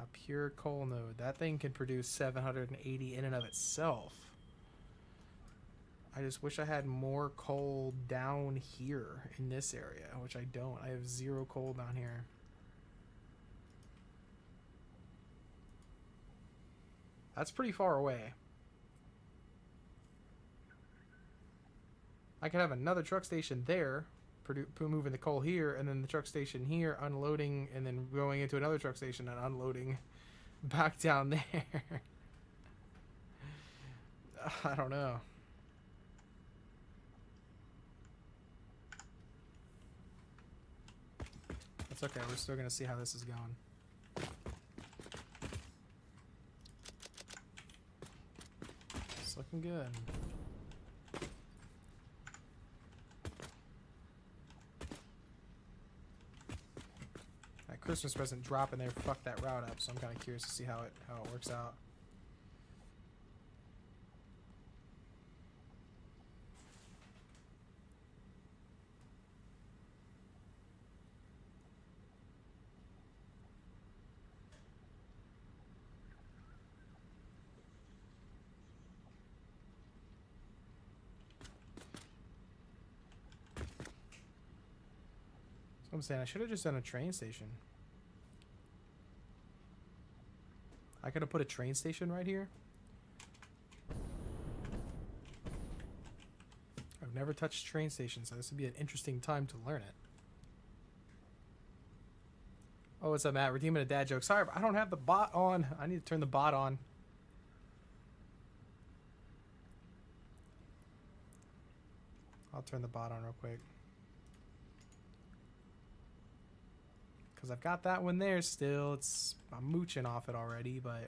A pure coal node. That thing can produce 780 in and of itself. I just wish I had more coal down here in this area, which I don't. I have 0 coal down here. That's pretty far away. I could have another truck station there, moving the coal here, and then the truck station here unloading, and then going into another truck station and unloading back down there. I don't know. That's okay. We're still going to see how this is going. It's looking good. That Christmas present dropping there fucked that route up, so I'm kind of curious to see how it works out. I'm saying I should have just done a train station. I could have put a train station right here. I've never touched train stations, so this would be an interesting time to learn it. Oh, what's up, Matt? Redeeming a dad joke. Sorry, I don't have the bot on. I need to turn the bot on. I'll turn the bot on real quick. Because I've got that one there still. I'm mooching off it already, but...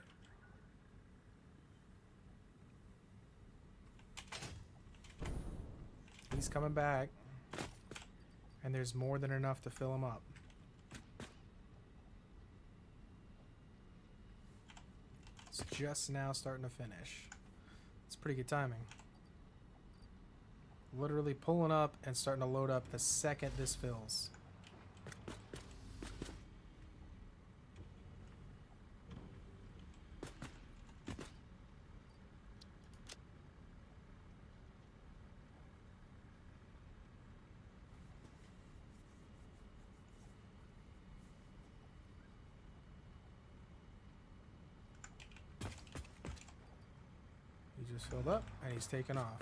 he's coming back. And there's more than enough to fill him up. It's just now starting to finish. It's pretty good timing. Literally pulling up and starting to load up the second this fills. He just filled up and he's taking off.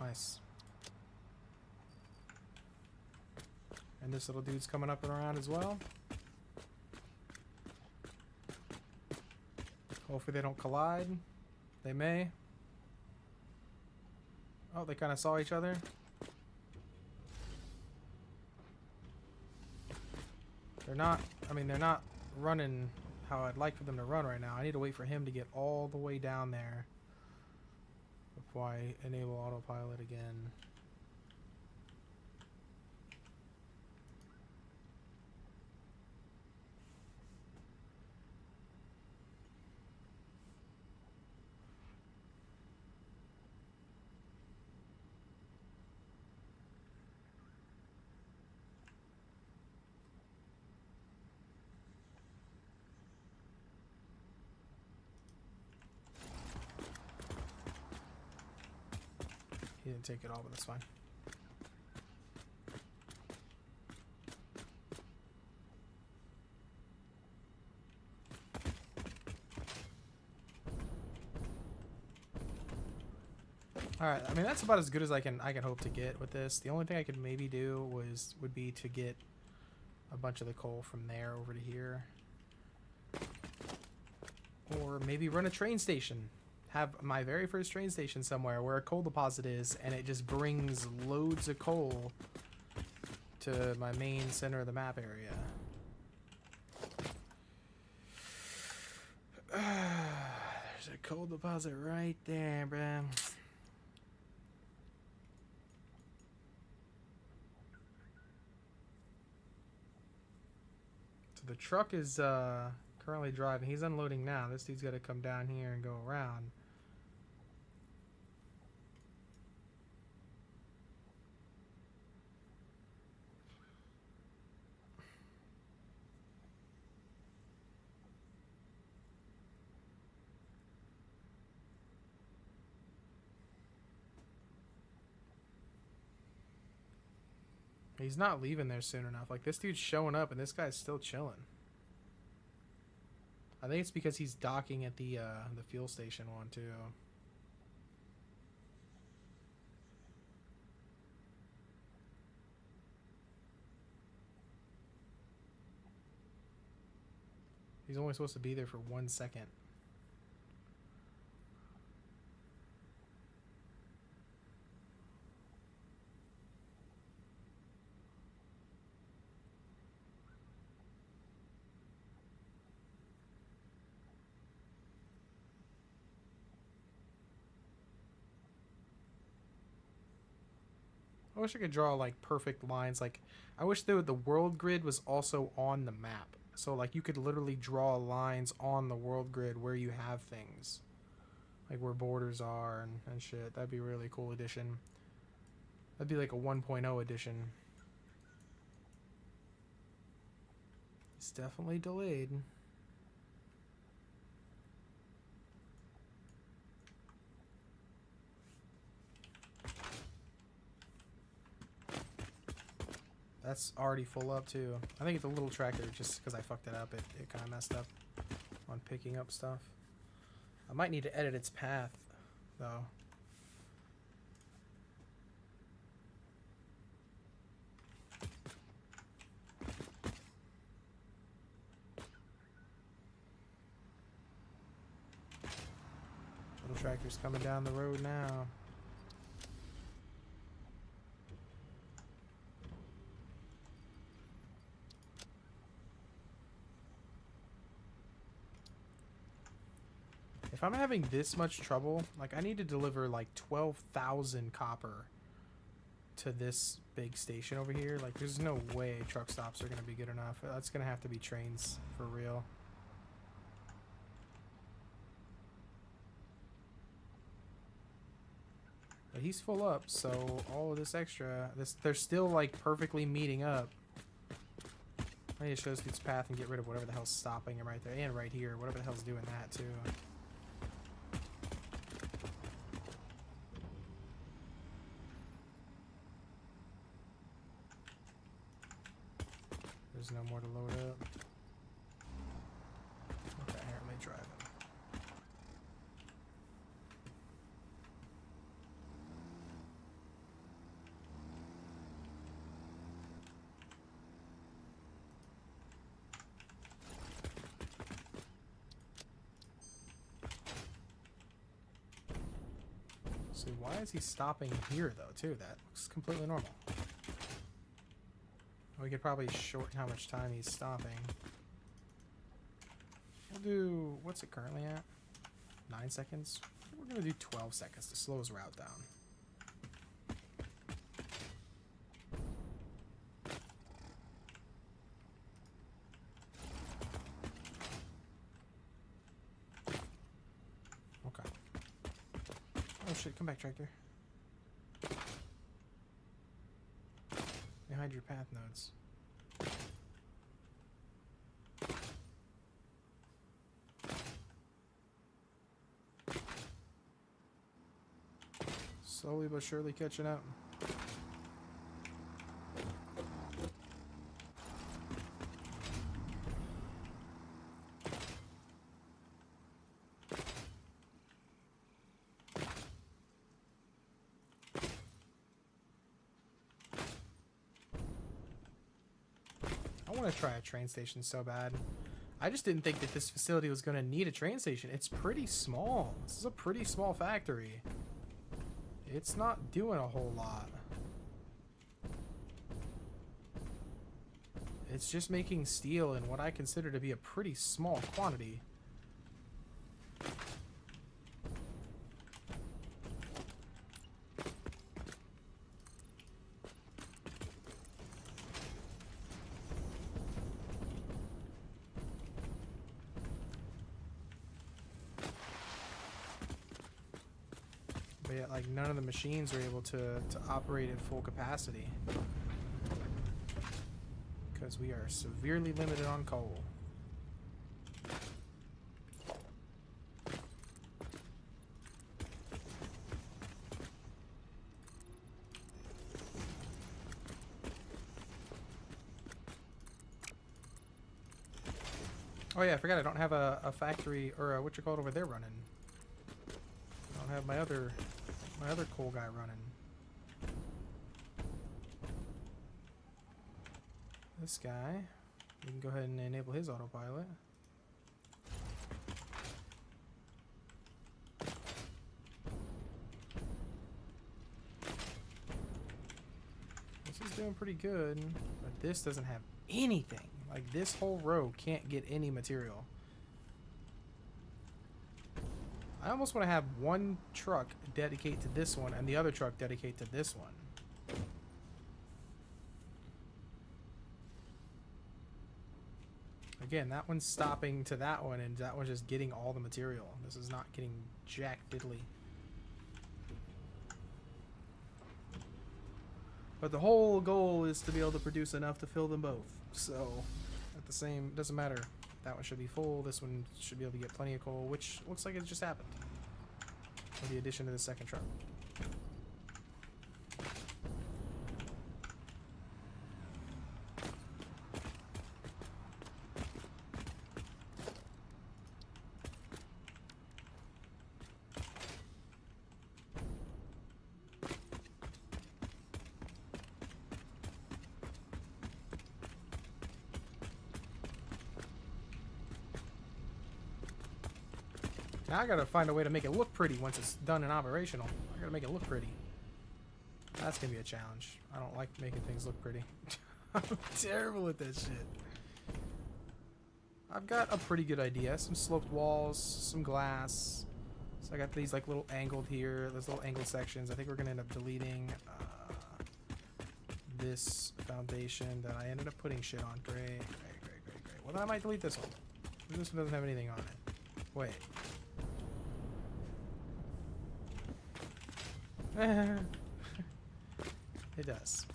Nice. And this little dude's coming up and around as well. Hopefully they don't collide. They may. Oh, they kind of saw each other. They're not, they're not running how I'd like for them to run right now. I need to wait for him to get all the way down there before I enable autopilot again. He didn't take it all, but that's fine. Alright, that's about as good as I can hope to get with this. The only thing I could maybe do would be to get a bunch of the coal from there over to here. Or maybe run a train station. Have my very first train station somewhere where a coal deposit is, and it just brings loads of coal to my main center of the map area. There's a coal deposit right there, bruh. So the truck is currently driving. He's unloading now. This dude's got to come down here and go around. He's not leaving there soon enough. Like, this dude's showing up and this guy's still chilling. I think it's because he's docking at the fuel station one too. He's only supposed to be there for 1 second. I wish I could draw like perfect lines. Like, I wish the world grid was also on the map. So like you could literally draw lines on the world grid where you have things. Like where borders are and shit. That'd be a really cool addition. That'd be like a 1.0 edition. It's definitely delayed. That's already full up too. I think it's a little tractor just because I fucked it up. It kind of messed up on picking up stuff. I might need to edit its path though. Little tractor's coming down the road now. If I'm having this much trouble, like I need to deliver like 12,000 copper to this big station over here. Like there's no way truck stops are going to be good enough. That's going to have to be trains for real. But he's full up, so all of this extra, they're still like perfectly meeting up. I need to show this dude's path and get rid of whatever the hell's stopping him right there. And right here, whatever the hell's doing that too. There's no more to load up. Okay, here, let me drive him. See, why is he stopping here though too? That looks completely normal. We could probably shorten how much time he's stopping. We'll do, what's it currently at? 9 seconds? We're gonna do 12 seconds to slow his route down. Okay. Oh shit, come back, tractor. Behind your path nodes. Slowly but surely catching up. I want to try a train station so bad. I just didn't think that this facility was going to need a train station. It's pretty small. This is a pretty small factory. It's not doing a whole lot. It's just making steel in what I consider to be a pretty small quantity. But yet, like, none of the machines are able to operate at full capacity. Because we are severely limited on coal. Oh yeah, I forgot I don't have a factory or a, what you call it over there running. I don't have my other coal guy running. This guy, we can go ahead and enable his autopilot. This is doing pretty good, but this doesn't have anything. Like, this whole row can't get any material. I almost want to have one truck dedicate to this one and the other truck dedicate to this one. Again, that one's stopping to that one, and that one's just getting all the material. This is not getting jack diddly. But the whole goal is to be able to produce enough to fill them both. So, at the same, doesn't matter. That one should be full. This one should be able to get plenty of coal, which looks like it just happened with the addition of the second truck. Now I gotta find a way to make it look pretty once it's done and operational. I gotta make it look pretty. That's gonna be a challenge. I don't like making things look pretty. I'm terrible at that shit. I've got a pretty good idea. Some sloped walls, some glass. So I got these like little angled here, those little angled sections. I think we're gonna end up deleting this foundation that I ended up putting shit on. Great. Well, then I might delete this one. This one doesn't have anything on it. Wait. It does.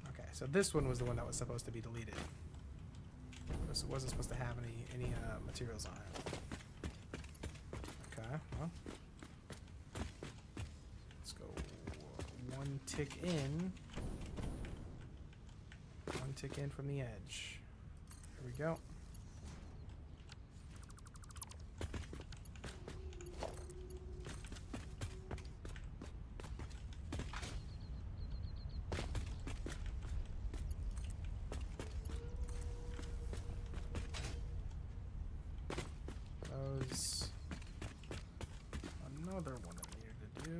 Okay, so this one was the one that was supposed to be deleted. This wasn't supposed to have any materials on it. Okay, well. Let's go one tick in. One tick in from the edge. Here we go. Another one I needed to do.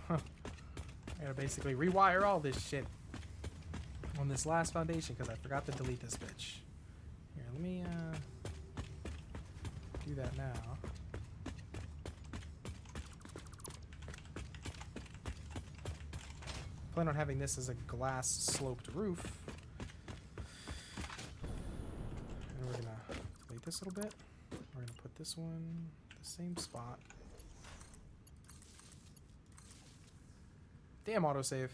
Huh. I gotta basically rewire all this shit on this last foundation because I forgot to delete this bitch. Here, let me do that now. Plan on having this as a glass sloped roof. And we're gonna delete this a little bit. We're gonna put this one the same spot. Damn autosave.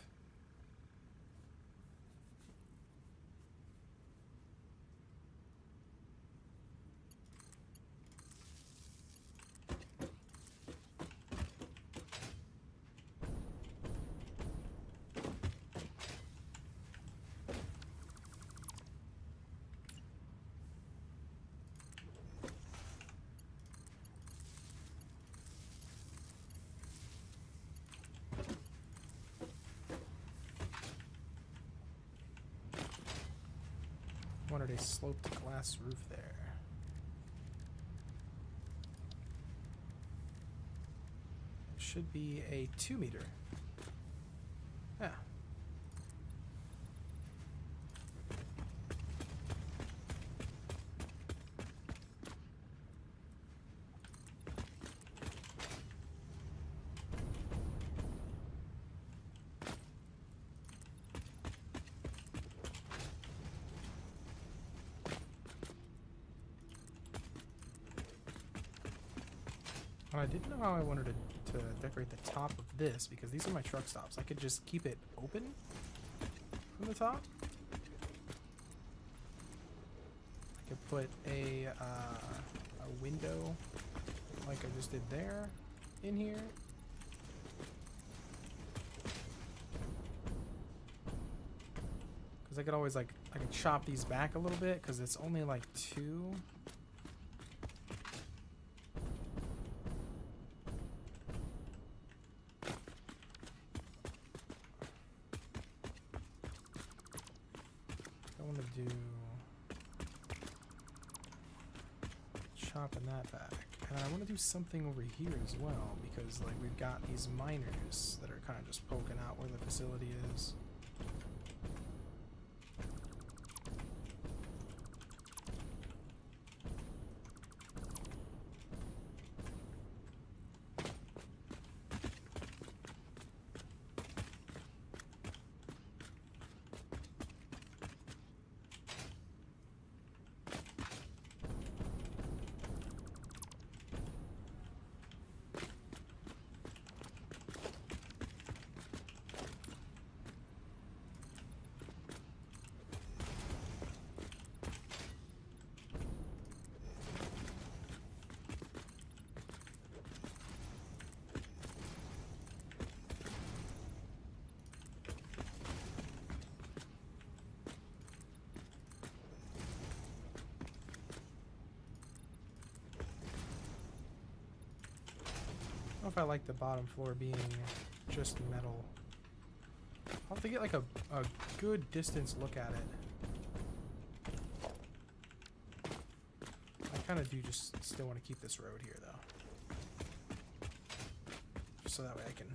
Wanted a sloped glass roof there. Should be a 2 meter. Yeah. I didn't know how I wanted to decorate the top of this because these are my truck stops. I could just keep it open from the top. I could put a a window like I just did there in here. Because I could always like, I could chop these back a little bit because it's only like 2. I want to do chopping that back. And I want to do something over here as well because like we've got these miners that are kind of just poking out where the facility is. I don't know if I like the bottom floor being just metal. I'll have to get like a good distance look at it. I kind of do just still want to keep this road here though. Just so that way I can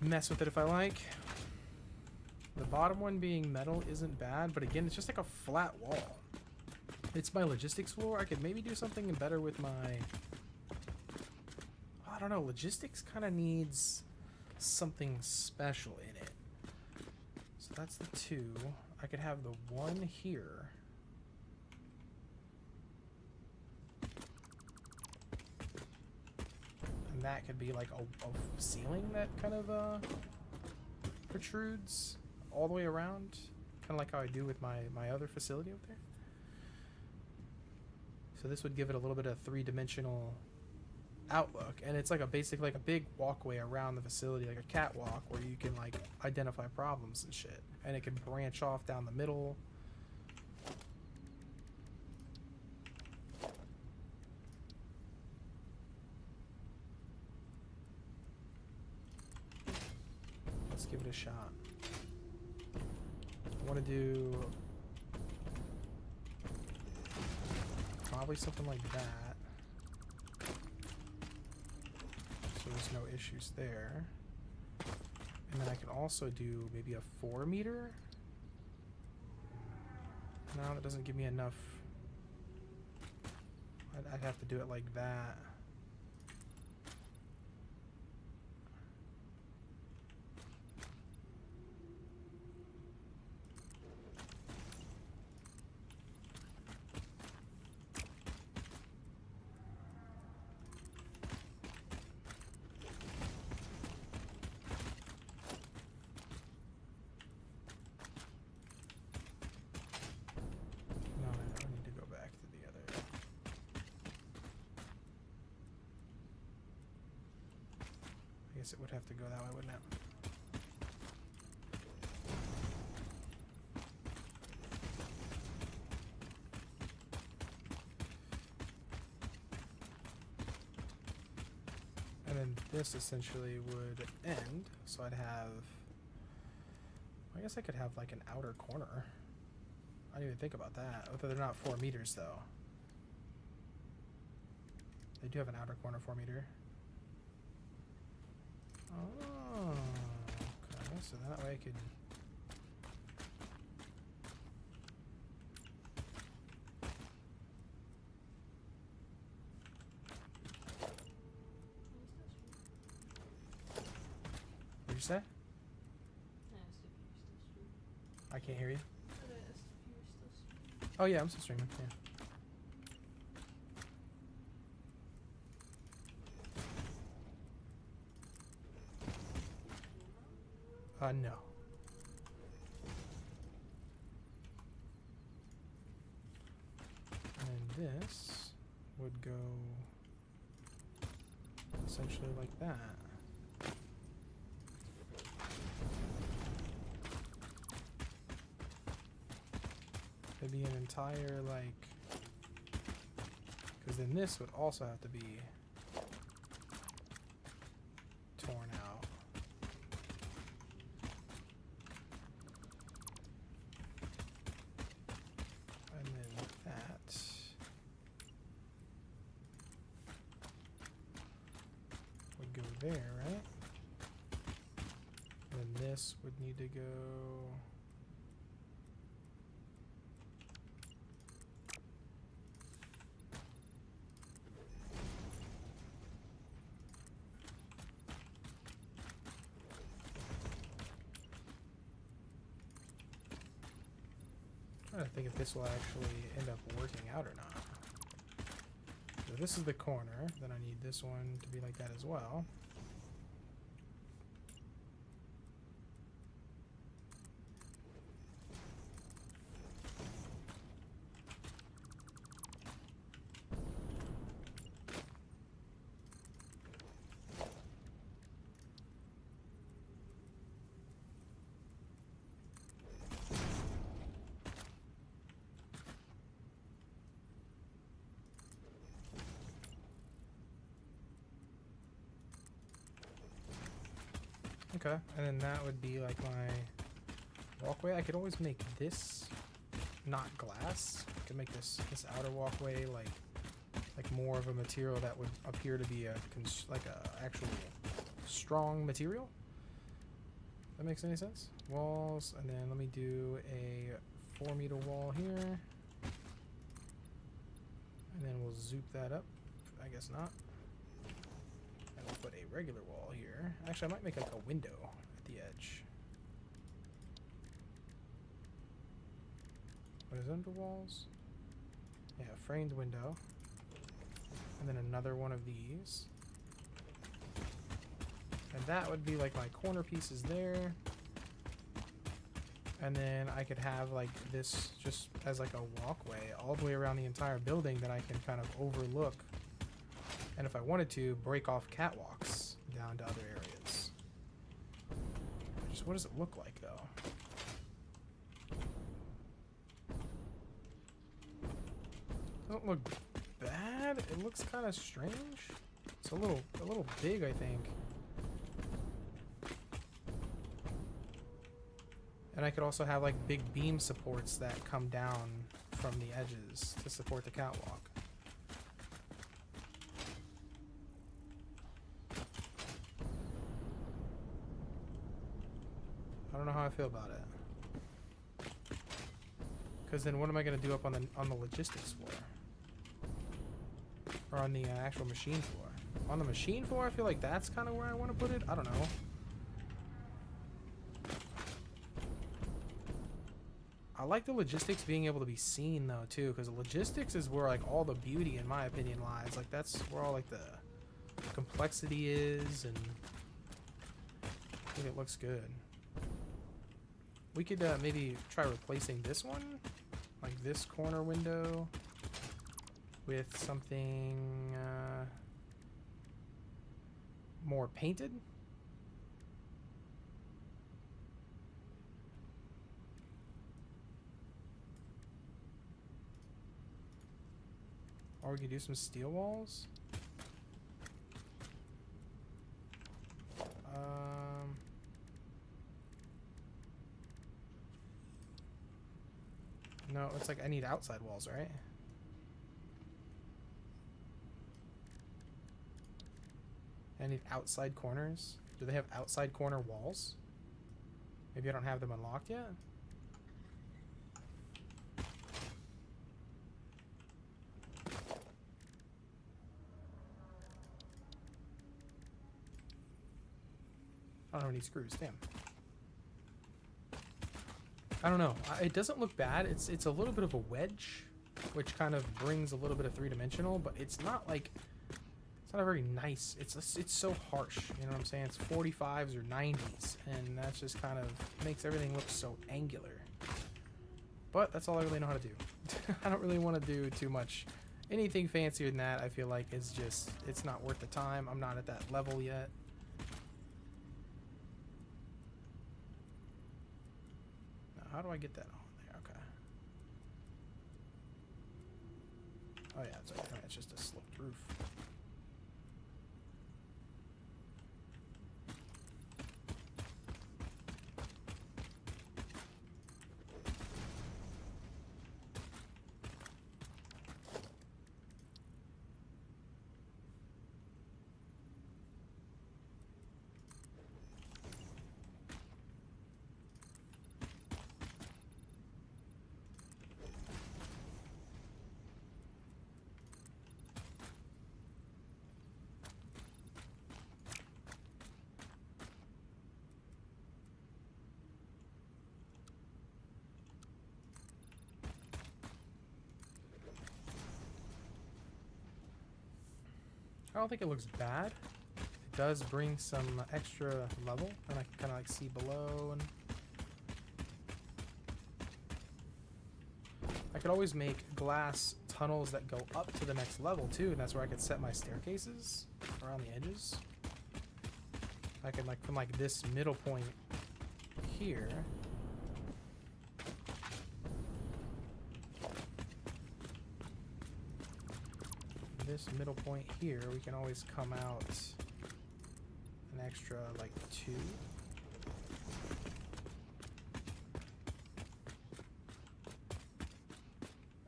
mess with it if I like. The bottom one being metal isn't bad, but again, it's just like a flat wall. It's my logistics floor. I could maybe do something better with my... I don't know, logistics kind of needs something special in it. So that's the 2. I could have the 1 here. And that could be like a ceiling that kind of protrudes all the way around. Kind of like how I do with my other facility over there. So this would give it a little bit of 3-dimensional outlook, and it's like a basically like a big walkway around the facility, like a catwalk where you can like identify problems and shit, and it can branch off down the middle. Let's give it a shot. I want to do probably something like that. So there's no issues there. And then I can also do maybe a 4 meter. No, that doesn't give me enough. I'd have to do it like that. It would have to go that way, wouldn't it? And then this essentially would end, so I'd have, I guess I could have like an outer corner. I didn't even think about that. Although they're not 4 meters though. They do have an outer corner 4 meter. Oh, okay, so that way I could... What'd you say? I can't hear you. Oh yeah, I'm still streaming, yeah. No. And this would go essentially like that. Maybe an entire, like, because then this would also have to be torn out. And then that would go there, right? And then this would need to go... I'm trying to think if this will actually end up working out or not. So this is the corner, then I need this one to be like that as well. Okay, and then that would be like my walkway. I could always make this not glass. I could make this outer walkway like more of a material that would appear to be a actual strong material. That makes any sense? Walls, and then let me do a 4-meter wall here, and then we'll zoop that up. I guess not. And we'll put a regular wall here. Actually, I might make like a window at the edge. What is under walls? Yeah, framed window. And then another one of these. And that would be like my corner pieces there. And then I could have like this just as like a walkway all the way around the entire building that I can kind of overlook. And if I wanted to, break off catwalks down to other areas. Just what does it look like though? Doesn't look bad. It looks kind of strange. It's a little big, I think. And I could also have like big beam supports that come down from the edges to support the catwalk. I don't know how I feel about it. Because then what am I going to do up on the logistics floor? Or on the actual machine floor? On the machine floor, I feel like that's kind of where I want to put it. I don't know. I like the logistics being able to be seen though too, because logistics is where like all the beauty, in my opinion, lies. Like that's where all like the complexity is, and I think it looks good. We could maybe try replacing this one, like this corner window, with something more painted. Or we could do some steel walls. No, it's like I need outside walls, right? I need outside corners. Do they have outside corner walls? Maybe I don't have them unlocked yet? I don't have any screws, damn. I don't know. It doesn't look bad. It's a little bit of a wedge, which kind of brings a little bit of three-dimensional, but it's not like, it's not a very nice, it's so harsh, you know what I'm saying? It's 45s or 90s, and that's just kind of makes everything look so angular. But that's all I really know how to do. I don't really want to do too much Anything fancier than that, I feel like is just, it's not worth the time. I'm not at that level yet. Now, how do I get that on there? Okay. Oh yeah, it's, okay. It's just a sloped roof. I don't think it looks bad. It does bring some extra level, and I can kind of like see below, and I could always make glass tunnels that go up to the next level too, and that's where I could set my staircases around the edges. I could like from like this middle point here. This middle point here, we can always come out an extra like 2.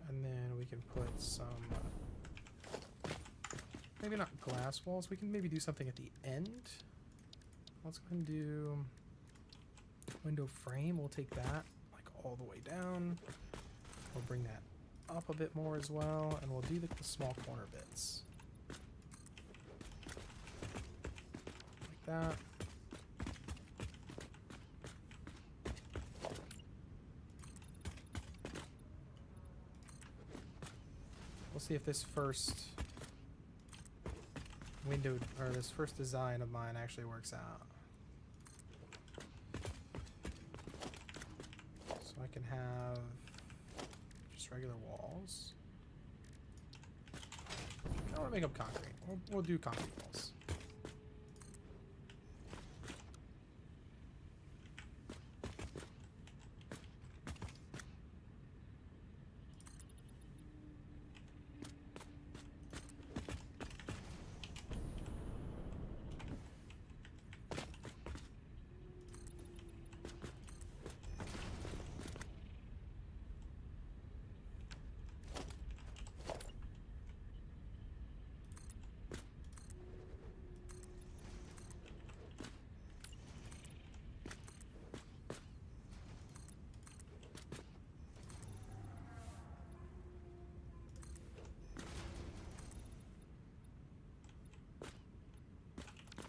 And then we can put some, maybe not glass walls, we can maybe do something at the end. Let's go ahead and do window frame. We'll take that like all the way down. We'll bring that up a bit more as well, and we'll do the small corner bits like that. We'll see if this first window or this first design of mine actually works out. So I can have regular walls. I don't want to make them concrete. We'll do concrete walls.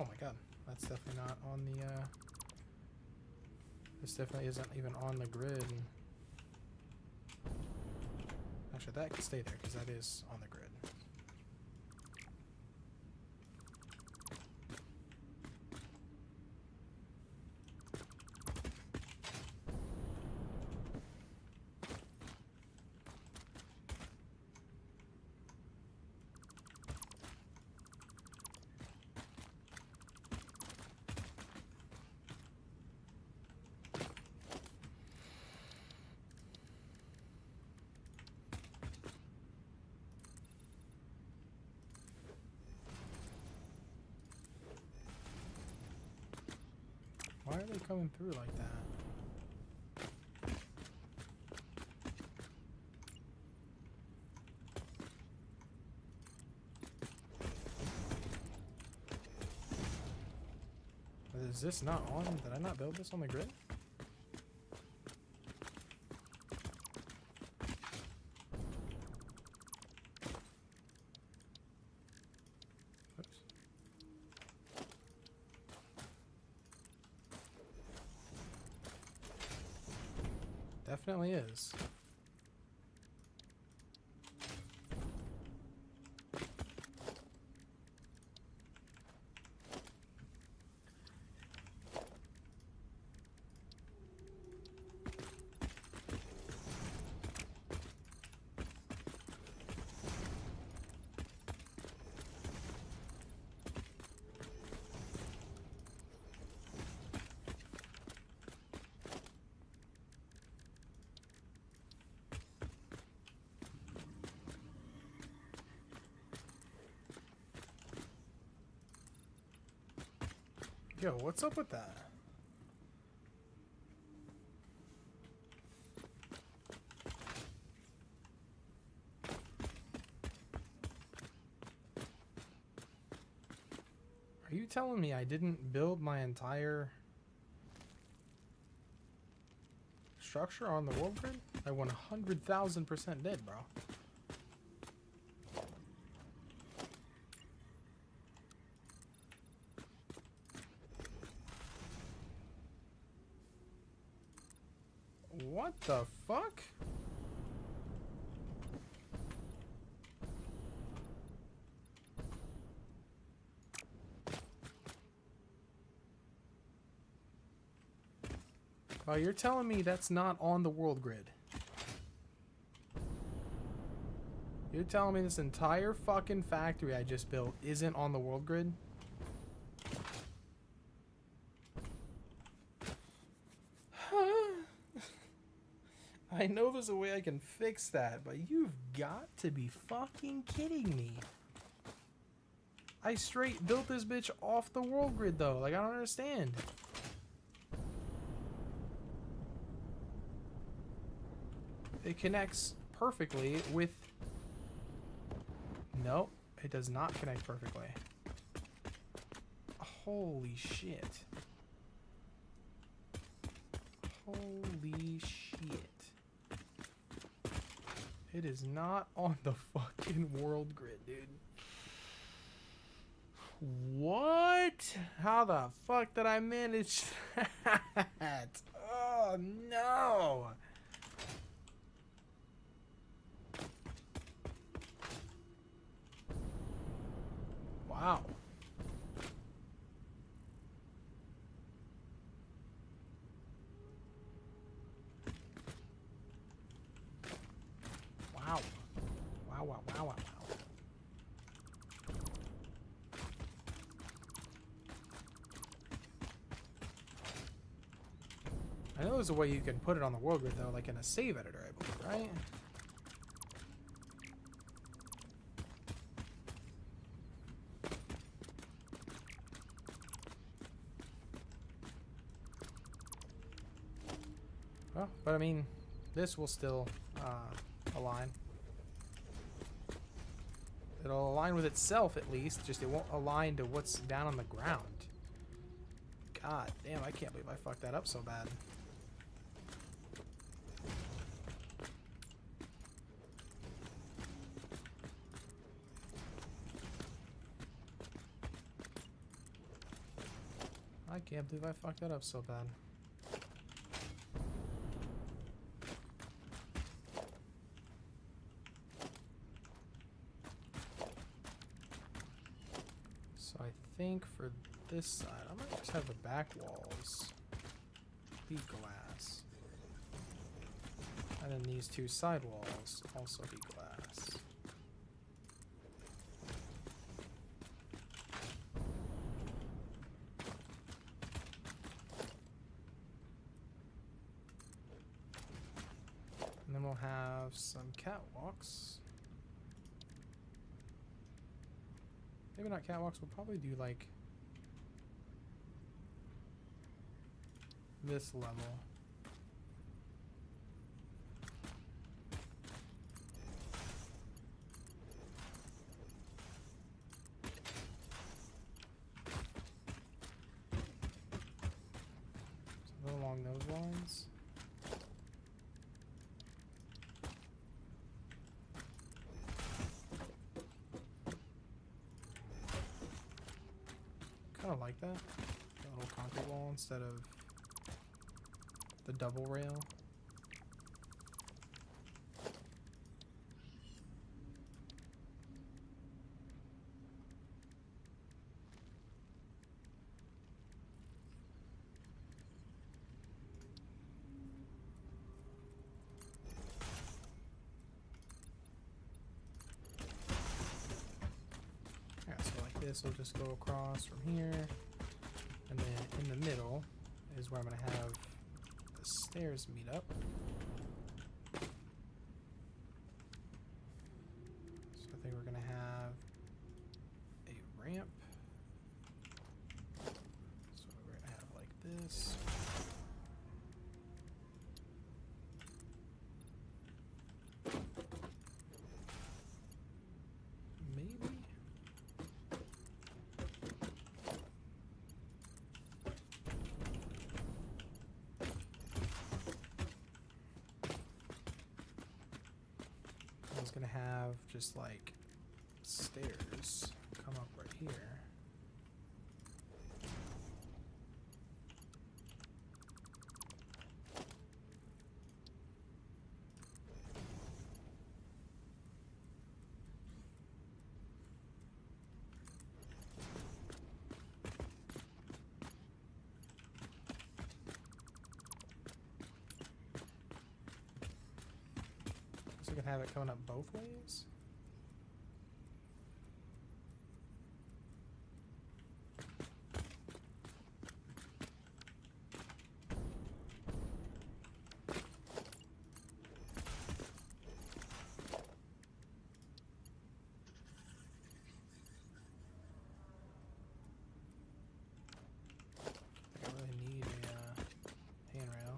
Oh my god, that's definitely not on the, this definitely isn't even on the grid. Actually, that can stay there, because that is on the grid. Why are they coming through like that? Is this not on? Did I not build this on the grid? Oops. Definitely is. Yo, what's up with that? Are you telling me I didn't build my entire structure on the world grid? I 100,000% did, bro. What the fuck? Oh, you're telling me that's not on the world grid? You're telling me this entire fucking factory I just built isn't on the world grid? I know there's a way I can fix that, but you've got to be fucking kidding me. I straight built this bitch off the world grid though. Like, I don't understand. It connects perfectly with... Nope, it does not connect perfectly. Holy shit. Holy shit. It is not on the fucking world grid, dude. What? How the fuck did I manage that? Oh, no. Wow. Wow. Wow, wow, wow, wow. I know there's a way you can put it on the world grid though, like in a save editor, I believe, right? Well, but I mean, this will still align. It'll align with itself at least, just it won't align to what's down on the ground. God damn, I can't believe I fucked that up so bad. I can't believe I fucked that up so bad. So I think for this side, I might just have the back walls be glass. And then these two side walls also be glass. And then we'll have some catwalks. Maybe not catwalks, we'll probably do like this level. Something along those lines. Kind of like that. A little concrete wall instead of the double rail. Yeah, so like this will just go across from here, and then in the middle is where I'm gonna have the stairs meet up. So I think we're gonna have a ramp. So gonna have just like stairs come up right here. So we can have it coming up both ways. I really need a handrail.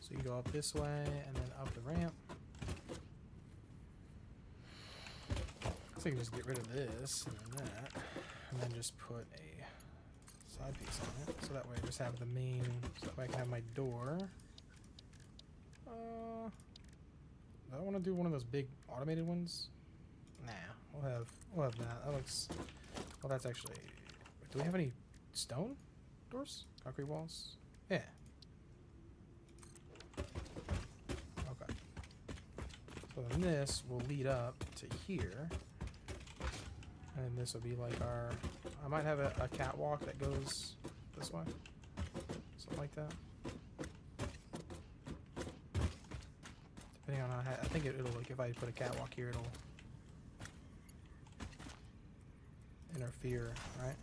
So you go up this way and then up the ramp. So you can just get rid of this and then that, and then just put a side piece on it. So that way I just have the main, so that way I can have my door. I don't want to do one of those big automated ones. Nah, we'll have that. That looks, well, that's actually, do we have any stone doors? Concrete walls? Yeah. Okay. So then this will lead up to here. And this will be like our, I might have a catwalk that goes this way. Something like that. Depending on how, I think it'll, like, if I put a catwalk here, it'll interfere, right?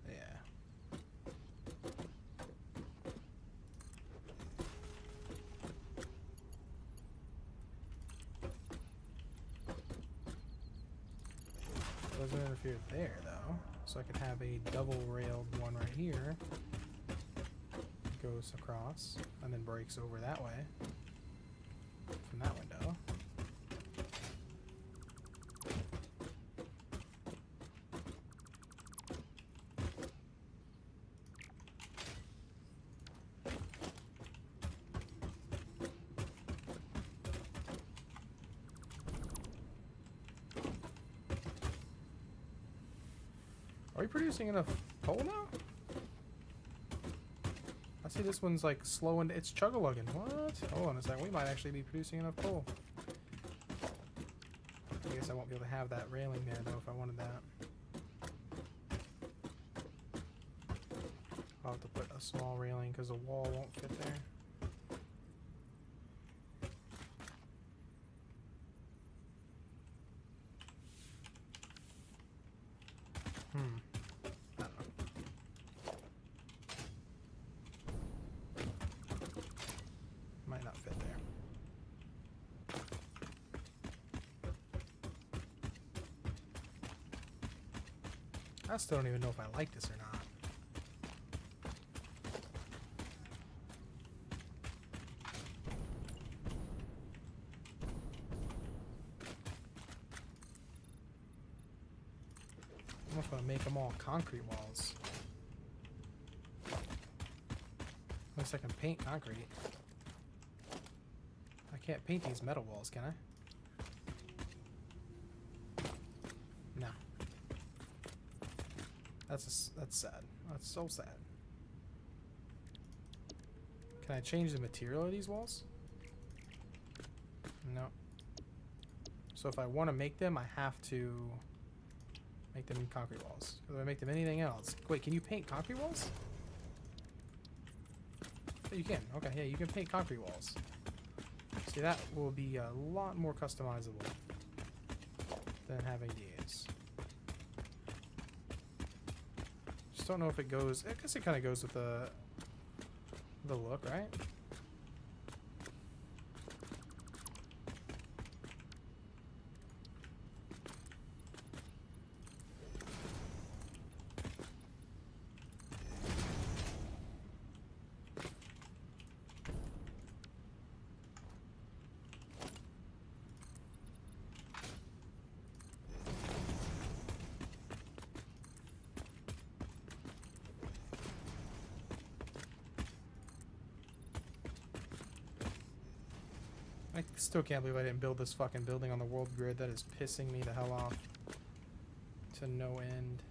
Yeah. Doesn't interfere there though, so I can have a double-railed one right here. Goes across and then breaks over that way from that window. Are we producing enough coal now? I see this one's like slowing. It's chug-a-lugging. What? Hold on a second. We might actually be producing enough coal. I guess I won't be able to have that railing there though if I wanted that. I'll have to put a small railing because the wall won't fit there. I don't know. Might not fit there. I still don't even know if I like this or not. I almost want to make them all concrete walls. Unless I can paint concrete. I can't paint these metal walls, can I? No. That's sad. That's so sad. Can I change the material of these walls? No. So if I want to make them, I have to make them concrete walls. If I make them anything else. Wait, can you paint concrete walls? Oh, you can. Okay, yeah, you can paint concrete walls. See, that will be a lot more customizable than having these. Just don't know if it goes. I guess it kind of goes with the look, right? I still can't believe I didn't build this fucking building on the world grid. That is pissing me the hell off to no end.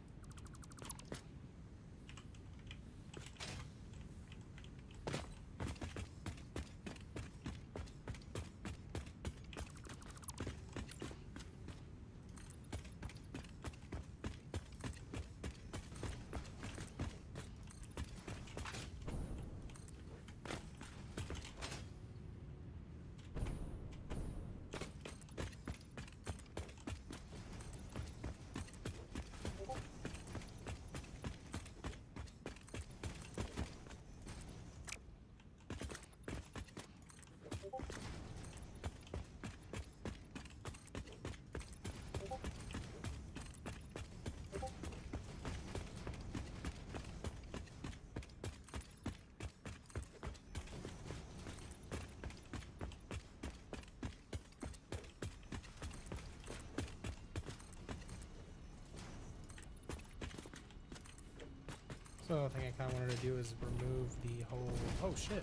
So the thing I kind of wanted to do is remove the whole... Oh, shit.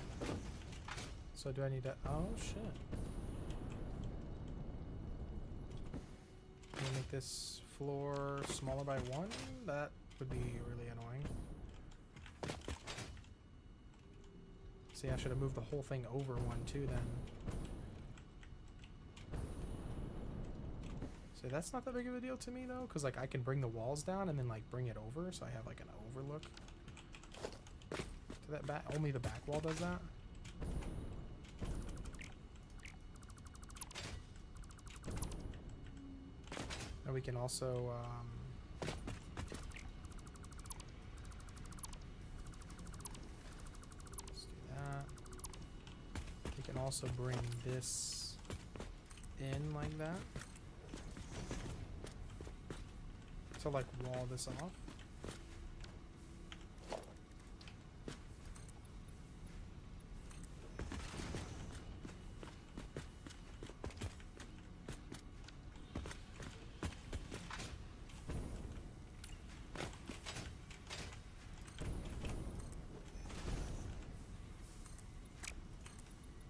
So do I need to... Oh, shit. Can I make this floor smaller by 1? That would be really annoying. See, I should have moved the whole thing over 1 too then. See, that's not that big of a deal to me though, because like I can bring the walls down and then like bring it over, so I have like an overlook to that back. Only the back wall does that. And we can also let's do that. We can also bring this in like that to like wall this off.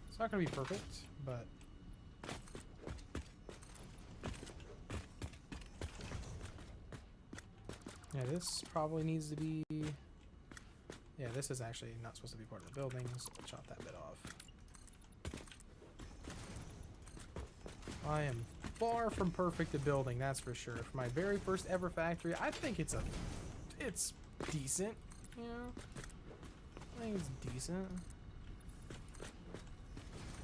It's not going to be perfect, but yeah, this probably needs to be... Yeah, this is actually not supposed to be part of the building, so we'll chop that bit off. I am far from perfect at building, that's for sure. For my very first ever factory, I think it's decent, you know? I think it's decent.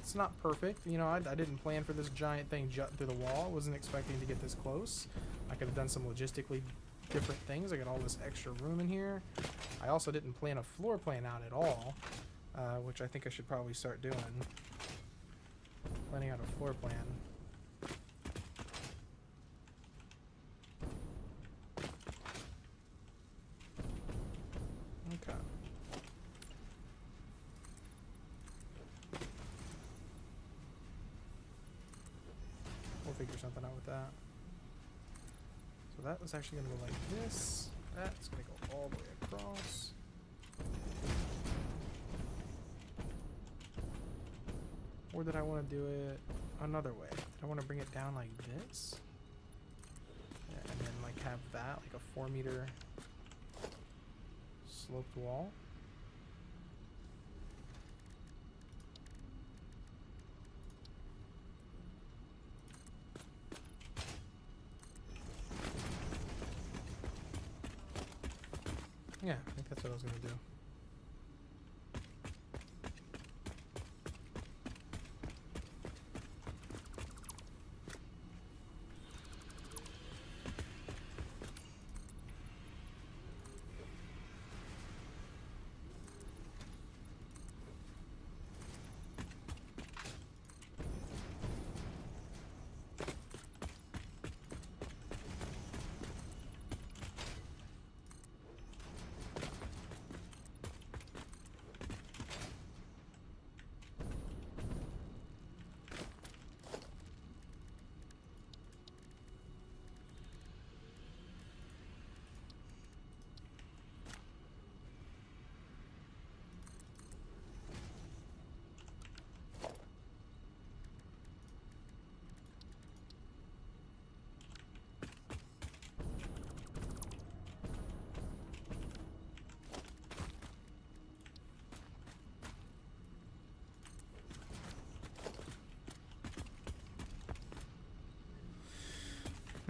It's not perfect, you know, I didn't plan for this giant thing jutting through the wall. I wasn't expecting to get this close. I could have done some logistically different things. I got all this extra room in here. I also didn't plan a floor plan out at all, which I think I should probably start doing. Planning out a floor plan. Okay. We'll figure something out with that. So that was actually going to go like this. That's going to go all the way across. Or did I want to do it another way? Did I want to bring it down like this? Yeah, and then like have that like a 4-meter sloped wall? Yeah, I think that's what I was going to do.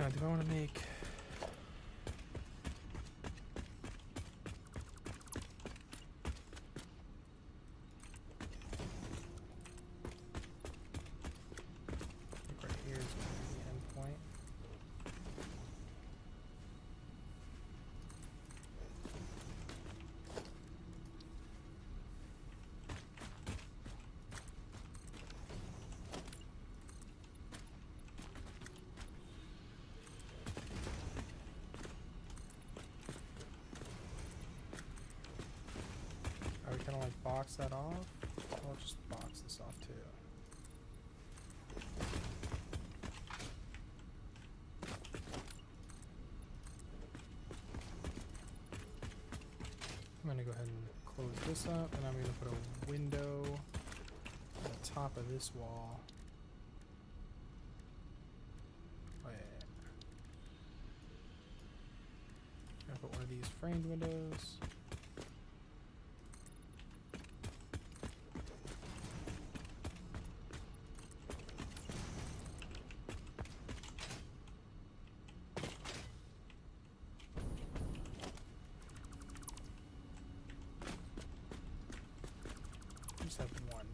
Now, do I want to make... right here is going to be the end point. Are we gonna like box that off? I'll just box this off too. I'm gonna go ahead and close this up, and I'm gonna put a window on the top of this wall. Oh yeah. I'm gonna put one of these framed windows. Just have one.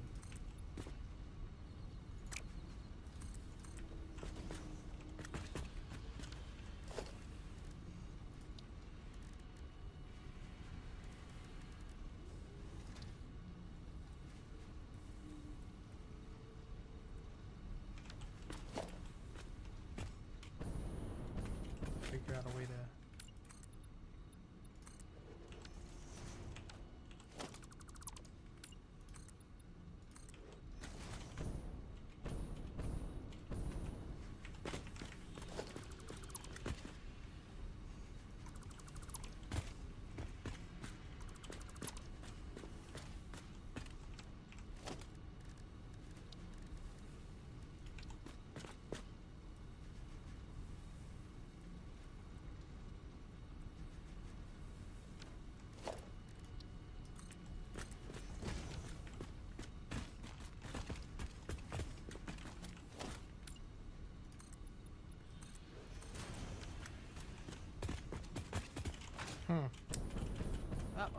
Figure out a way to...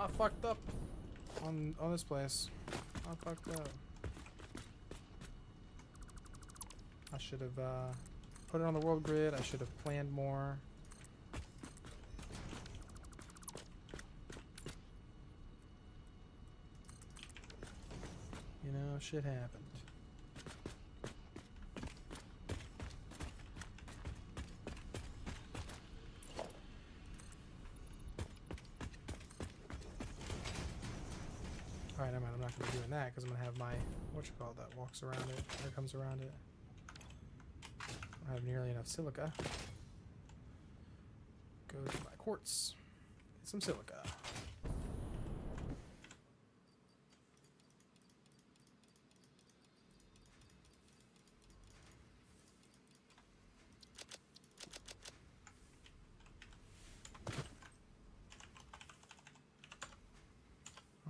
I fucked up on this place. I fucked up. I should have put it on the world grid. I should have planned more. You know, shit happened. Alright, I'm not going to be doing that because I'm going to have my, whatchamacallit, that walks around it, or comes around it. I have nearly enough silica. Go to my quartz. Get some silica.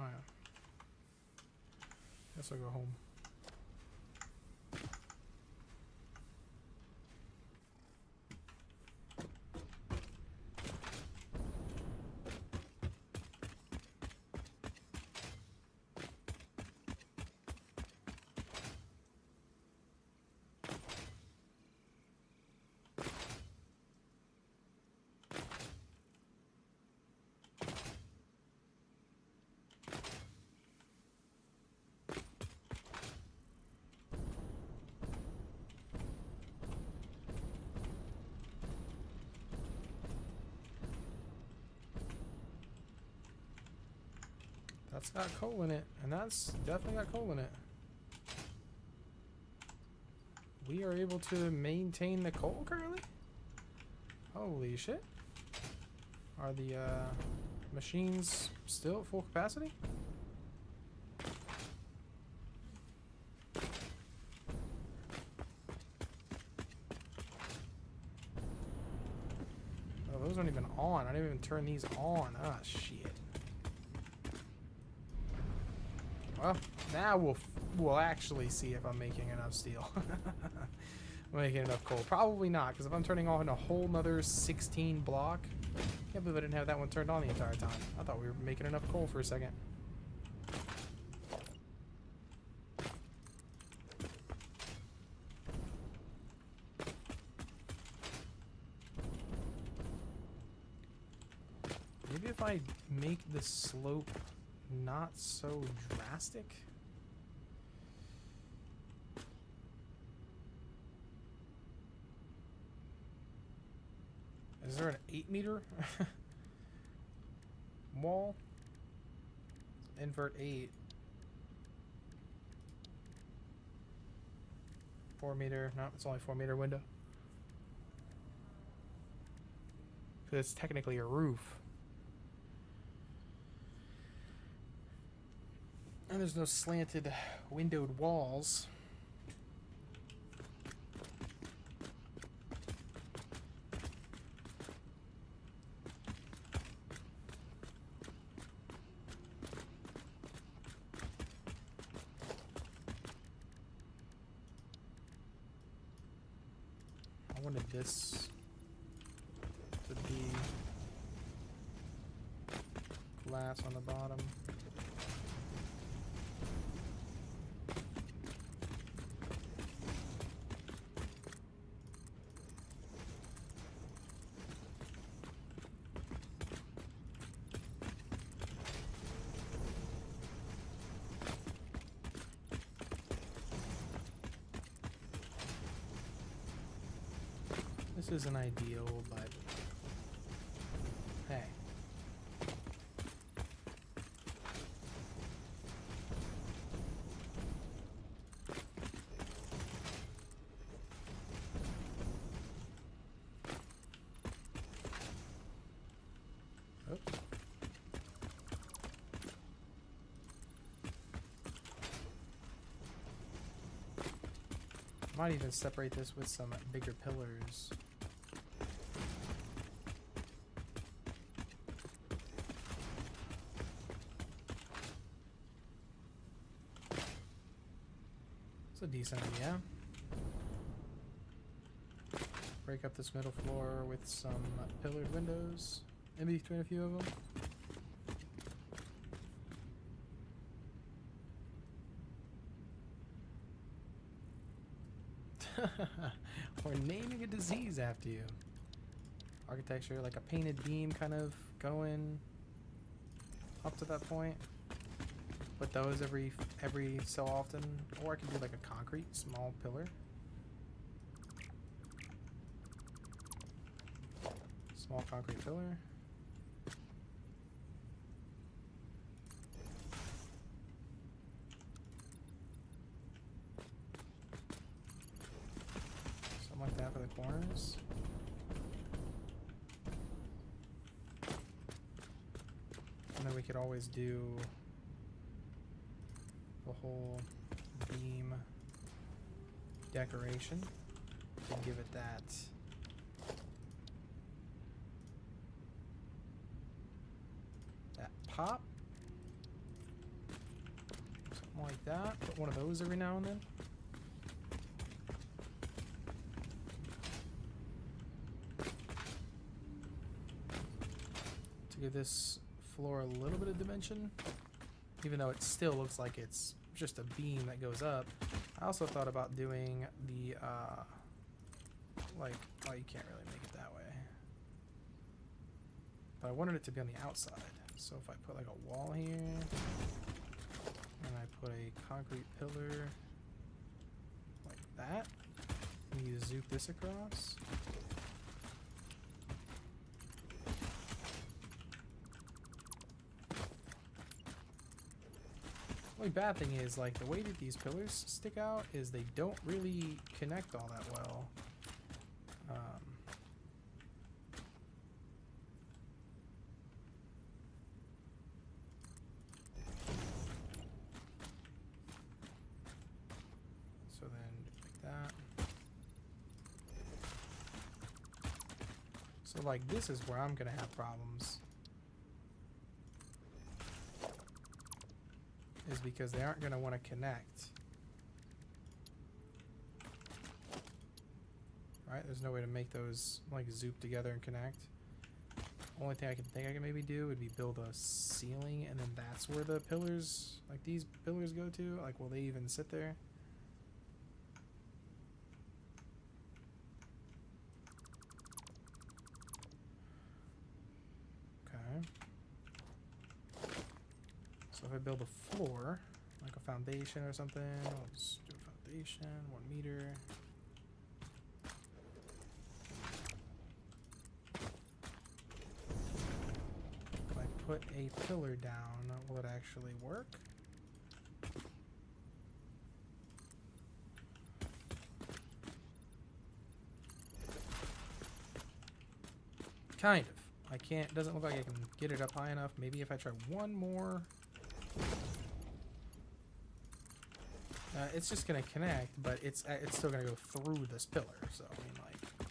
Alright. Guess I'll go home. That's got coal in it, and that's definitely got coal in it. We are able to maintain the coal currently? Holy shit. Are the machines still at full capacity? Oh, those aren't even on. I didn't even turn these on. Ah, shit. Well, now we'll actually see if I'm making enough steel. Making enough coal. Probably not, because if I'm turning on a whole nother 16 block, can't believe I didn't have that one turned on the entire time. I thought we were making enough coal for a second. Maybe if I make the slope not so drastic. Is there an 8-meter wall? Invert 8. 4-meter. No, it's only 4-meter window. Because it's technically a roof. And there's no slanted windowed walls. I wanted this to be glass on the bottom. This isn't ideal, but hey. Oops. Might even separate this with some bigger pillars. It's a decent idea. Break up this middle floor with some pillared windows in between a few of them. We're naming a disease after you. Architecture, like a painted beam kind of going up to that point. Put those every so often. Or I can do like a concrete small pillar. Small concrete pillar. Something like that for the corners. And then we could always do the whole beam decoration to give it that pop. Something like that. Put one of those every now and then. To give this floor a little bit of dimension. Even though it still looks like it's just a beam that goes up. I also thought about doing the, like, oh, you can't really make it that way. But I wanted it to be on the outside. So if I put like a wall here, and I put a concrete pillar like that, and you zoop this across. The only bad thing is, like, the way that these pillars stick out is they don't really connect all that well. So then, like that. So, like, this is where I'm gonna have problems. Is because they aren't going to want to connect. right? There's no way to make those like zoop together and connect. Only thing I can think I can maybe do would be build a ceiling, and then that's where the pillars, like these pillars, go to. Like, will they even sit there? Okay. So if I build a floor, like a foundation or something, let's do a foundation, 1 meter. If I put a pillar down, will it actually work? Kind of. I can't, doesn't look like I can get it up high enough. Maybe if I try one more. It's just gonna connect, but it's still gonna go through this pillar. So I mean, like,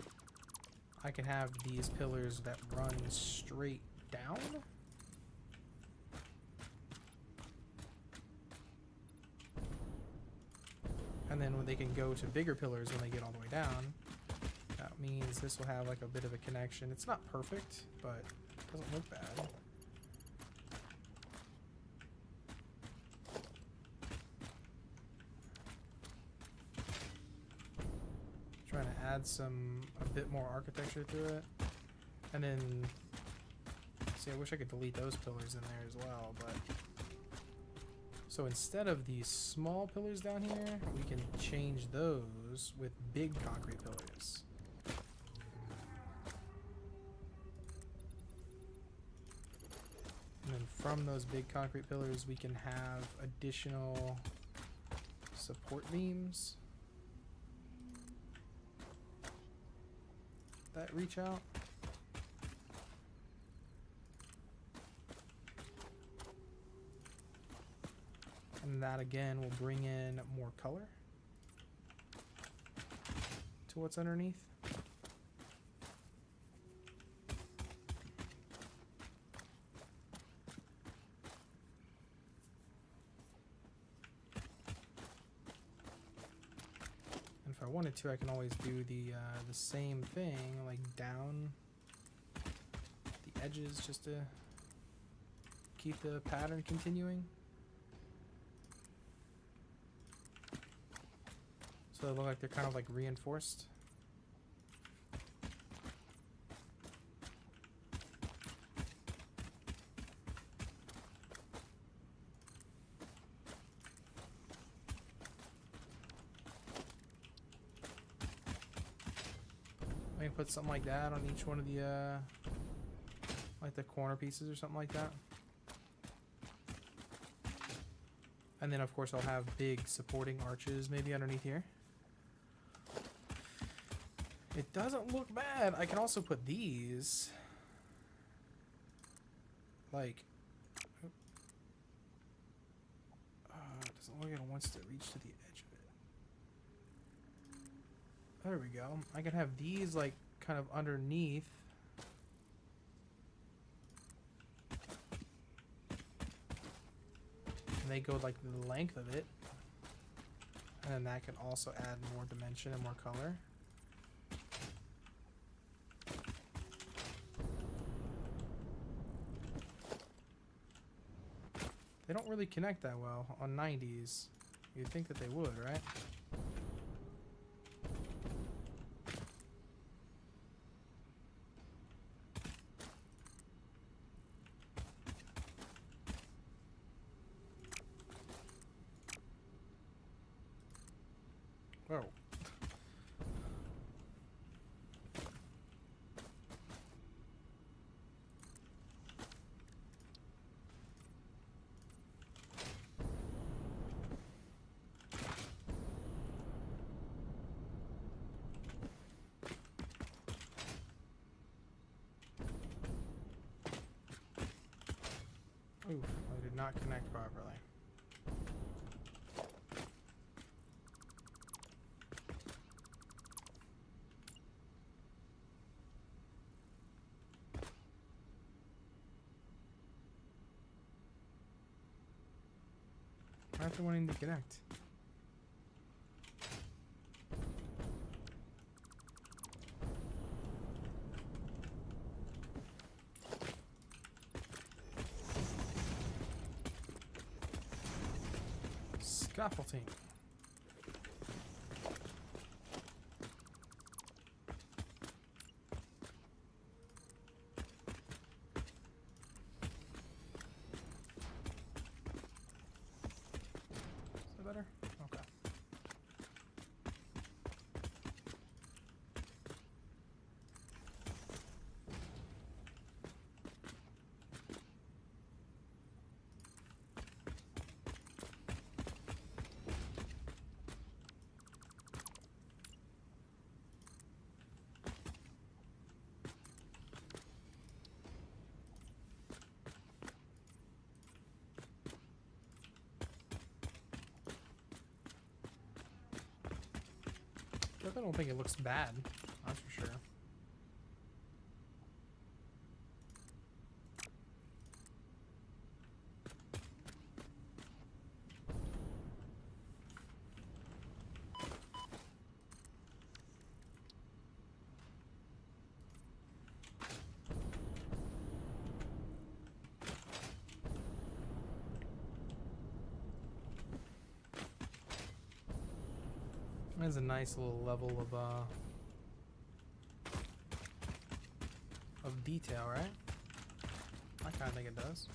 I can have these pillars that run straight down. And then when they can go to bigger pillars when they get all the way down. That means this will have like a bit of a connection. It's not perfect, but it doesn't look bad. Trying to add a bit more architecture to it. And then, see, I wish I could delete those pillars in there as well, but. So instead of these small pillars down here, we can change those with big concrete pillars. And then from those big concrete pillars, we can have additional support beams that reach out. And that again will bring in more color to what's underneath. And if I wanted to, I can always do the same thing, like down the edges, just to keep the pattern continuing. So they look like they're kind of like reinforced. I can put something like that on each one of the like the corner pieces or something like that. And then of course I'll have big supporting arches maybe underneath here. It doesn't look bad. I can also put these like it doesn't look like it wants to reach to the edge of it. There we go. I can have these like kind of underneath. And they go like the length of it. And then that can also add more dimension and more color. They don't really connect that well on 90s. You'd think that they would, right? Whoa. Oof, I did not connect properly. Why aren't they wanting to connect? Scaffolding. Is that better? Okay. I don't think it looks bad, that's for sure. There's a nice little level of detail, right? I kind of think it does.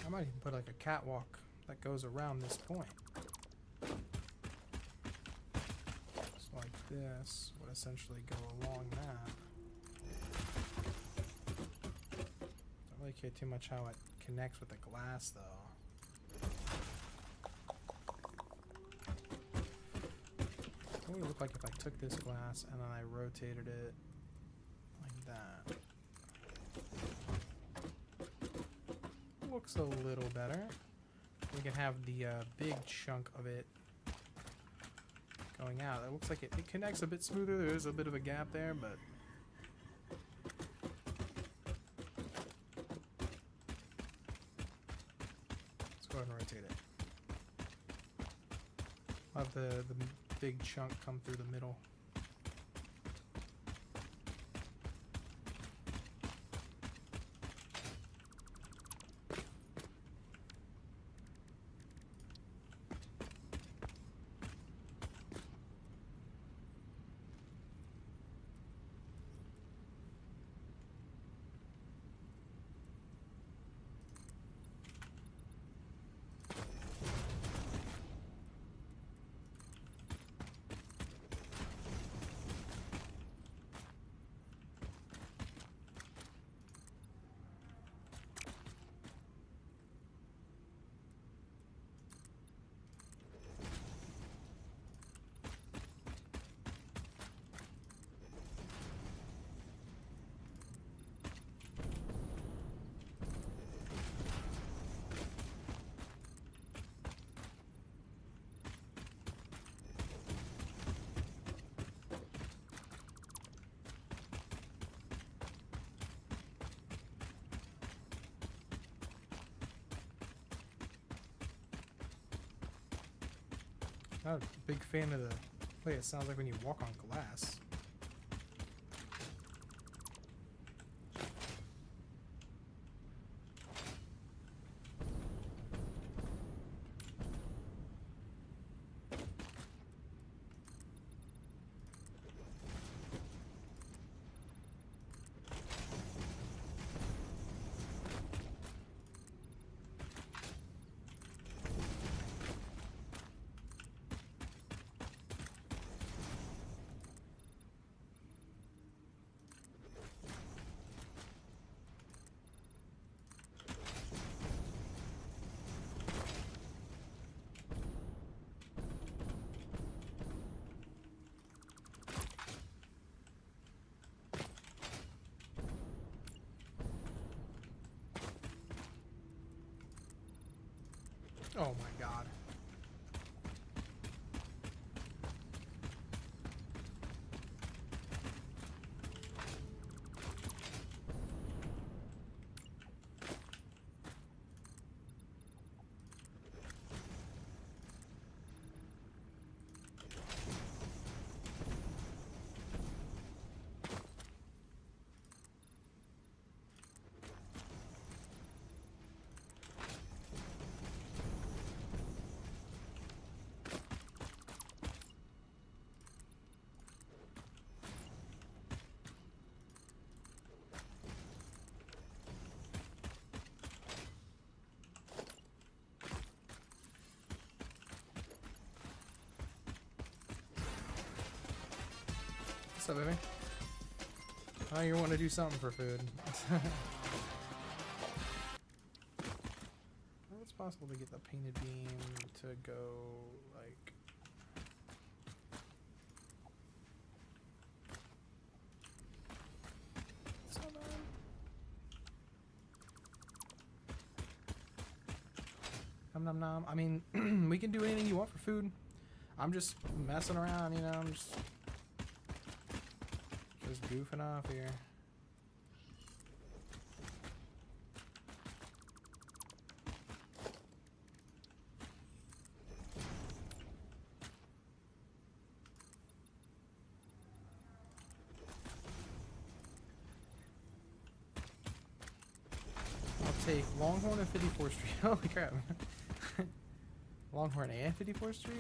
I might even put like a catwalk that goes around this point. So like this would essentially go along that. Don't really care too much how it connects with the glass though. What would it look like if I took this glass and then I rotated it like that? Looks a little better. We can have the big chunk of it going out. It looks like it connects a bit smoother. There is a bit of a gap there, but let's go ahead and rotate it. I'll have the big chunk come through the middle. Not a big fan of the way it sounds like when you walk on glass. Oh my god. What's up, baby? Oh, you want to do something for food. It's possible to get the painted beam to go, like... So bad. Nom nom nom. I mean, we can do anything you want for food. I'm just messing around, you know, I'm just goofing off here. I'll take Longhorn and 54th Street. Holy crap. Longhorn and 54th Street?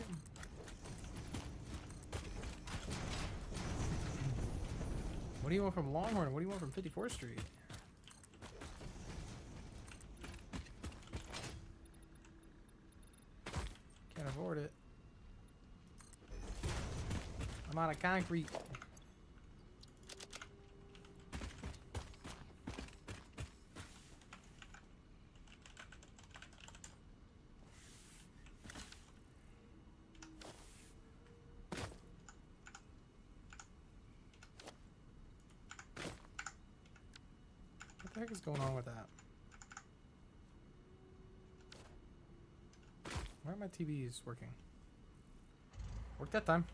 What do you want from Longhorn? What do you want from 54th Street? Can't afford it. I'm out of concrete. What the heck is going on with that? Why are my TVs working? Worked that time.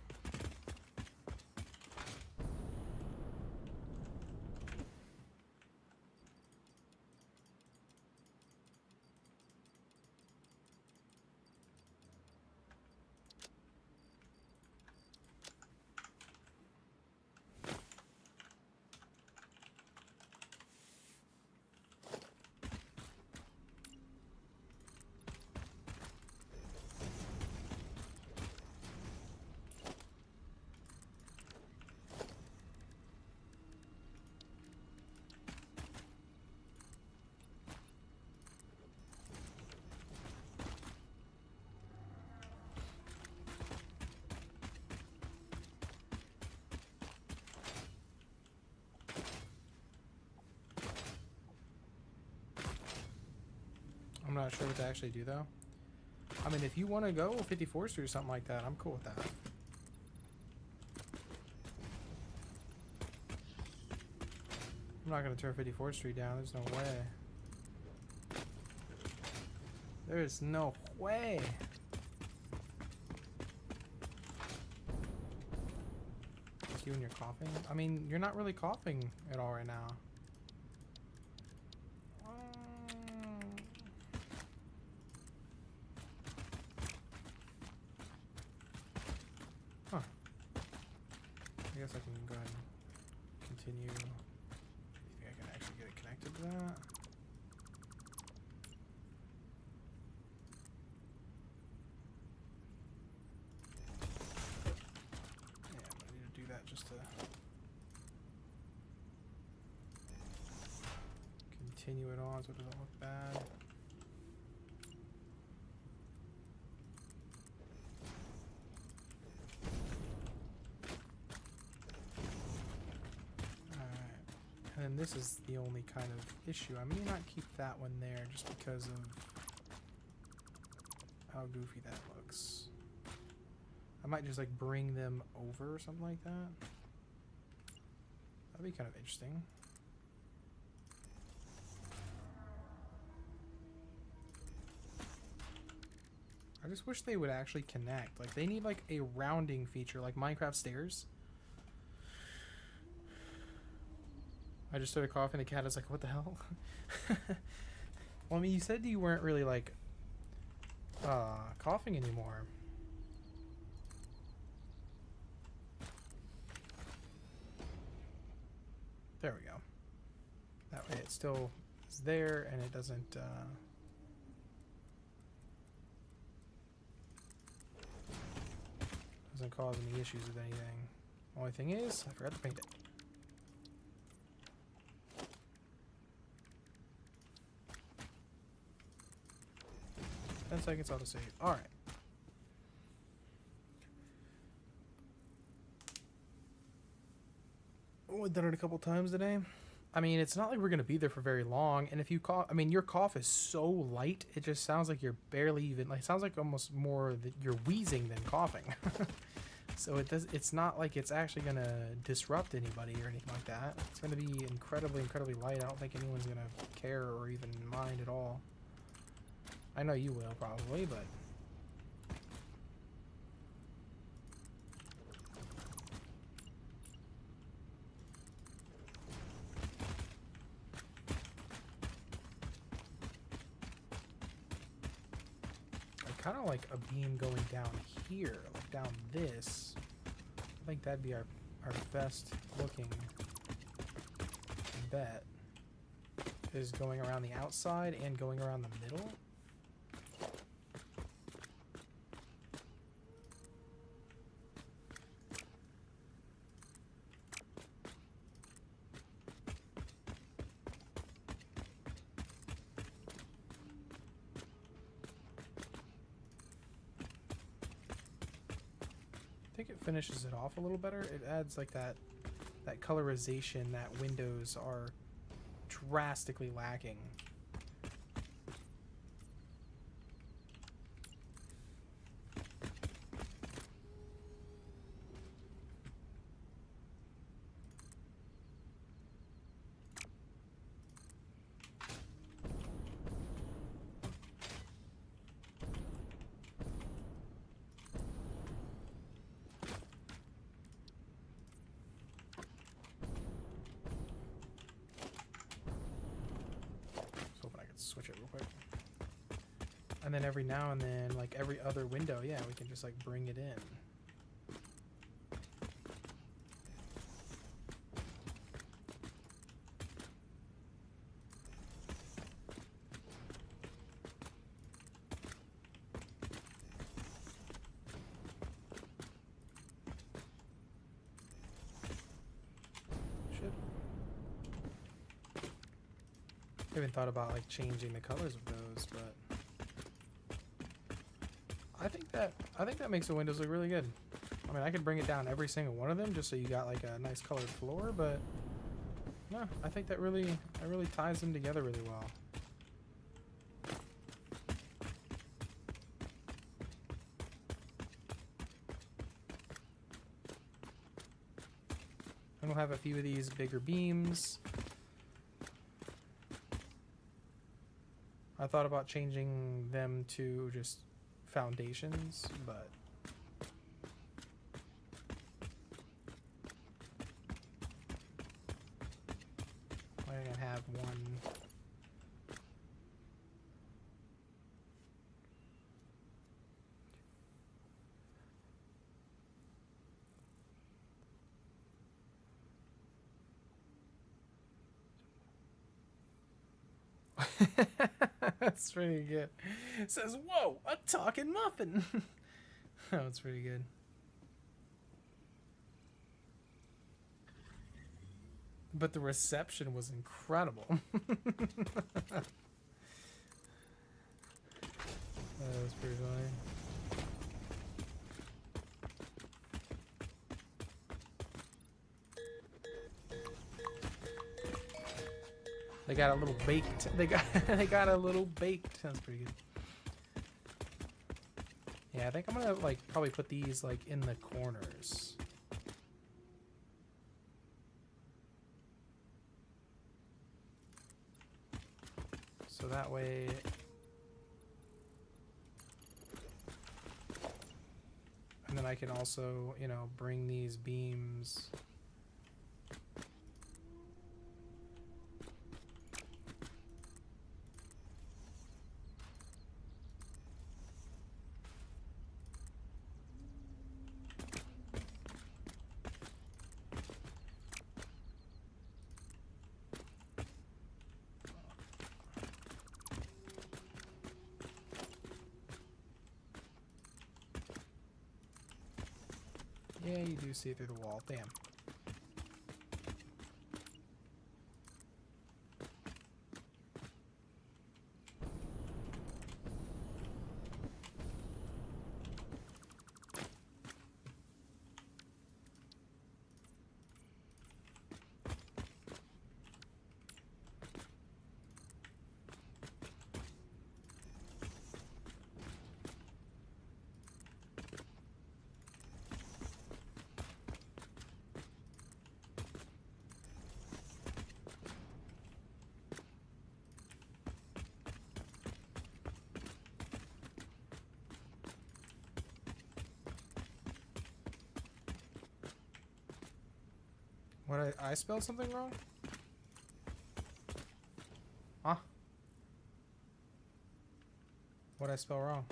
I'm not sure what to actually do though. I mean, if you want to go 54th Street or something like that, I'm cool with that. I'm not going to turn 54th Street down. There's no way. There's no way. It's you and you're coughing? I mean, you're not really coughing at all right now. guess I can go ahead and continue. Do you think I can actually get it connected to that? Yeah, I'm gonna need to do that just to continue it on so it doesn't look bad. And then this is the only kind of issue. I may not keep that one there just because of how goofy that looks. I might just like bring them over or something like that. That'd be kind of interesting. I just wish they would actually connect. Like they need like a rounding feature like Minecraft stairs. I just started coughing. The cat is like, what the hell? Well, I mean, you said you weren't really like coughing anymore. There we go. That way it still is there and it doesn't cause any issues with anything. Only thing is, I forgot to paint it. 10 seconds auto save. Alright. We've done it a couple times today. I mean, it's not like we're going to be there for very long. And if you cough, I mean, your cough is so light, it just sounds like you're barely even, like, it sounds like almost more that you're wheezing than coughing. So it's not like it's actually going to disrupt anybody or anything like that. It's going to be incredibly, incredibly light. I don't think anyone's going to care or even mind at all. I know you will probably, but I kind of like a beam going down here, like down this. I think that'd be our best looking bet, is going around the outside and going around the middle. I think it finishes it off a little better. It adds like that colorization that windows are drastically lacking. Switch it real quick. And then every now and then, like every other window, yeah, we can just like bring it in. I haven't thought about like changing the colors of those, but I think that makes the windows look really good. I mean, I could bring it down every single one of them just so you got like a nice colored floor, but no, I think that really ties them together really well. And we'll have a few of these bigger beams. I thought about changing them to just foundations, but I'm gonna have one. That's pretty good. It says, "Whoa, a talking muffin." Oh, it's pretty good. But the reception was incredible. That was pretty funny. They got a little baked. They got a little baked. Sounds pretty good. Yeah, I think I'm gonna like probably put these like in the corners. So that way, and then I can also, you know, bring these beams. Yeah, you do see through the wall. Damn. What, I spelled something wrong? Huh? What'd I spell wrong?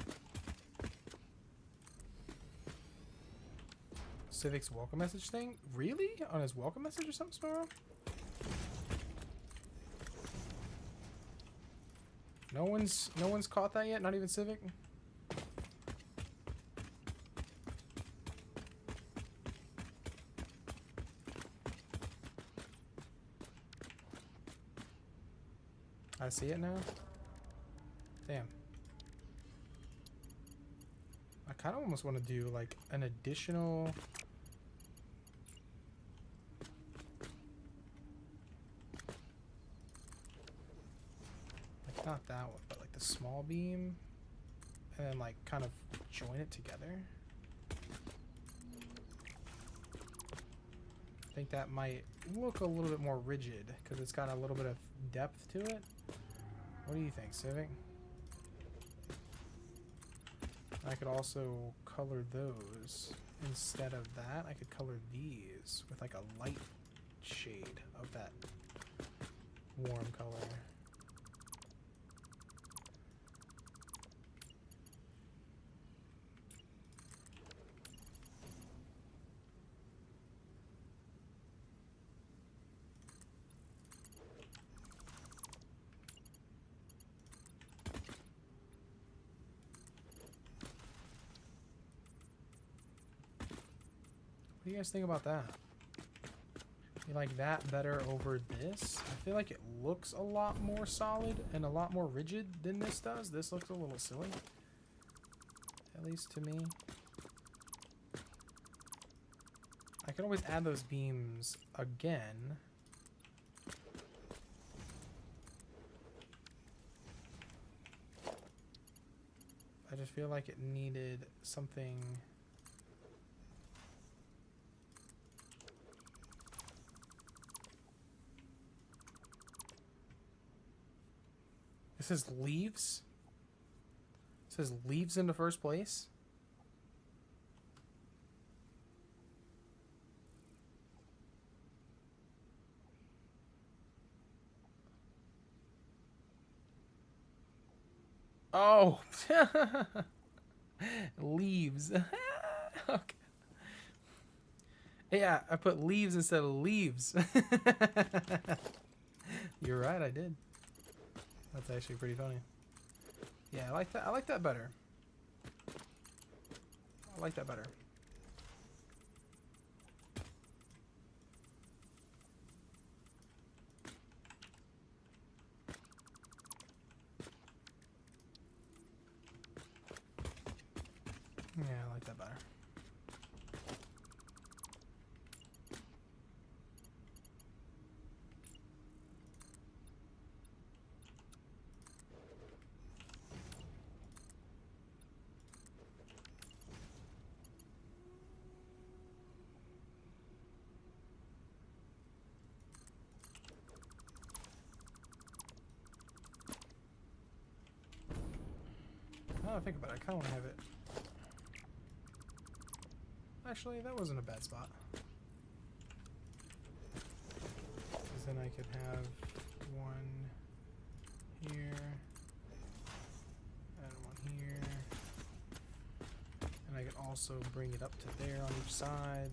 Civic's welcome message thing? Really? On his welcome message or something spelled wrong? No one's caught that yet? Not even Civic? I see it now? Damn. I kind of almost want to do like an additional... Like not that one, but like the small beam. And then like kind of join it together. I think that might look a little bit more rigid because it's got a little bit of depth to it. What do you think, Civic? I could also color those. Instead of that, I could color these with like a light shade of that warm color. What do you guys think about that? You like that better over this? I feel like it looks a lot more solid and a lot more rigid than this does. This looks a little silly. At least to me. I can always add those beams again. I just feel like it needed something... It says leaves? It says leaves in the first place? Oh! Leaves. Okay. Yeah, I put leaves instead of leaves. You're right, I did. That's actually pretty funny. Yeah, I like that. I like that better. I like that better. Yeah, I like that better. Now that I think about it, I kind of want to have it. Actually, that wasn't a bad spot. Because then I could have one here and one here. And I could also bring it up to there on each side.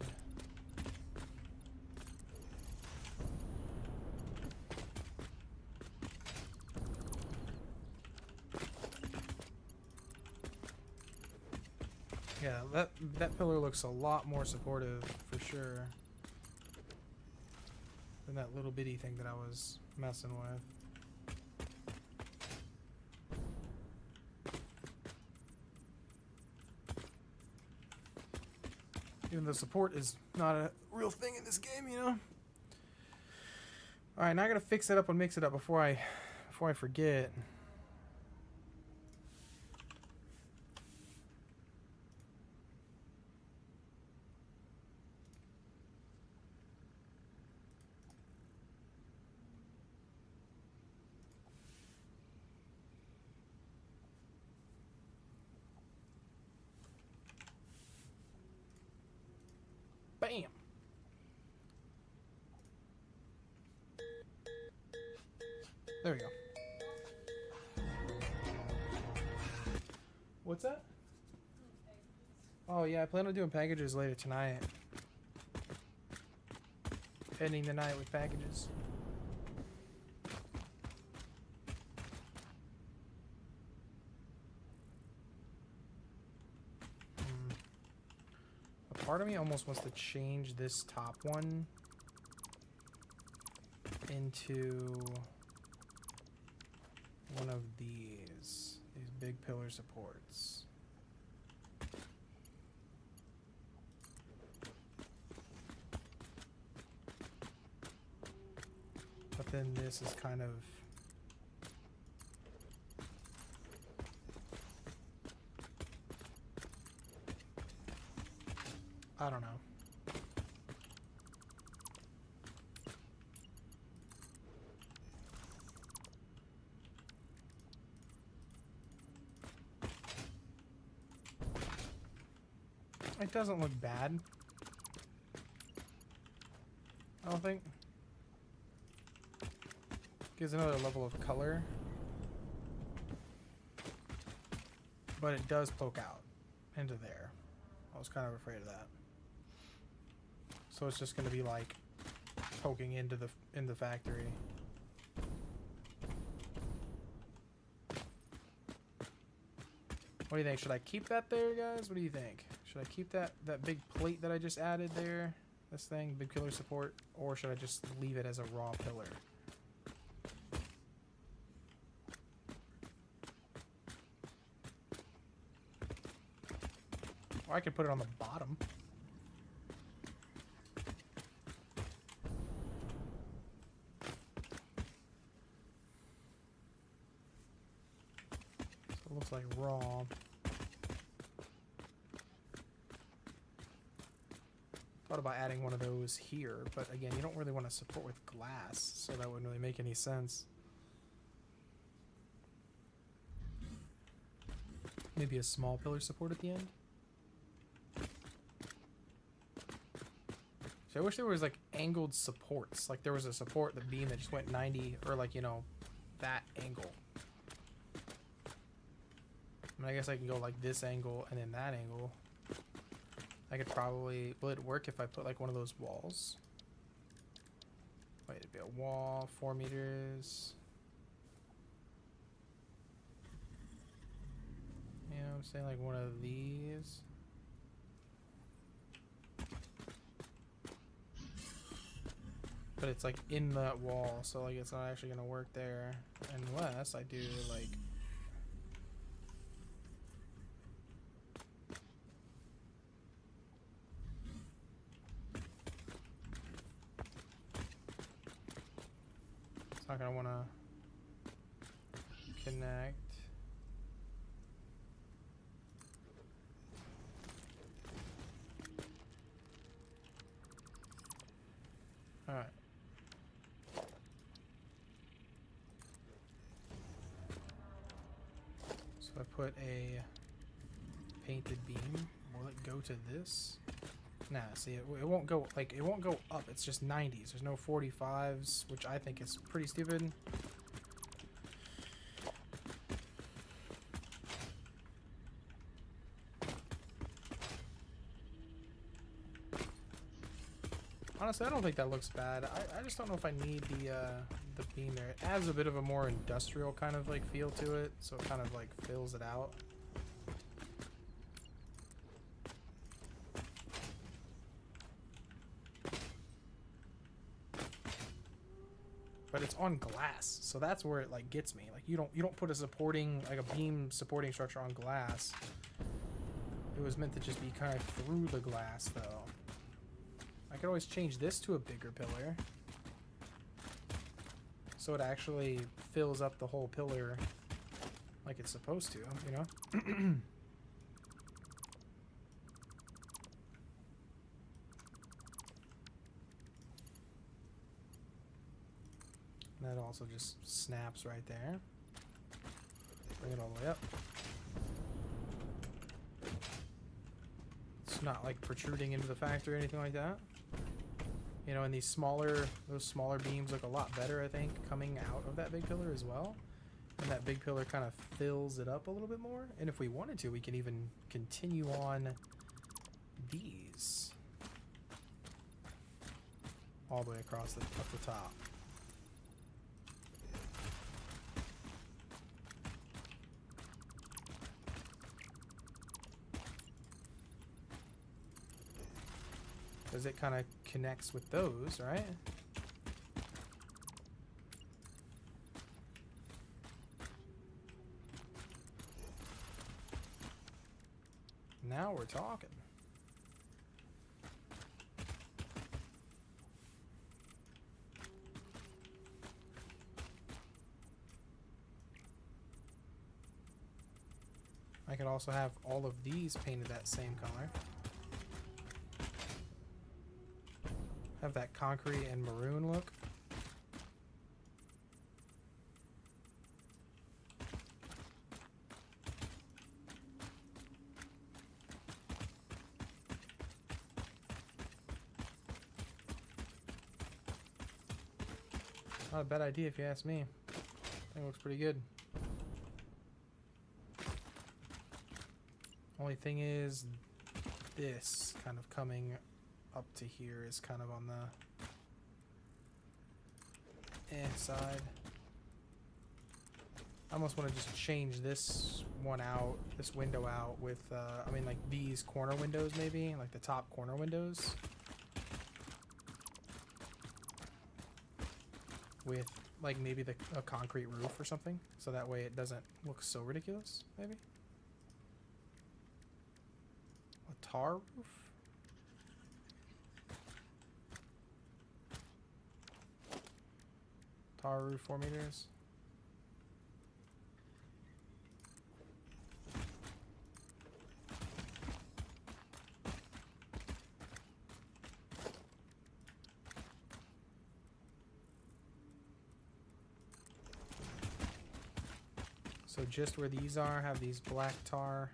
Yeah, that pillar looks a lot more supportive for sure than that little bitty thing that I was messing with. Even though support is not a real thing in this game, you know. All right, now I gotta fix it up and mix it up before I forget. Bam. There we go. What's that? Oh yeah, I plan on doing packages later tonight. Ending the night with packages. A part of me almost wants to change this top one into one of these big pillar supports. But then this is kind of I don't know. It doesn't look bad. I don't think. Gives another level of color. But it does poke out into there. I was kind of afraid of that. So it's just going to be like poking into the factory. What do you think? Should I keep that there, guys? What do you think? Should I keep that big plate that I just added there? This thing, big pillar support, or should I just leave it as a raw pillar? Or I could put it on the bottom. So it looks like raw. Thought about adding one of those here, but again, you don't really want to support with glass, so that wouldn't really make any sense. Maybe a small pillar support at the end. So I wish there was like angled supports. Like there was a support, the beam that just went 90, or like, you know, that angle. I mean, I guess I can go like this angle and then that angle. I could probably, will it work if I put like one of those walls? Wait, it'd be a wall, 4 meters. I'm saying like one of these. But it's like in that wall, so like it's not actually gonna work there unless I do like. It's not gonna wanna connect. All right. So I put a painted beam. Will it go to this? Nah, see, it won't go, like, it won't go up. It's just 90s. There's no 45s, which I think is pretty stupid. Honestly, I don't think that looks bad. I just don't know if I need the beam there. It adds a bit of a more industrial kind of like feel to it, so it kind of like fills it out. But it's on glass, so that's where it like gets me. Like you don't put a supporting, like a beam supporting structure on glass. It was meant to just be kind of through the glass though. I could always change this to a bigger pillar, so it actually fills up the whole pillar like it's supposed to, you know? That also just snaps right there. Bring it all the way up. It's not like protruding into the factory or anything like that. You know, and those smaller beams look a lot better, I think, coming out of that big pillar as well. And that big pillar kind of fills it up a little bit more. And if we wanted to, we can even continue on these all the way across up the top. Because it kind of connects with those, right? Now we're talking. I could also have all of these painted that same color. Have that concrete and maroon look. Not a bad idea if you ask me. I think it looks pretty good. Only thing is, this kind of coming up to here is kind of on the side. I almost want to just change this one out, this window out with, I mean like these corner windows maybe, like the top corner windows. With like maybe a concrete roof or something, so that way it doesn't look so ridiculous, maybe. A tar roof? Tar roof 4 meters. So just where these are, have these black tar.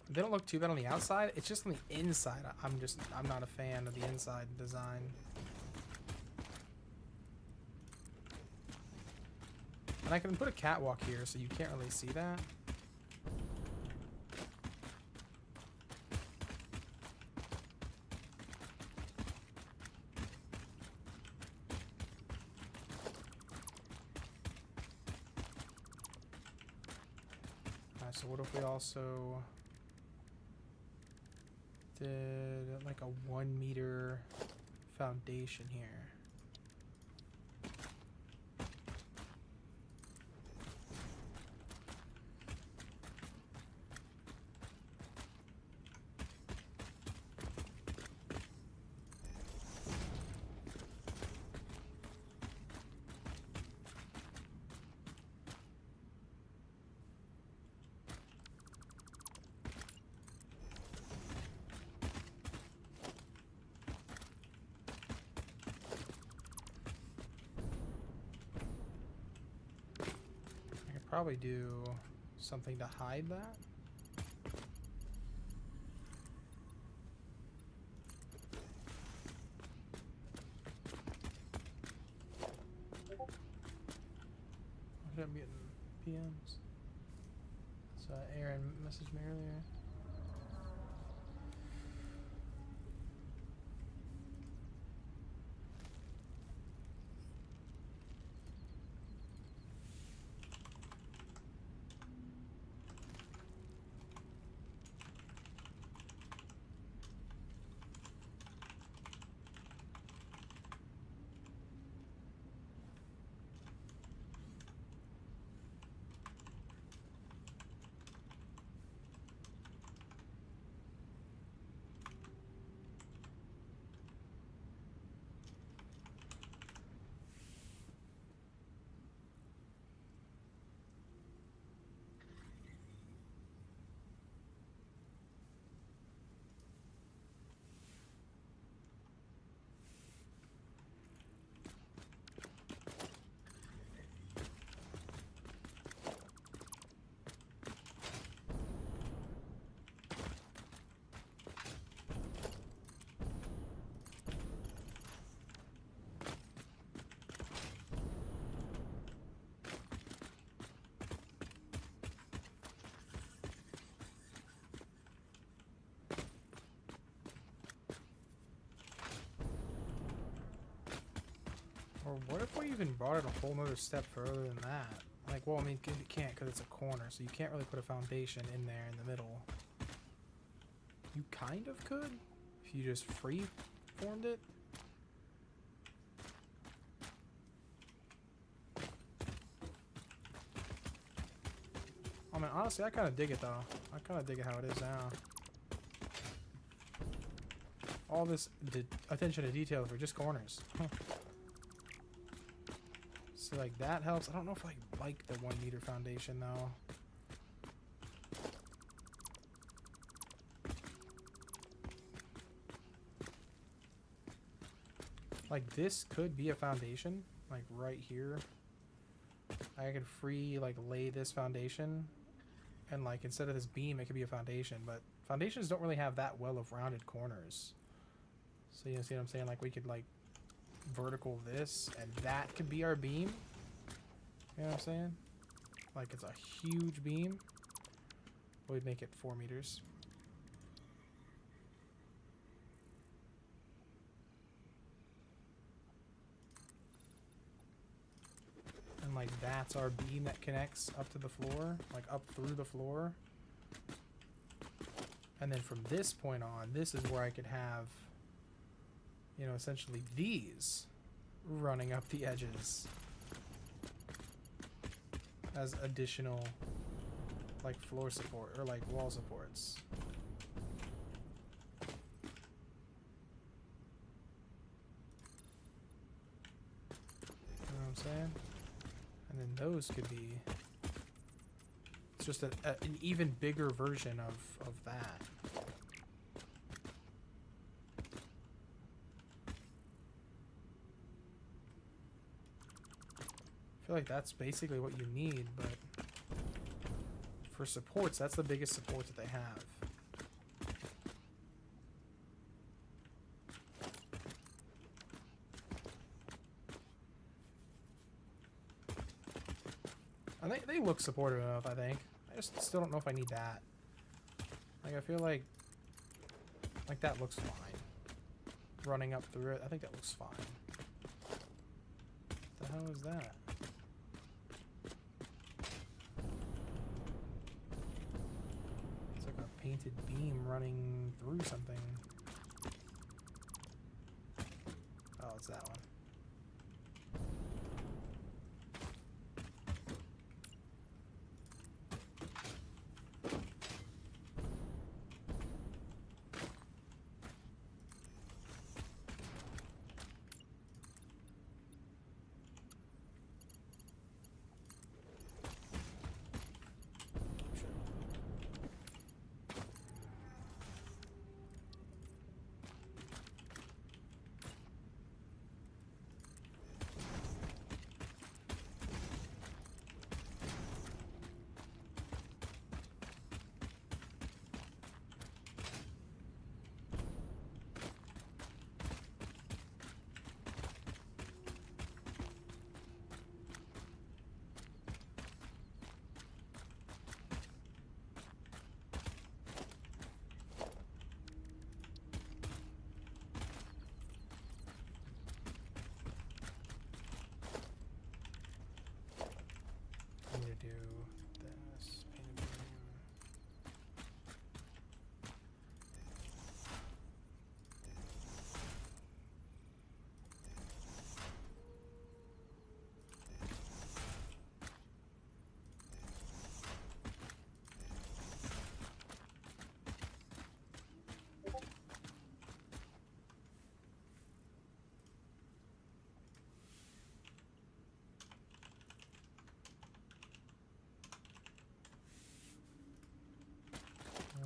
They don't look too bad on the outside. It's just on the inside. I'm not a fan of the inside design. And I can put a catwalk here, so you can't really see that. so what if we also did like a 1 meter foundation here? Probably do something to hide that. I'm getting PMs. So Aaron messaged me earlier. Or what if we even brought it a whole nother step further than that? Like, well, I mean, you can't because it's a corner, so you can't really put a foundation in there in the middle. You kind of could if you just free formed it. I mean, honestly, I kind of dig it though. I kind of dig it how it is now. All this attention to detail for just corners. Huh. So like that helps. I don't know if I like the 1 meter foundation though. Like this could be a foundation, like right here. I could free like lay this foundation, and like instead of this beam, it could be a foundation. But foundations don't really have that well of rounded corners. So you see what I'm saying? Like we could like vertical this, and that could be our beam. You know what I'm saying? Like it's a huge beam. We'd make it 4 meters. And like that's our beam that connects up to the floor, like up through the floor. And then from this point on, this is where I could have, you know, essentially these running up the edges as additional like floor support or like wall supports. You know what I'm saying? And then those could be, it's just an even bigger version of that. I feel like that's basically what you need, but for supports, that's the biggest support that they have. And they look supportive enough, I think. I just still don't know if I need that. Like, I feel like that looks fine. Running up through it, I think that looks fine. What the hell is that? painted beam running through something. Oh, it's that one. I'm gonna do this painted beam.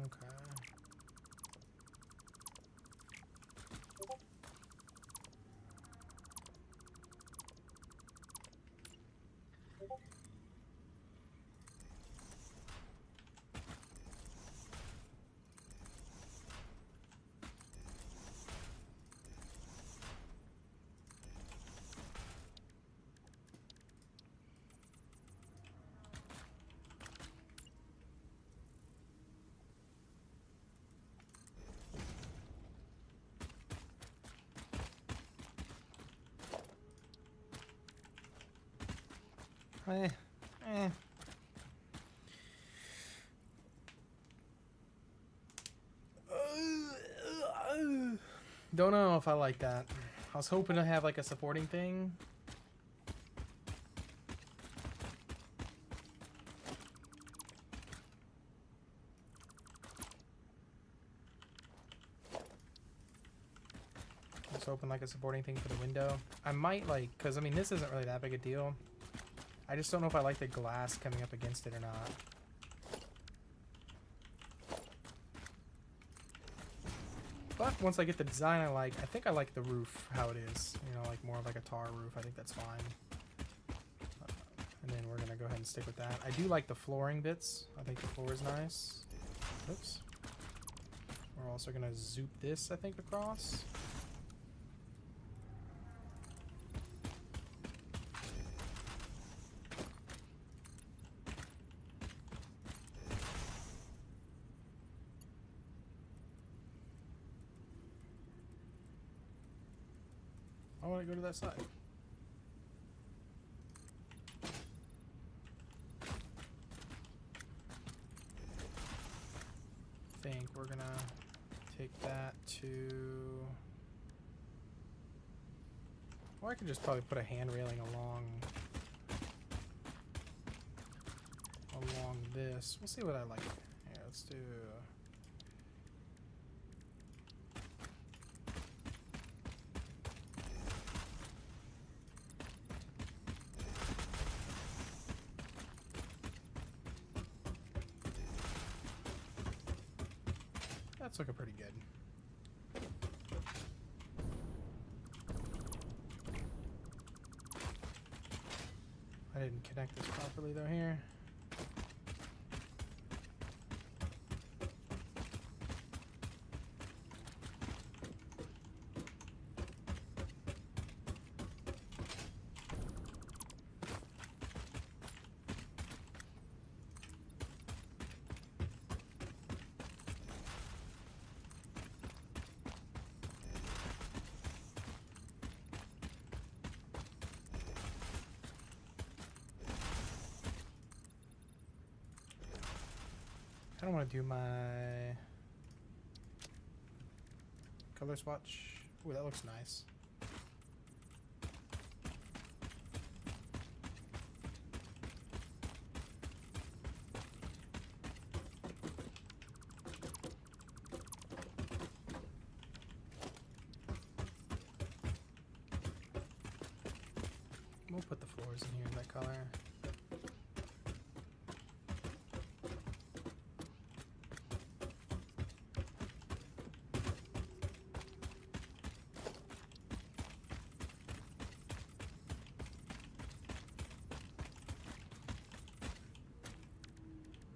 Okay. Eh, eh. Don't know if I like that. I was hoping to have like a supporting thing. I was hoping like a supporting thing for the window. I might like, because I mean this isn't really that big a deal. I just don't know if I like the glass coming up against it or not. But once I get the design I like, I think I like the roof, how it is. You know, like more of like a tar roof. I think that's fine. And then we're going to go ahead and stick with that. I do like the flooring bits. I think the floor is nice. Oops. We're also going to zoop this, I think, across. I want to go to that side. I think we're gonna take that to... Or I could just probably put a hand railing along this. We'll see what I like. Yeah, let's do... That's looking pretty good. I didn't connect this properly though here. kind of want to do my color swatch. Ooh, that looks nice. We'll put the floors in here in that color.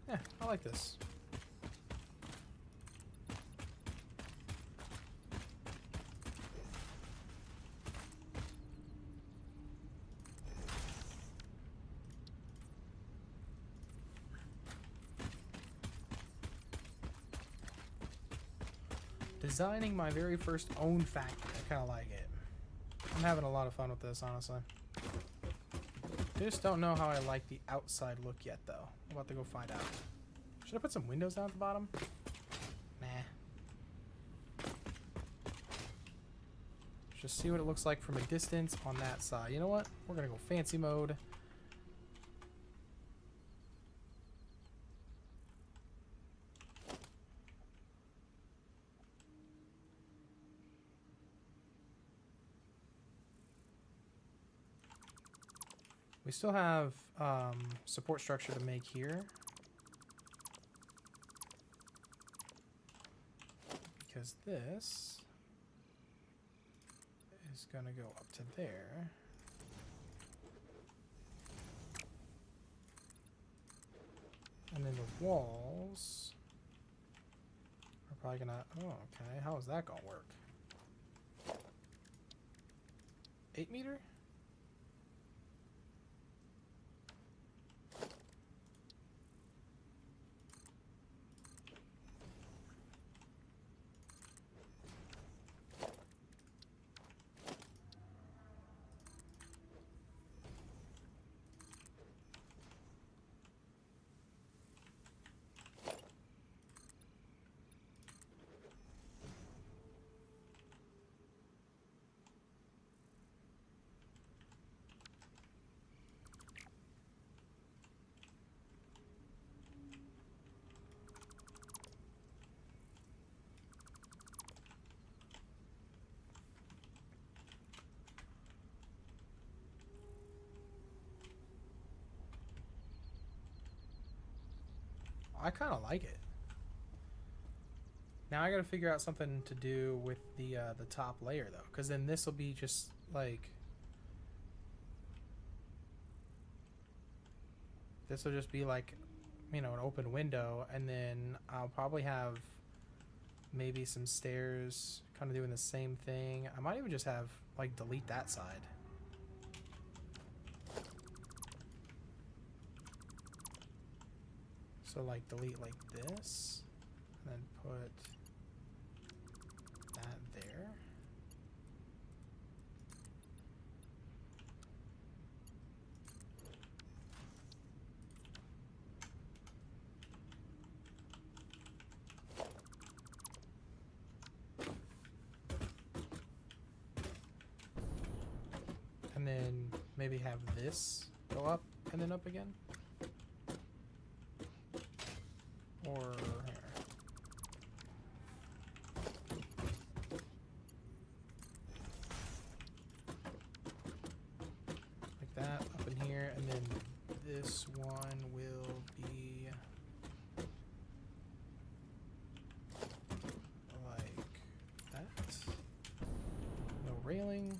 Yeah, I like this. Designing my very first own factory. I kind of like it. I'm having a lot of fun with this, honestly. I just don't know how I like the outside look yet, though. I'm about to go find out. Should I put some windows down at the bottom? Nah. Just see what it looks like from a distance on that side. You know what? We're going to go fancy mode. We still have support structure to make here. Because this is going to go up to there. And then the walls are probably going to... Oh, okay. How is that going to work? 8 meter? I kind of like it. Now I got to figure out something to do with the top layer though, because then this will be just like this will just be like, you know, an open window, and then I'll probably have maybe some stairs kind of doing the same thing. I might even just have like delete that side. So like delete like this, and then put that there. And then maybe have this go up and then up again. Or here. Like that, up in here, and then this one will be like that. No railing.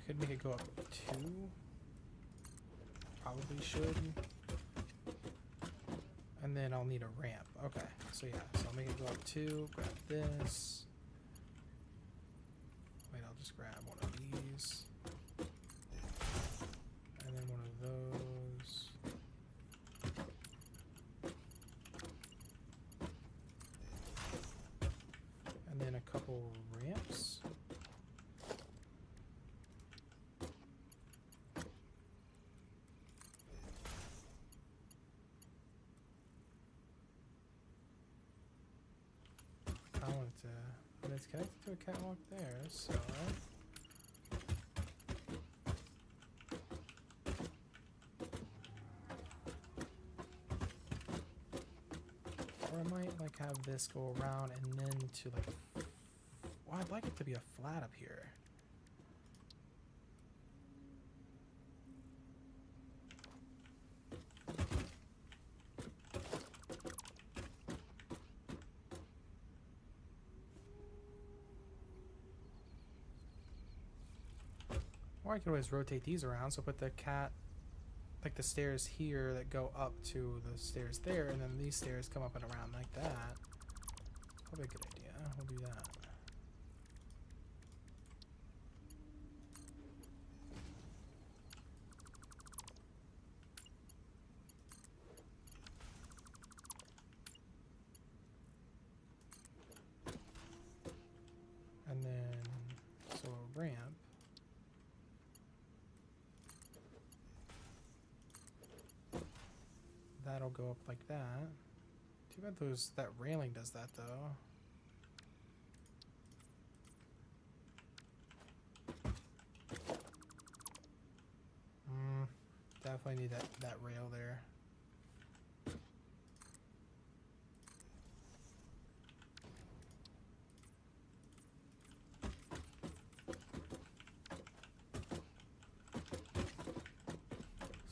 Could make it go up 2. Probably should. And then I'll need a ramp. Okay, so yeah, so I'll make it go up 2. Grab this. Wait, I'll just grab one of these. couple ramps. I want it to, and it's connected to a catwalk there, so. Or I might like have this go around and then to like a, well, I'd like it to be a flat up here. Or I could always rotate these around, so put the cat, like the stairs here that go up to the stairs there, and then these stairs come up and around like that. Probably a good idea. We'll do that. And then, so a ramp. That'll go up like that. Too bad that railing does that though. Definitely need that rail there.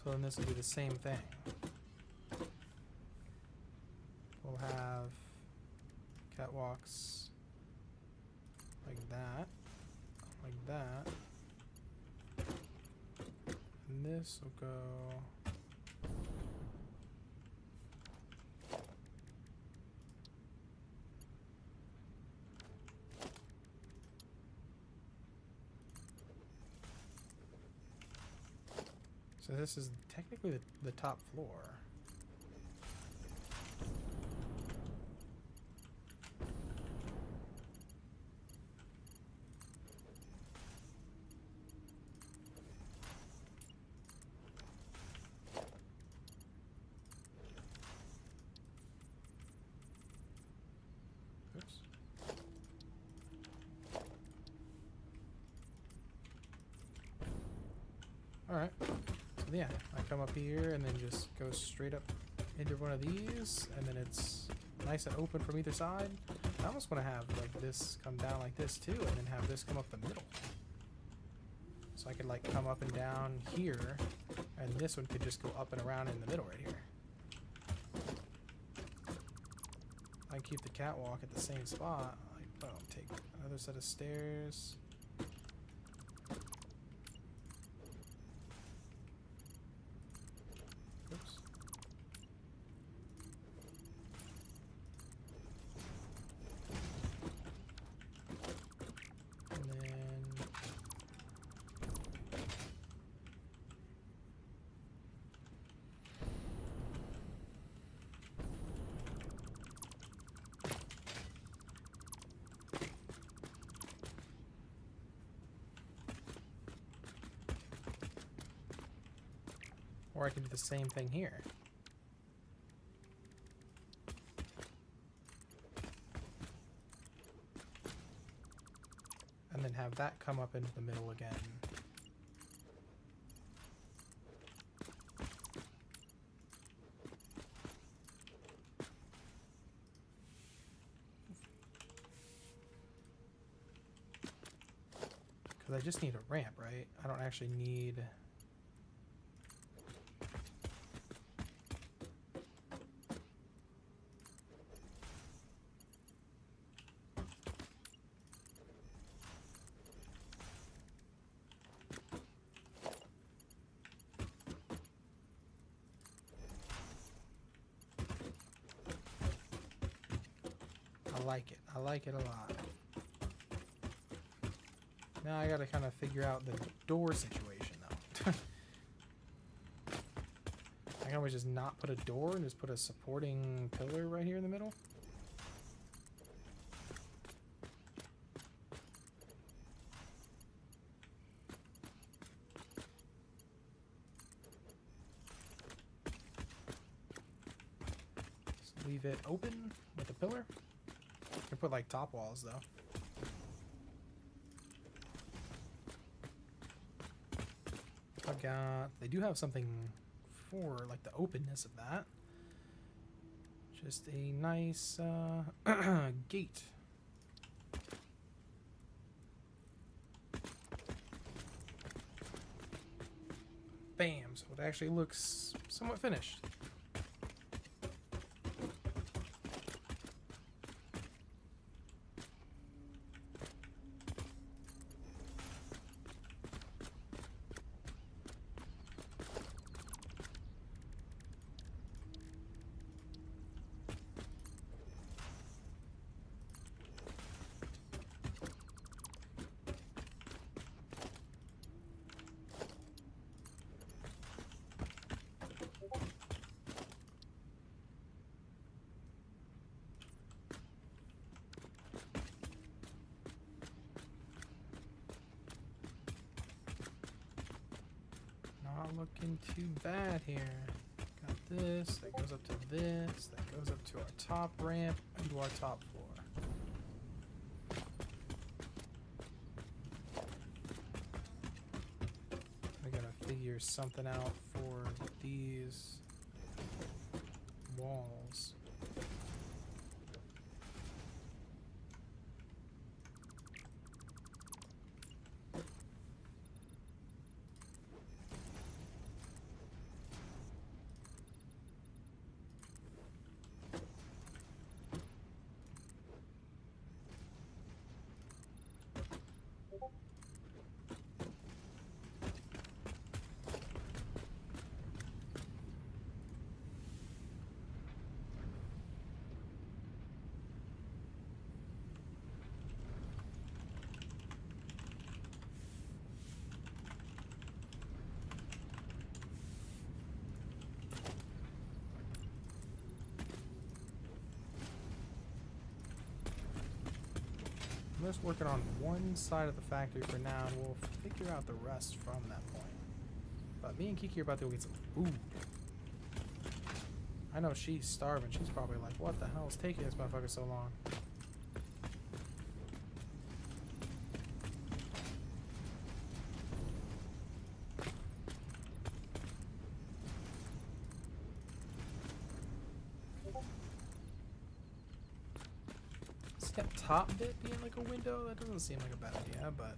So then this will do the same thing. We'll have catwalks like that, like that. And this will go so this is technically the top floor. Oops. All right. So yeah, I come up here and then just go straight up into one of these, and then it's nice and open from either side. I almost want to have like this come down like this too, and then have this come up the middle. So I could like come up and down here, and this one could just go up and around in the middle right here. I keep the catwalk at the same spot. Like, boom, take another set of stairs. Oops. And then or I could do the same thing here. And then have that come up into the middle again. Because I just need a ramp, right? I don't actually need... I like it. I like it a lot. Now I gotta kind of figure out the door situation though. I can always just not put a door and just put a supporting pillar right here in the middle. Leave it open with a pillar. You can put like top walls though. I've got, they do have something for like the openness of that. Just a nice gate. Bam, so it actually looks somewhat finished. Not looking too bad here. Got this, that goes up to this, that goes up to our top ramp and to our top floor. I gotta figure something out for these walls. I'm just working on one side of the factory for now, and we'll figure out the rest from that point. But me and Kiki are about to go get some food. I know she's starving. She's probably like, what the hell is taking this motherfucker so long? That top bit being like a window, that doesn't seem like a bad idea, but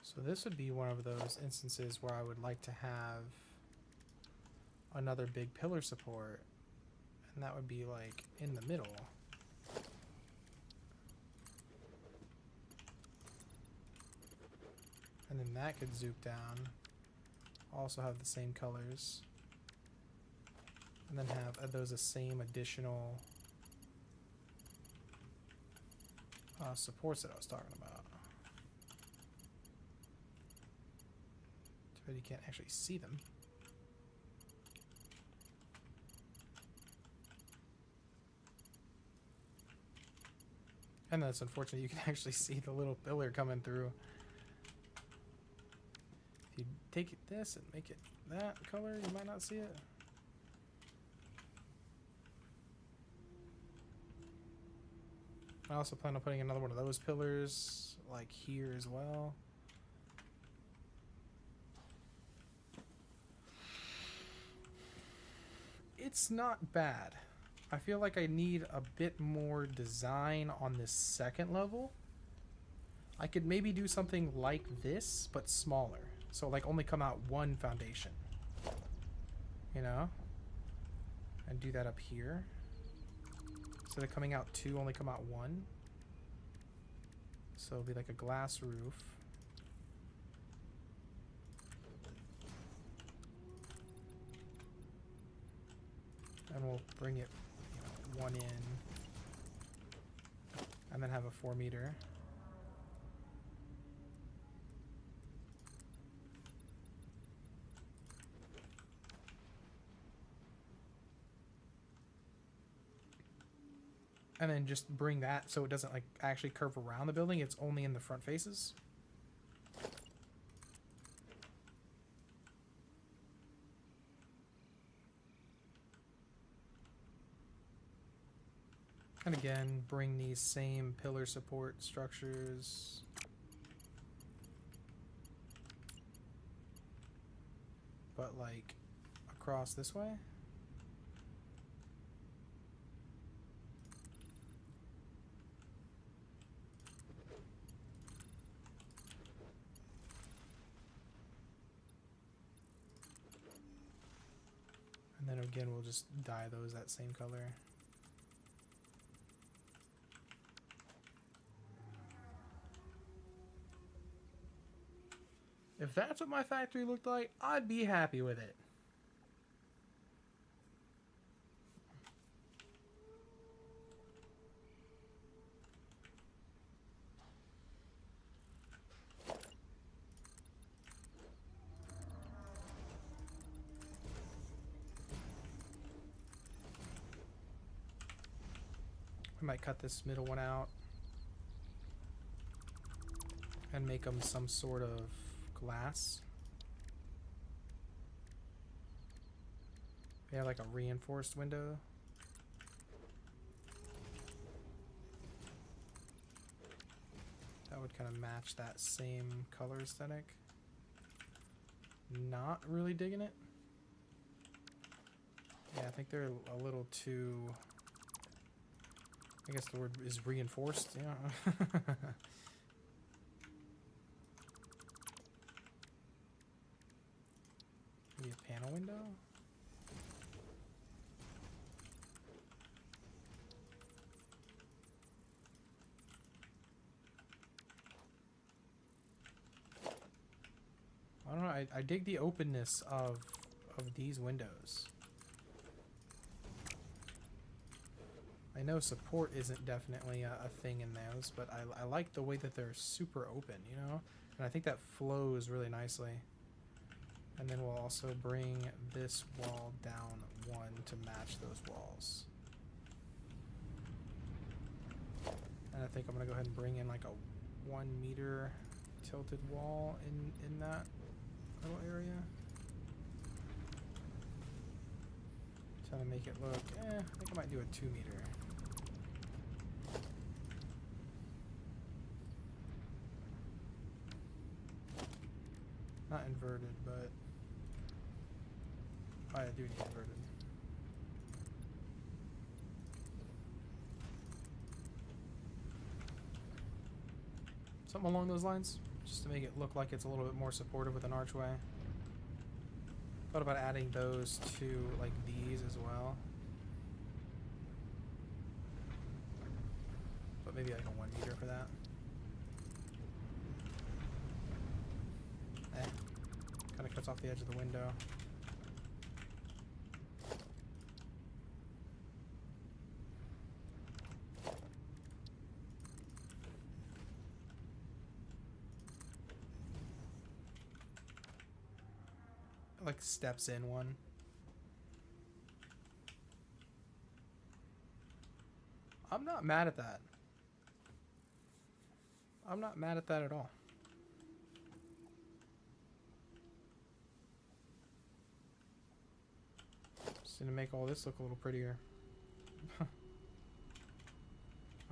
so this would be one of those instances where I would like to have another big pillar support, and that would be like in the middle. And then that could zoop down, also have the same colors, and then have those same additional supports that I was talking about. but you can't actually see them. And that's unfortunate. You can actually see the little pillar coming through. If you take this and make it that color, you might not see it. I also plan on putting another one of those pillars, like here as well. It's not bad. I feel like I need a bit more design on this second level. I could maybe do something like this, but smaller. So like only come out one foundation. You know? And do that up here. Instead of coming out two, only come out one. So it'll be like a glass roof. And we'll bring it, you know, one in. And then have a 4 meter. And then just bring that so it doesn't like actually curve around the building. It's only in the front faces. And again, bring these same pillar support structures. But like across this way. And then again, we'll just dye those that same color. If that's what my factory looked like, I'd be happy with it. I might cut this middle one out and make them some sort of glass. They have like a reinforced window. That would kind of match that same color aesthetic. Not really digging it. Yeah, I think they're a little too... I guess the word is reinforced, yeah. Maybe a panel window? I don't know, I dig the openness of these windows. I know support isn't definitely a thing in those, but I like the way that they're super open, you know? And I think that flows really nicely. And then we'll also bring this wall down one to match those walls. And I think I'm gonna go ahead and bring in like a 1 meter tilted wall in that little area. Trying to make it look, I think I might do a 2 meter. Not inverted, but oh, I do need inverted. Something along those lines, just to make it look like it's a little bit more supportive with an archway. Thought about adding those to like these as well. But maybe like a 1 meter for that. Kind of cuts off the edge of the window. like steps in one. I'm not mad at that. I'm not mad at that at all. Just gonna make all this look a little prettier. I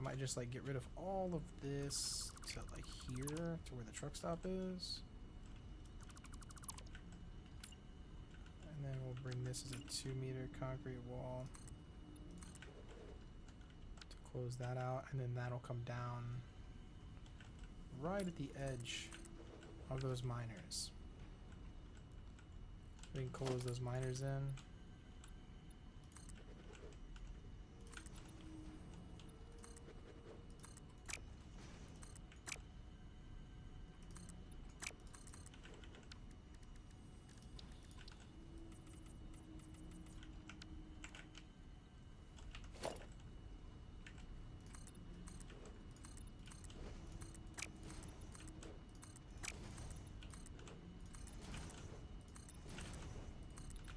might just like get rid of all of this to like here to where the truck stop is. And then we'll bring this as a 2-meter concrete wall to close that out, and then that'll come down right at the edge of those miners. We can close those miners in.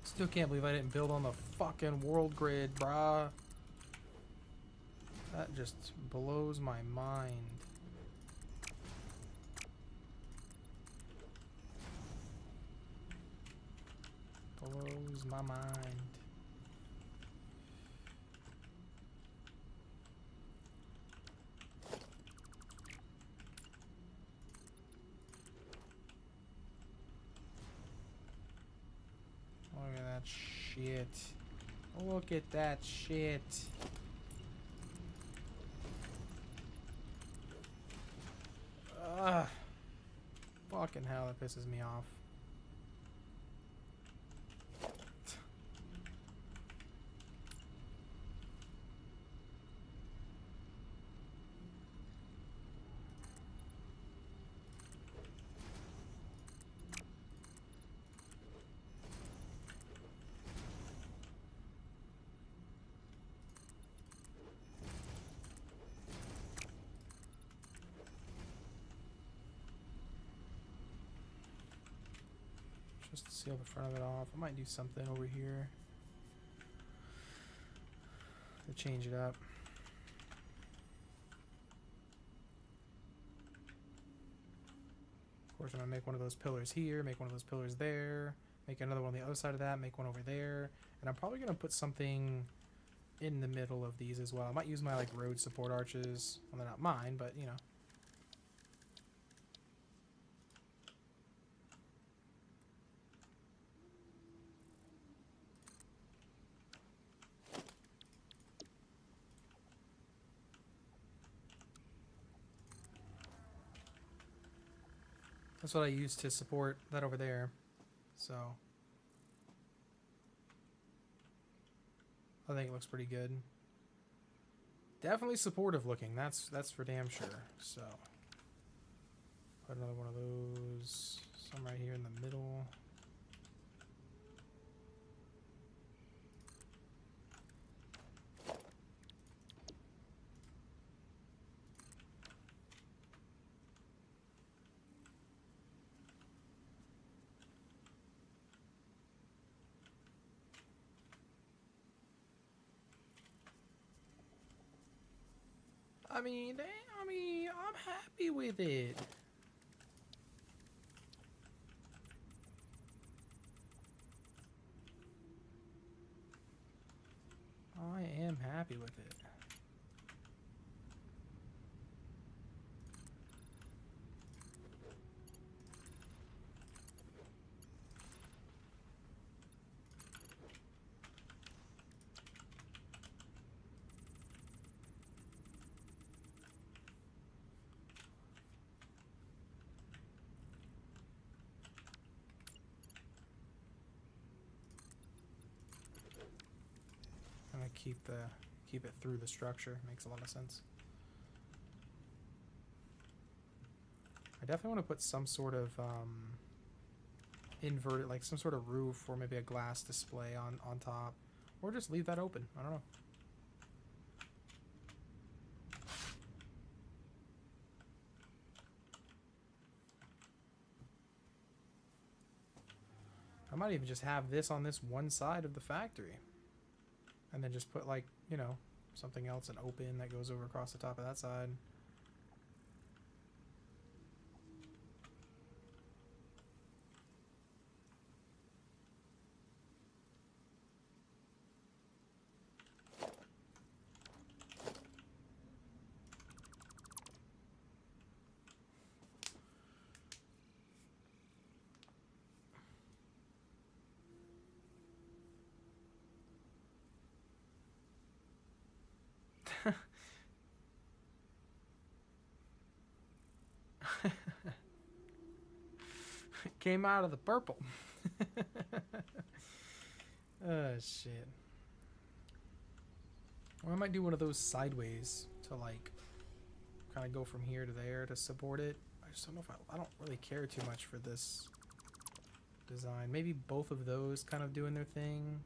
Still can't believe I didn't build on the fucking world grid, brah. That just blows my mind. Blows my mind. Look at that shit. Look at that shit. Ugh. Fucking hell, that pisses me off. Just to seal the front of it off. I might do something over here to change it up. Of course, I'm gonna make one of those pillars here, make one of those pillars there, make another one on the other side of that, make one over there, and I'm probably gonna put something in the middle of these as well. I might use my like road support arches. Well, they're not mine, but you know. That's what I use to support that over there. So I think it looks pretty good. Definitely supportive looking. That's for damn sure. So put another one of those. Some right here in the middle. I mean, I'm happy with it. I am happy with it. I'm gonna keep it through the structure. Makes a lot of sense. I definitely want to put some sort of inverted, like some sort of roof or maybe a glass display on top, or just leave that open. I don't know. I might even just have this on this one side of the factory. And then just put, like, you know, something else, an open that goes over across the top of that side. Came out of the purple. Oh, shit. Or I might do one of those sideways to, like, kind of go from here to there to support it. I just don't know if I don't really care too much for this design. Maybe both of those kind of doing their thing.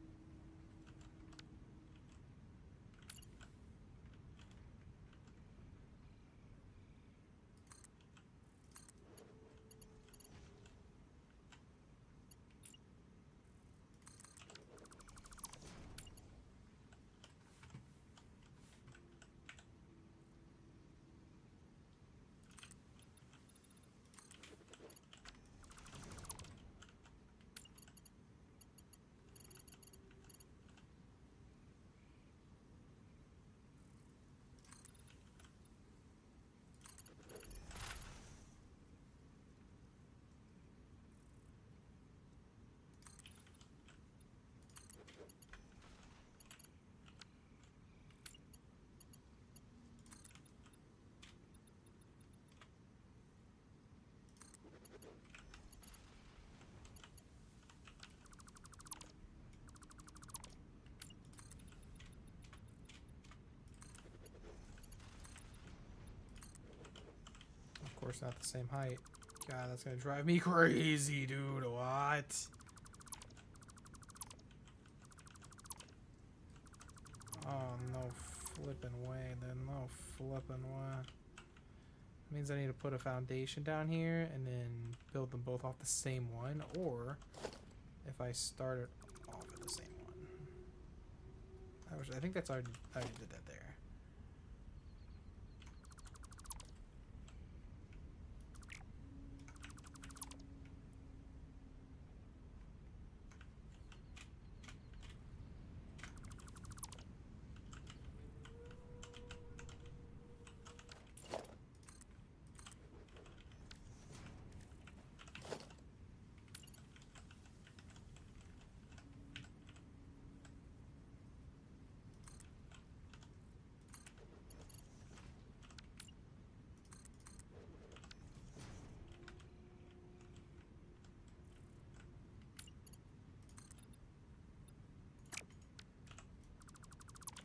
Of course, not the same height. God, that's gonna drive me crazy, dude. What? Oh, no flipping way, then. No flipping way. Means I need to put a foundation down here and then build them both off the same one, or if I start it off at the same one. I think that's already, I already did that there.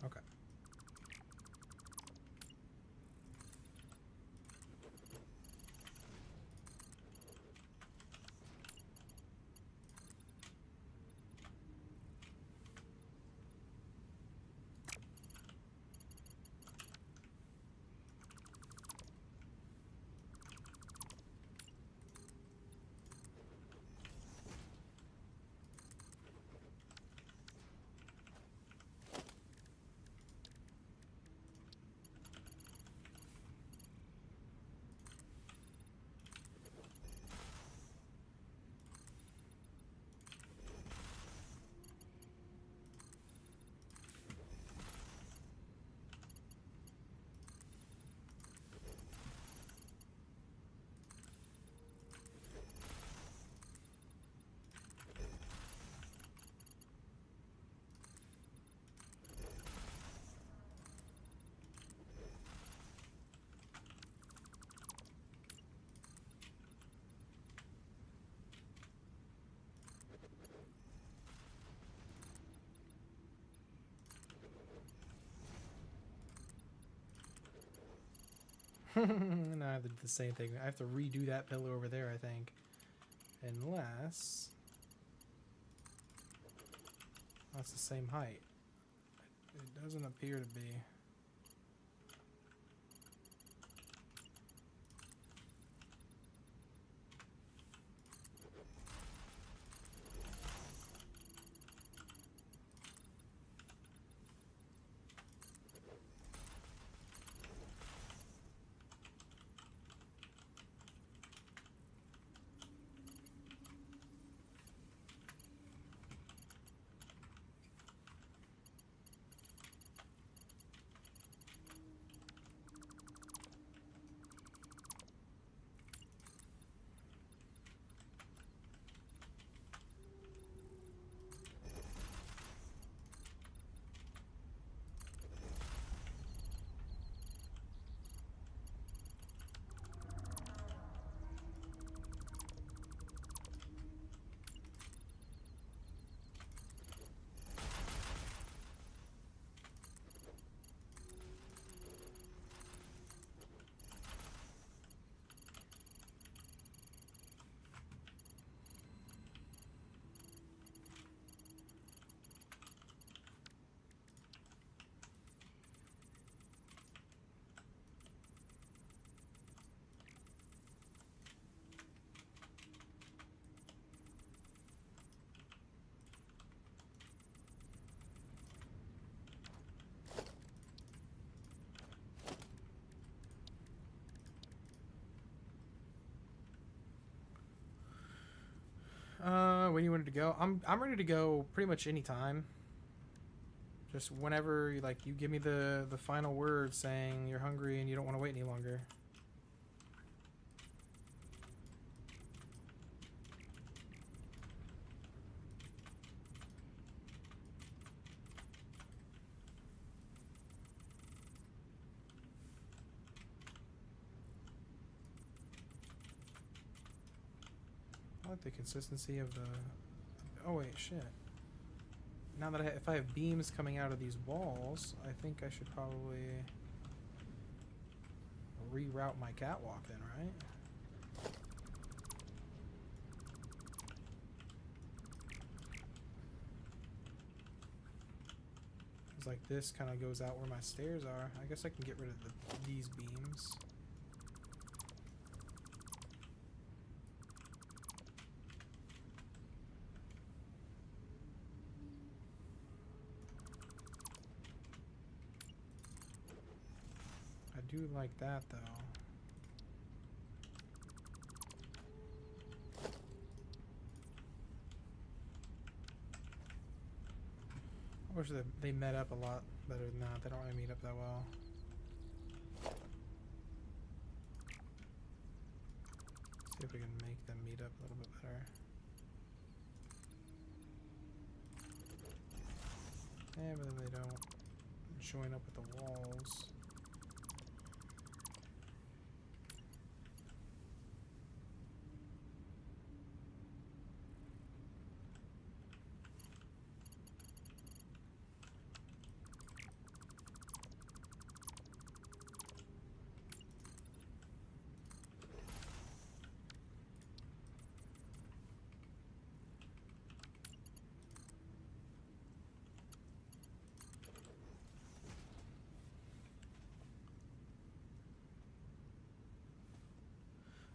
Okay. And I have to do the same thing. I have to redo that pillar over there, I think. Unless that's the same height. It doesn't appear to be. when you wanted to go? I'm ready to go pretty much any time. Just whenever like you give me the final word saying you're hungry and you don't want to wait any longer. I like the consistency of the... Oh wait, shit. Now that if I have beams coming out of these walls, I think I should probably reroute my catwalk then, right? It's like this kind of goes out where my stairs are. I guess I can get rid of these beams. I do like that though. I wish that they met up a lot better than that. They don't really meet up that well. See if we can make them meet up a little bit better. Yeah, but then they don't join up with the walls.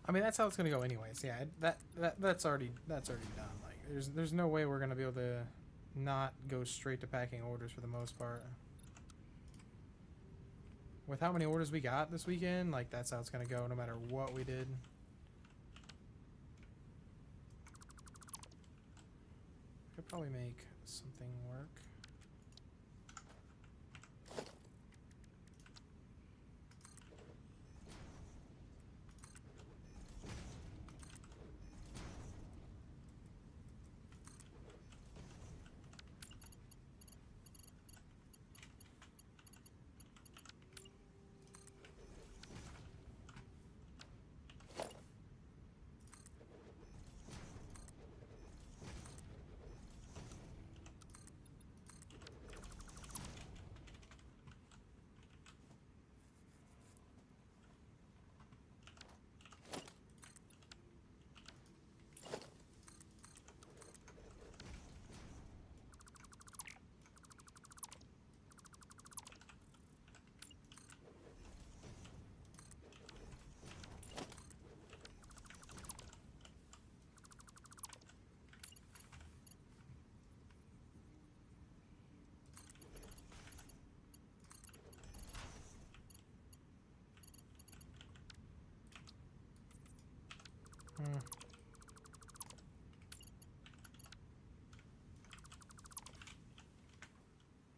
I mean, that's how it's gonna go anyways. Yeah, that's already done. Like, there's no way we're gonna be able to not go straight to packing orders for the most part. With how many orders we got this weekend, like that's how it's gonna go no matter what we did. Could probably make something work.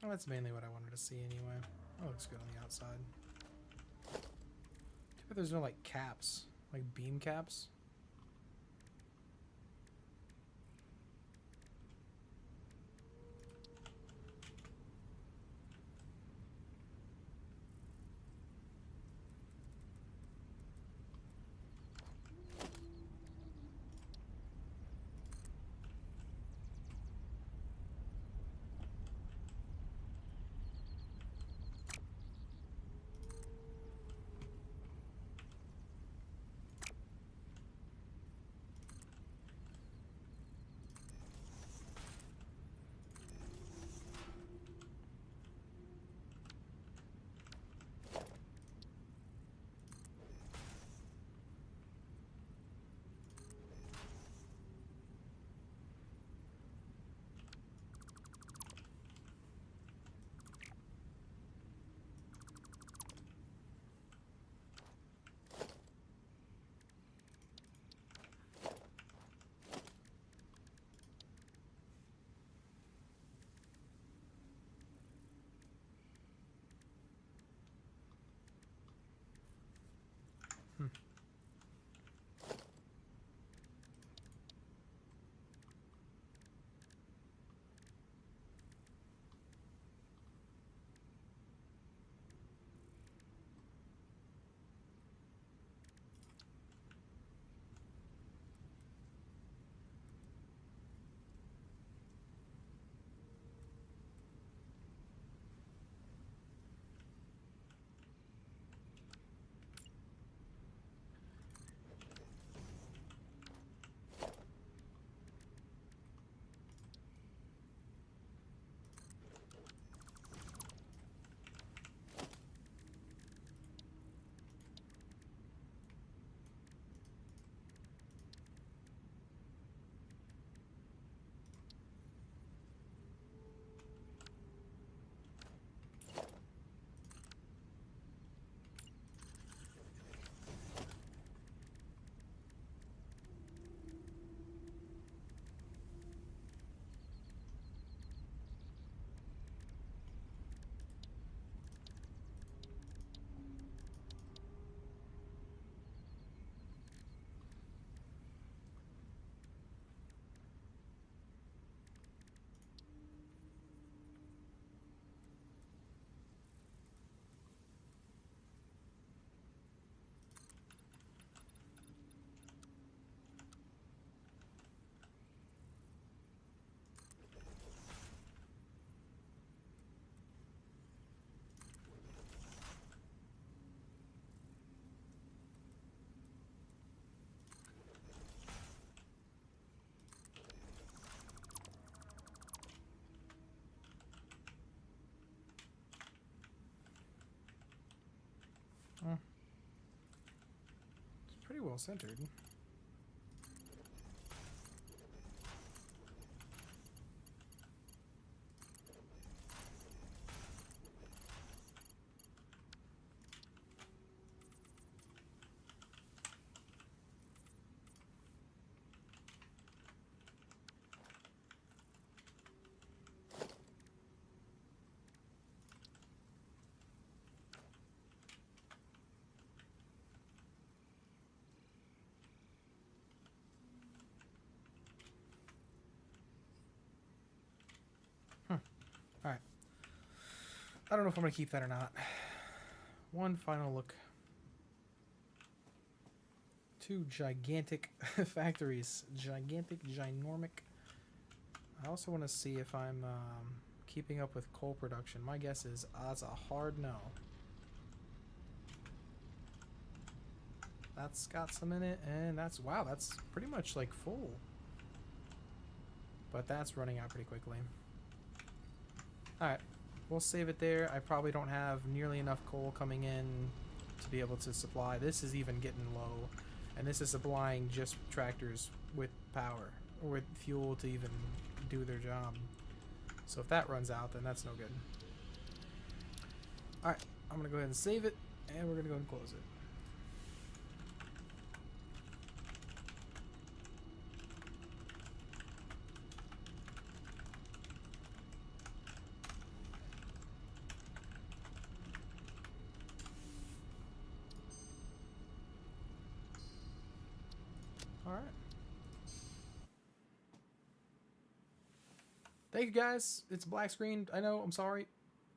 Well, that's mainly what I wanted to see anyway. That looks good on the outside. But there's no like caps, like beam caps. well centered. Alright. I don't know if I'm going to keep that or not. One final look. 2 gigantic factories. Gigantic, ginormic. I also want to see if I'm keeping up with coal production. My guess is that's a hard no. That's got some in it, and that's, wow, that's pretty much like full. But that's running out pretty quickly. Alright, we'll save it there. I probably don't have nearly enough coal coming in to be able to supply. This is even getting low, and this is supplying just tractors with power, or with fuel to even do their job. So if that runs out, then that's no good. Alright, I'm going to go ahead and save it, and we're going to go and close it. Alright. Thank you guys. It's a black screen. I know. I'm sorry.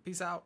Peace out.